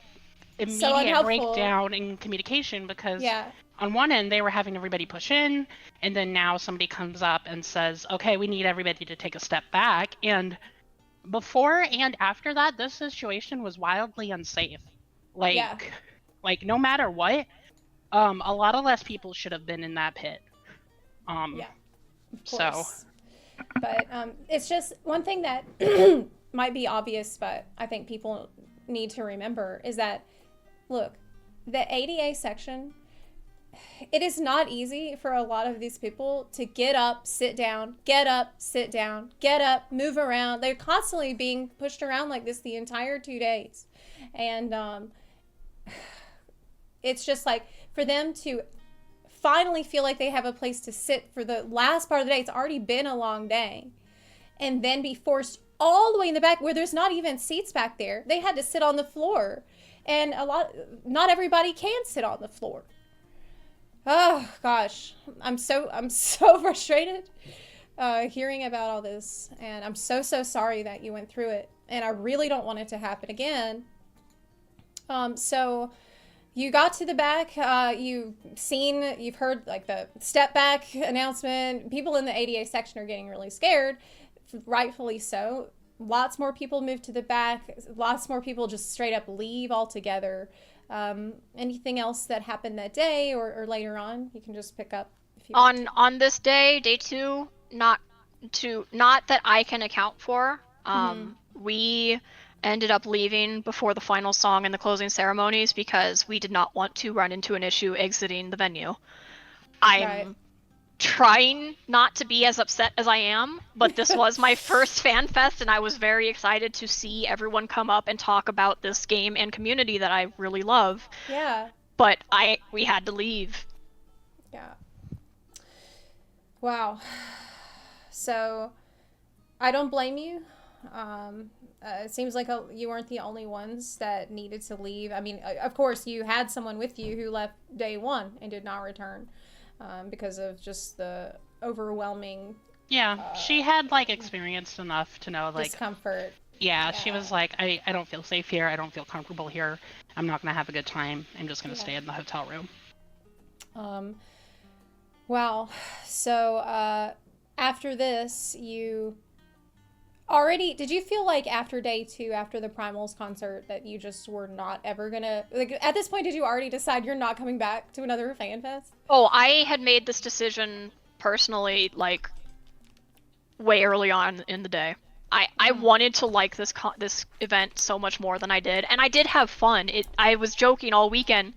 immediate unhelpful. breakdown in communication, because yeah, on one end they were having everybody push in, and then now somebody comes up and says, okay, we need everybody to take a step back. And before and after that, this situation was wildly unsafe. Like no matter what, a lot of less people should have been in that pit. yeah, of So, course. But it's just one thing that might be obvious, but I think people need to remember is that, look, the ADA section, it is not easy for a lot of these people to get up, sit down, get up, sit down, get up, move around. They're constantly being pushed around like this the entire 2 days. And it's just like, for them to finally feel like they have a place to sit for the last part of the day, it's already been a long day, and then be forced all the way in the back where there's not even seats back there. They had to sit on the floor, and not everybody can sit on the floor. Oh gosh, I'm so frustrated hearing about all this, and I'm so sorry that you went through it, and I really don't want it to happen again. So you got to the back, you've heard like the step back announcement. People in the ADA section are getting really scared, rightfully so. Lots more people move to the back. Lots more people just straight up leave altogether. Anything else that happened that day or later on, you can just pick up. If you on this day 2, not that I can account for. We ended up leaving before the final song and the closing ceremonies because we did not want to run into an issue exiting the venue. I'm trying not to be as upset as I am, but this was my first Fanfest, and I was very excited to see everyone come up and talk about this game and community that I really love. Yeah. But we had to leave. Yeah. Wow. So, I don't blame you. It seems like you weren't the only ones that needed to leave. I mean, of course, you had someone with you who left day one and did not return because of just the overwhelming. Yeah, she had like experienced enough to know like discomfort. Yeah, she was like, I don't feel safe here. I don't feel comfortable here. I'm not gonna have a good time. I'm just gonna stay in the hotel room. Wow. So after this, did you feel like after day 2, after the Primals concert, that you just were not ever gonna, like, at this point, did you already decide you're not coming back to another Fanfest? Oh, I had made this decision personally, like, way early on in the day. I wanted to like this event so much more than I did, and I did have fun. I was joking all weekend.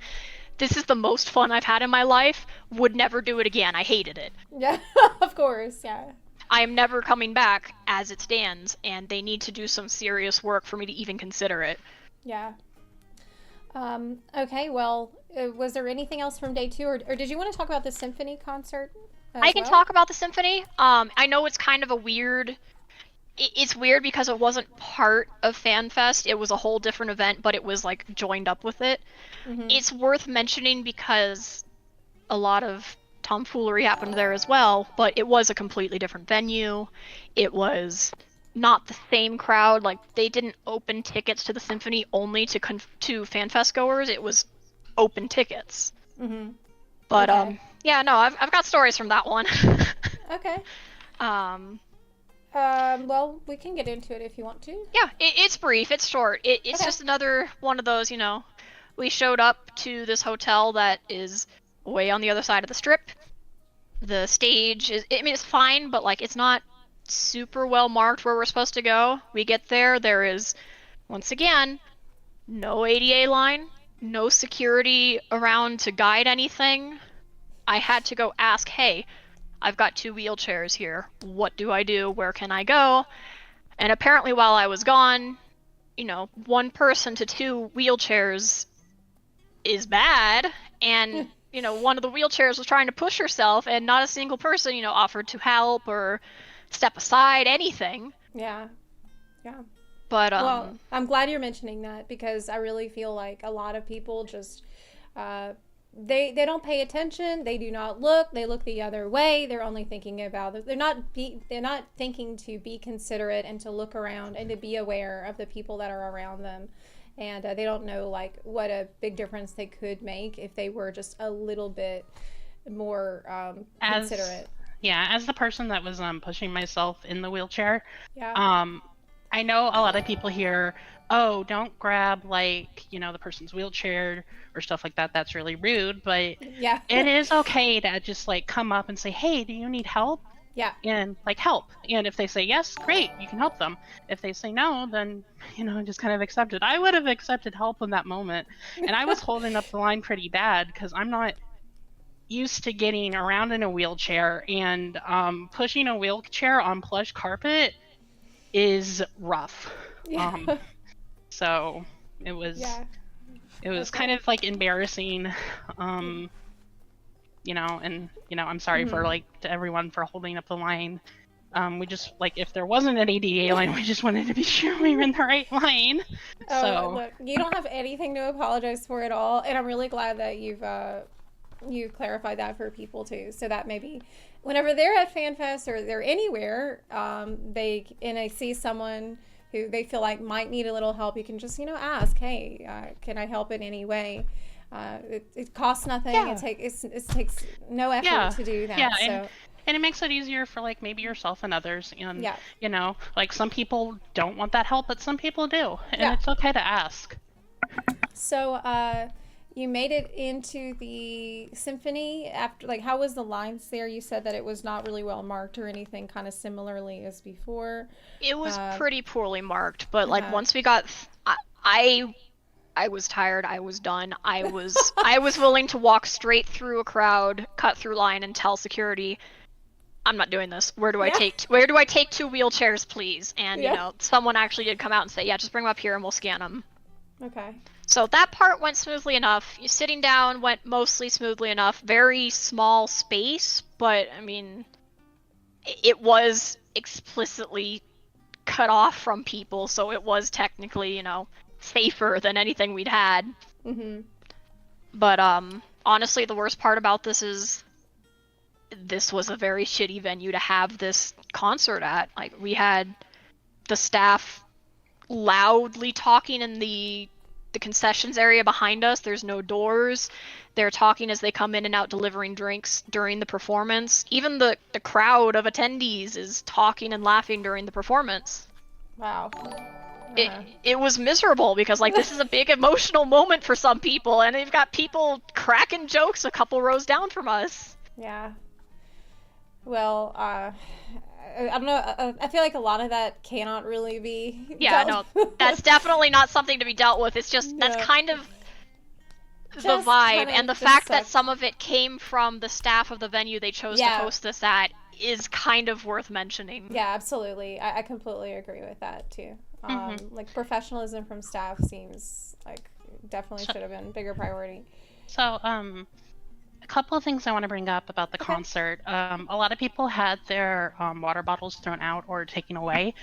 This is the most fun I've had in my life. Would never do it again. I hated it. Yeah, of course, yeah. I am never coming back as it stands, and they need to do some serious work for me to even consider it. Yeah. Okay, well, was there anything else from day 2, or did you want to talk about the symphony concert? I can talk about the symphony. I know it's kind of a weird... It's weird because it wasn't part of FanFest. It was a whole different event, but it was, like, joined up with it. Mm-hmm. It's worth mentioning because a lot of tomfoolery happened there as well, but it was a completely different venue. It was not the same crowd. Like, they didn't open tickets to the symphony only to FanFest goers. It was open tickets. Mm-hmm. But, okay. Yeah, no, I've got stories from that one. Okay. Well, we can get into it if you want to. Yeah, it's brief, it's short. It's okay. Just another one of those, we showed up to this hotel that is way on the other side of the strip. The stage is, it's fine, but, like, it's not super well marked where we're supposed to go. We get there is, once again, no ADA line, no security around to guide anything. I had to go ask, hey, I've got 2 wheelchairs here. What do I do? Where can I go? And apparently while I was gone, 1 person to 2 wheelchairs is bad. And, one of the wheelchairs was trying to push herself, and not a single person, offered to help or step aside, anything. Yeah. Yeah. But, well, I'm glad you're mentioning that, because I really feel like a lot of people just, they don't pay attention. They do not look. They look the other way. They're only thinking about it. They're not thinking to be considerate and to look around and to be aware of the people that are around them. And they don't know, like, what a big difference they could make if they were just a little bit more considerate. Yeah, as the person that was pushing myself in the wheelchair, I know a lot of people here, oh, don't grab, like, the person's wheelchair or stuff like that. That's really rude. But yeah, it is okay to just, like, come up and say, hey, do you need help? Yeah. And, like, help. And if they say yes, great, you can help them. If they say no, then, just kind of accept it. I would have accepted help in that moment. And I was holding up the line pretty bad because I'm not used to getting around in a wheelchair. And pushing a wheelchair on plush carpet is rough. Yeah. So it was kind of, like, embarrassing. And I'm sorry for, like, to everyone for holding up the line. We just, like, if there wasn't an ADA line, we just wanted to be sure we were in the right line. Look, you don't have anything to apologize for at all, and I'm really glad that you've clarified that for people too, so that maybe whenever they're at FanFest or they're anywhere, they see someone who they feel like might need a little help, you can just ask, hey, can I help in any way? It costs nothing. Yeah. It takes no effort to do that. Yeah, and it makes it easier for, like, maybe yourself and others. And like, some people don't want that help, but some people do, and it's okay to ask. So you made it into the symphony after, like, how was the lines there? You said that it was not really well marked or anything, kind of similarly as before. It was pretty poorly marked, but like once we got, I was tired. I was done. I was willing to walk straight through a crowd, cut through line, and tell security, I'm not doing this. Where do I take 2 wheelchairs, please? And someone actually did come out and say, yeah, just bring them up here and we'll scan them. Okay. So that part went smoothly enough. Sitting down went mostly smoothly enough. Very small space, but I mean, it was explicitly cut off from people, so it was technically, safer than anything we'd had. Mm-hmm. But honestly, the worst part about this is this was a very shitty venue to have this concert at. Like, we had the staff loudly talking in the concessions area behind us. There's no doors. They're talking as they come in and out delivering drinks during the performance. Even the crowd of attendees is talking and laughing during the performance. Wow. It was miserable because, like, this is a big emotional moment for some people, and they've got people cracking jokes a couple rows down from us. Yeah. Well, I don't know. I feel like a lot of that cannot really be. Yeah, dealt no, that's definitely not something to be dealt with. It's just that's No. kind of the Just vibe, kinda and the just fact that sucks. some of it came from the staff of the venue they chose to Yeah. host this at is kind of worth mentioning. Yeah, absolutely. I completely agree with that too. Like professionalism from staff seems like definitely should have been a bigger priority. So, a couple of things I want to bring up about the concert. A lot of people had their water bottles thrown out or taken away.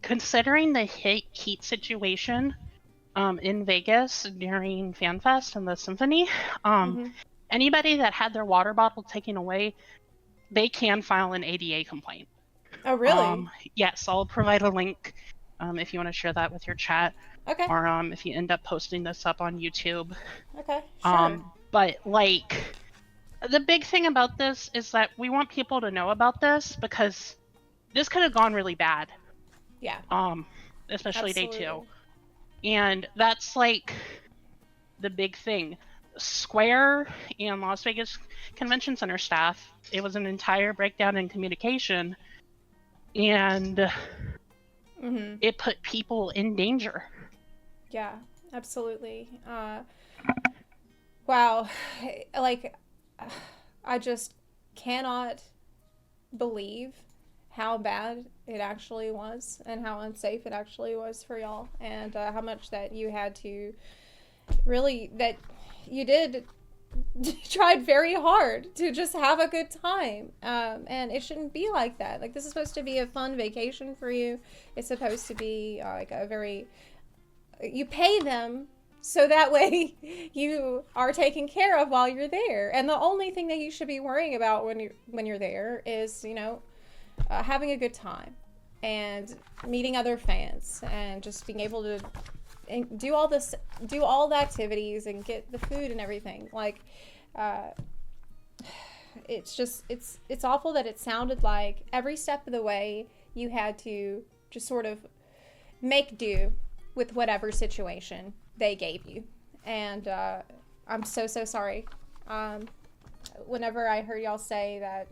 Considering the heat situation in Vegas during Fanfest and the symphony, anybody that had their water bottle taken away, they can file an ADA complaint. Oh, really? Yes, I'll provide a link if you want to share that with your chat. Okay. Or if you end up posting this up on YouTube. Okay. Sure. But like, the big thing about this is that we want people to know about this because this could have gone really bad. Yeah. Especially Absolutely. day 2. And that's like the big thing. Square and Las Vegas Convention Center staff, it was an entire breakdown in communication, and it put people in danger. Yeah, absolutely. Wow. Like, I just cannot believe how bad it actually was and how unsafe it actually was for y'all, and how much that you had to really, that you did tried very hard to just have a good time, and it shouldn't be like that. Like, this is supposed to be a fun vacation for you. It's supposed to be like a very, you pay them so that way you are taken care of while you're there, and the only thing that you should be worrying about when you're there is, you know, having a good time and meeting other fans and just being able to do all the activities and get the food and everything. Like, it's awful that it sounded like every step of the way you had to just sort of make do with whatever situation they gave you. And I'm so sorry. Whenever I heard y'all say that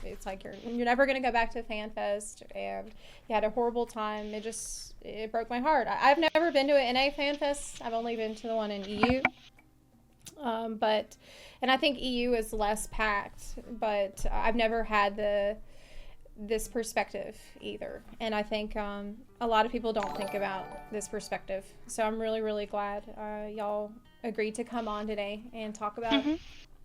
it's like you're never gonna go back to Fanfest and you had a horrible time, it broke my heart. I've never been to an NA Fanfest. I've only been to the one in EU. And I think EU is less packed, but I've never had this perspective either. And I think a lot of people don't think about this perspective. So I'm really, really glad y'all agreed to come on today and talk about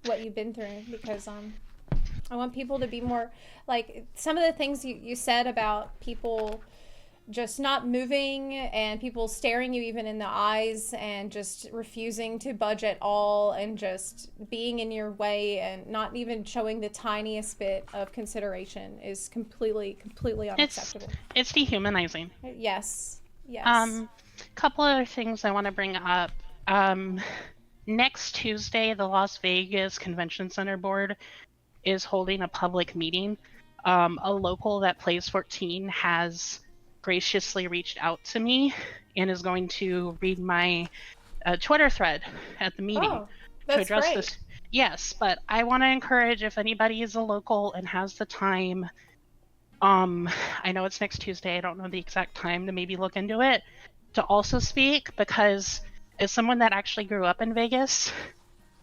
what you've been through, because I want people to be more, like, some of the things you said about people just not moving and people staring you even in the eyes and just refusing to budge at all and just being in your way and not even showing the tiniest bit of consideration is completely unacceptable. It's dehumanizing. Yes. Couple other things I want to bring up. Next Tuesday, the Las Vegas Convention Center board is holding a public meeting. A local that plays 14 has graciously reached out to me and is going to read my Twitter thread at the meeting to address great. this. Yes, but I want to encourage, if anybody is a local and has the time, I know it's next Tuesday, I don't know the exact time, to maybe look into it, to also speak, because as someone that actually grew up in Vegas,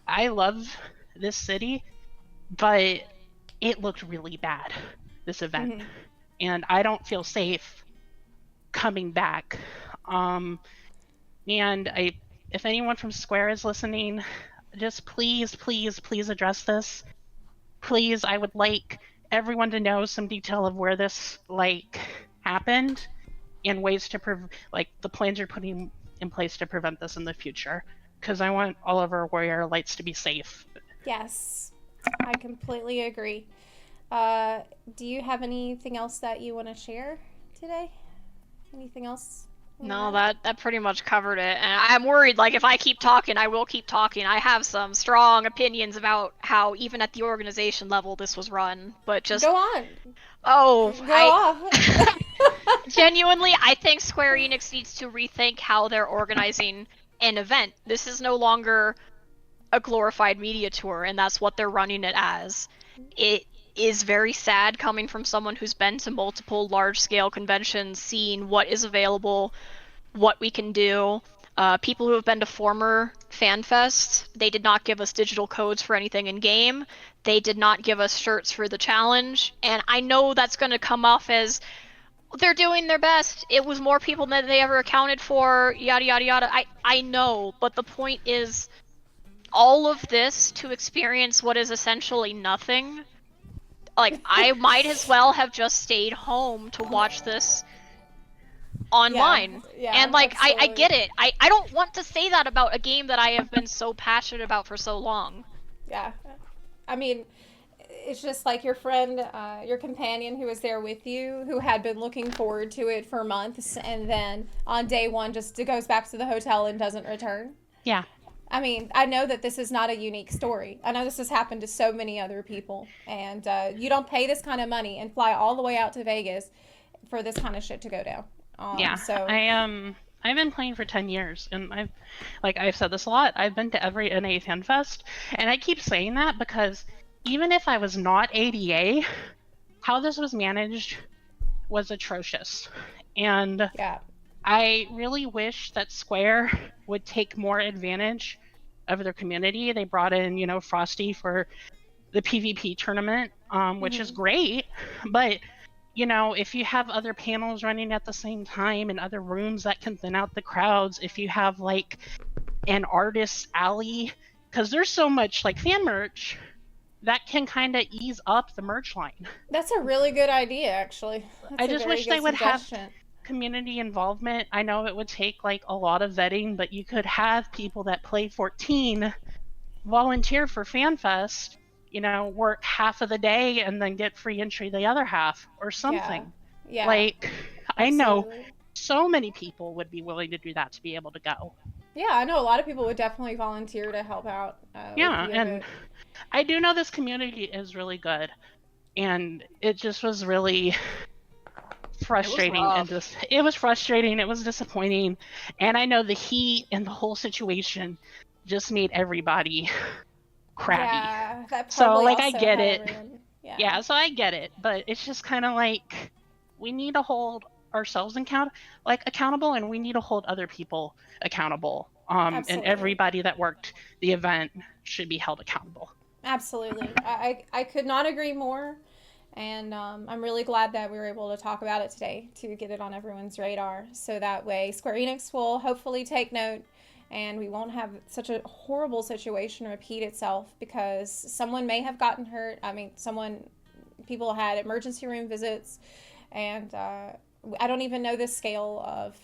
I love this city, but it looked really bad, this event. And I don't feel safe coming back. And if anyone from Square is listening, just please address this. Please, I would like everyone to know some detail of where this happened and ways to the plans you're putting in place to prevent this in the future, because I want all of our warrior lights to be safe. Yes, I completely agree. Do you have anything else that you want to share today? Anything else? No, that pretty much covered it. And I'm worried, like, if I keep talking, I will keep talking. I have some strong opinions about how, even at the organization level, this was run. But just... Go on. Oh, Go off. Genuinely, I think Square Enix needs to rethink how they're organizing an event. This is no longer a glorified media tour, and that's what they're running it as. is very sad coming from someone who's been to multiple large-scale conventions, seeing what is available, what we can do. People who have been to former Fanfest, they did not give us digital codes for anything in game. They did not give us shirts for the challenge. And I know that's going to come off as they're doing their best. It was more people than they ever accounted for, yada, yada, yada. I know, but the point is all of this to experience what is essentially nothing. Like, I might as well have just stayed home to watch this online. Yeah, and like I absolutely. get it. I don't want to say that about a game that I have been so passionate about for so long. Yeah. I mean, it's just like your friend, your companion who was there with you, who had been looking forward to it for months, and then on day one just goes back to the hotel and doesn't return. Yeah. I mean, I know that this is not a unique story. I know this has happened to so many other people. And you don't pay this kind of money and fly all the way out to Vegas for this kind of shit to go down. Yeah. So I've been playing for 10 years, and I've said this a lot. I've been to every NA FanFest, and I keep saying that because even if I was not ADA, how this was managed was atrocious. And yeah, I really wish that Square would take more advantage of their community. They brought in, Frosty for the PvP tournament, which is great. But, if you have other panels running at the same time in other rooms that can thin out the crowds, if you have like an artist alley, because there's so much like fan merch that can kind of ease up the merch line. that's a really good idea, actually. That's I a just very wish good they would have suggestion. community involvement. I know it would take like a lot of vetting, but you could have people that play 14 volunteer for FanFest, work half of the day and then get free entry the other half or something. Yeah. Like, I know Absolutely. so many people would be willing to do that to be able to go. Yeah, I know a lot of people would definitely volunteer to help out. Yeah, with the and event. I do know this community is really good, and it just was really frustrating. It was frustrating, it was disappointing, and I know the heat and the whole situation just made everybody crabby. Yeah, that So, probably like, I also get had it. everyone- Yeah, so I get it, but it's just kind of like we need to hold ourselves accountable, and we need to hold other people accountable. And Absolutely. everybody that worked the event should be held accountable. Absolutely. I could not agree more. And I'm really glad that we were able to talk about it today to get it on everyone's radar. So that way, Square Enix will hopefully take note and we won't have such a horrible situation repeat itself because someone may have gotten hurt. I mean, people had emergency room visits, and I don't even know the scale of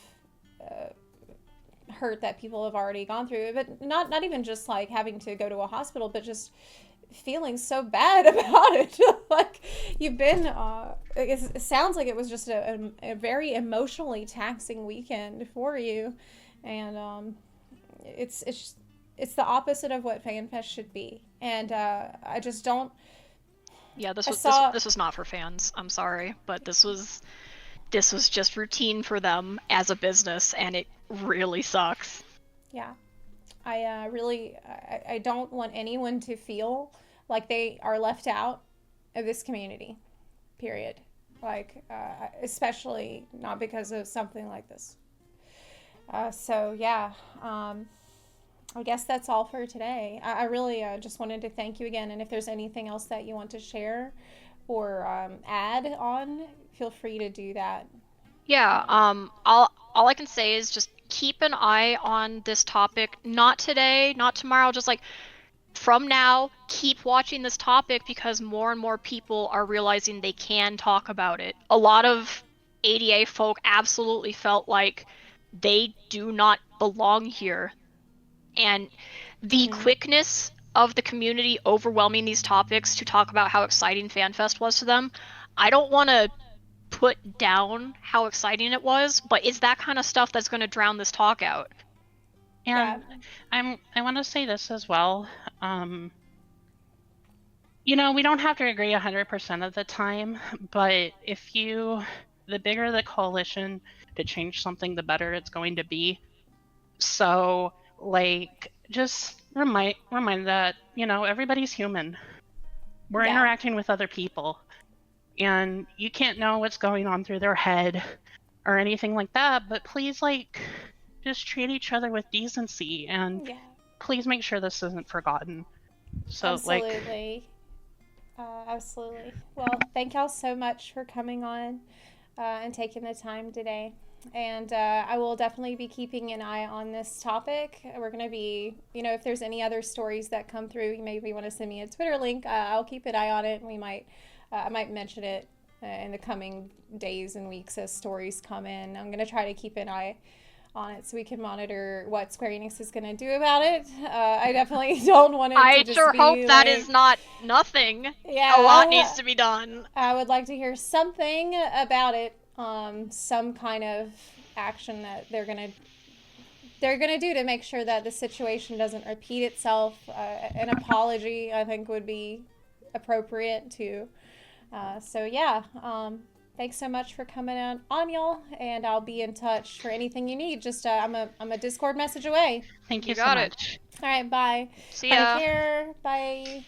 hurt that people have already gone through. But not even just like having to go to a hospital, but just feeling so bad about it. Like you've been it sounds like it was just a very emotionally taxing weekend for you, and it's the opposite of what FanFest should be. And I just don't. Yeah, this saw- was not for fans. I'm sorry, but this was just routine for them as a business, and it really sucks. Yeah. I don't want anyone to feel like they are left out of this community, period. Like, especially not because of something like this. So, yeah, I guess that's all for today. I really just wanted to thank you again. And if there's anything else that you want to share or add on, feel free to do that. Yeah, all I can say is just keep an eye on this topic. Not today, not tomorrow, just like from now, keep watching this topic because more and more people are realizing they can talk about it. A lot of ADA folk absolutely felt like they do not belong here. And the quickness of the community overwhelming these topics to talk about how exciting FanFest was to them, I don't want to put down how exciting it was, but it's that kind of stuff that's going to drown this talk out. And I want to say this as well. We don't have to agree 100% of the time, but the bigger the coalition to change something, the better it's going to be. So, like, just remind that, everybody's human. We're Yeah. interacting with other people, and you can't know what's going on through their head or anything like that, but please, like, just treat each other with decency, and Yeah. please make sure this isn't forgotten. So, Absolutely. Absolutely. Well, thank y'all so much for coming on and taking the time today. And I will definitely be keeping an eye on this topic. We're going to be, if there's any other stories that come through, you maybe want to send me a Twitter link. I'll keep an eye on it, and I might mention it in the coming days and weeks as stories come in. I'm going to try to keep an eye on it so we can monitor what Square Enix is going to do about it. I definitely don't want it to I just sure be hope that like, is not nothing. Yeah, A lot needs to be done. I would like to hear something about it. Some kind of action that they're gonna do to make sure that the situation doesn't repeat itself. An apology, I think, would be appropriate too. So yeah, thanks so much for coming on, y'all, and I'll be in touch for anything you need. Just I'm a Discord message away. thank you You so got it. much. All right, bye. See ya. Take care. Bye.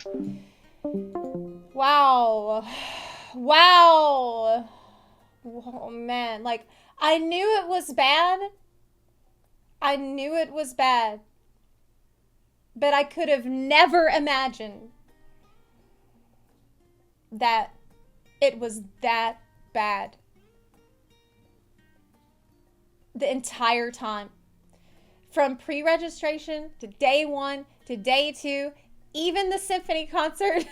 Wow. Wow. Oh man, like I knew it was bad. I knew it was bad. But I could have never imagined that it was that bad. The entire time. From pre-registration to day 1 to day 2, even the symphony concert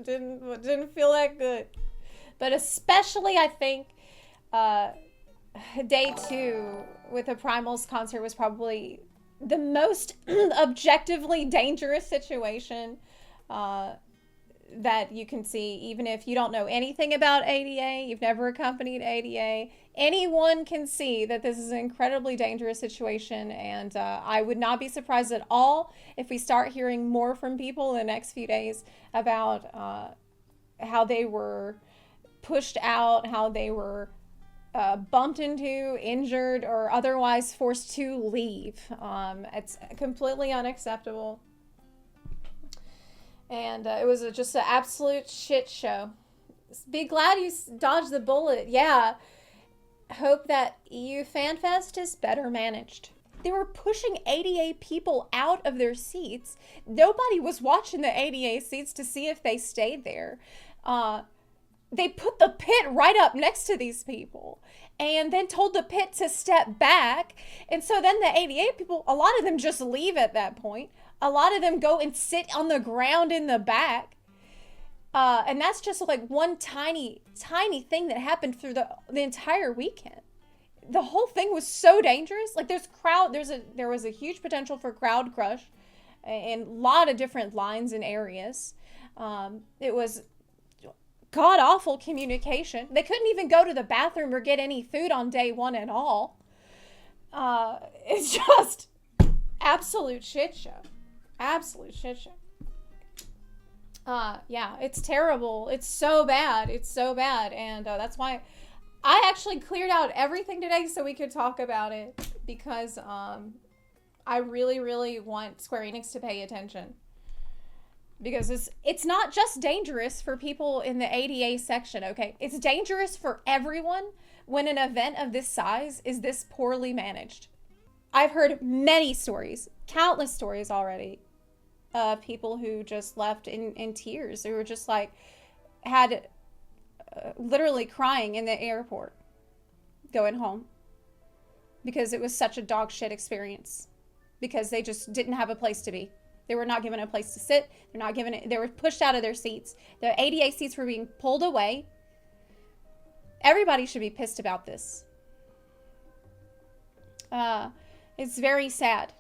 didn't feel that good. But especially, I think, day 2 with the Primals concert was probably the most objectively dangerous situation that you can see. Even if you don't know anything about ADA, you've never accompanied ADA, anyone can see that this is an incredibly dangerous situation. And I would not be surprised at all if we start hearing more from people in the next few days about how they were pushed out, how they were bumped into, injured, or otherwise forced to leave. It's completely unacceptable. And it was just an absolute shit show. Be glad you dodged the bullet. Yeah. Hope that EU Fanfest is better managed. They were pushing ADA people out of their seats. Nobody was watching the ADA seats to see if they stayed there. They put the pit right up next to these people and then told the pit to step back. And so then the ADA people, a lot of them just leave at that point. A lot of them go and sit on the ground in the back. And that's just like one tiny, tiny thing that happened through the entire weekend. The whole thing was so dangerous. Like there was a huge potential for crowd crush in a lot of different lines and areas. It was god-awful communication. They couldn't even go to the bathroom or get any food on day 1 at all. It's just absolute shit show. Absolute shit show. Yeah, it's terrible. It's so bad. It's so bad. And that's why I actually cleared out everything today so we could talk about it, because I really, really want Square Enix to pay attention. Because it's not just dangerous for people in the ADA section, okay? It's dangerous for everyone when an event of this size is this poorly managed. I've heard many stories, countless stories already, of people who just left in tears. Who were just like, had literally crying in the airport going home because it was such a dog shit experience, because they just didn't have a place to be. They were not given a place to sit. They were pushed out of their seats. The ADA seats were being pulled away. Everybody should be pissed about this. It's very sad.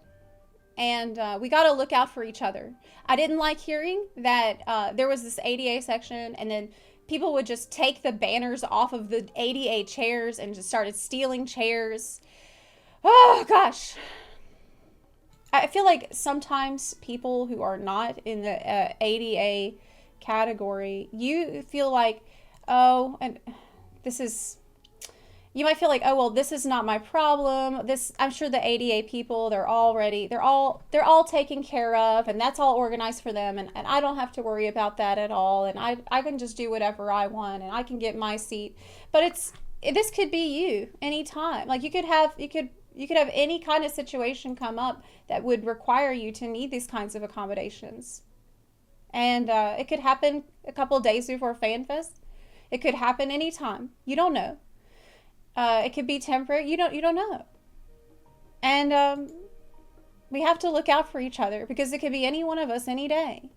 And we got to look out for each other. I didn't like hearing that there was this ADA section and then people would just take the banners off of the ADA chairs and just started stealing chairs. Oh, gosh. I feel like sometimes people who are not in the ADA category, you feel like, oh, and this is, you might feel like, oh well, this is not my problem. This, I'm sure the ADA people, they're all taken care of, and that's all organized for them, and I don't have to worry about that at all, and I can just do whatever I want, and I can get my seat. But this could be you anytime. Like you could have any kind of situation come up that would require you to need these kinds of accommodations, and it could happen a couple of days before FanFest. It could happen anytime. You don't know. It could be temporary. You don't know. And we have to look out for each other, because it could be any one of us any day.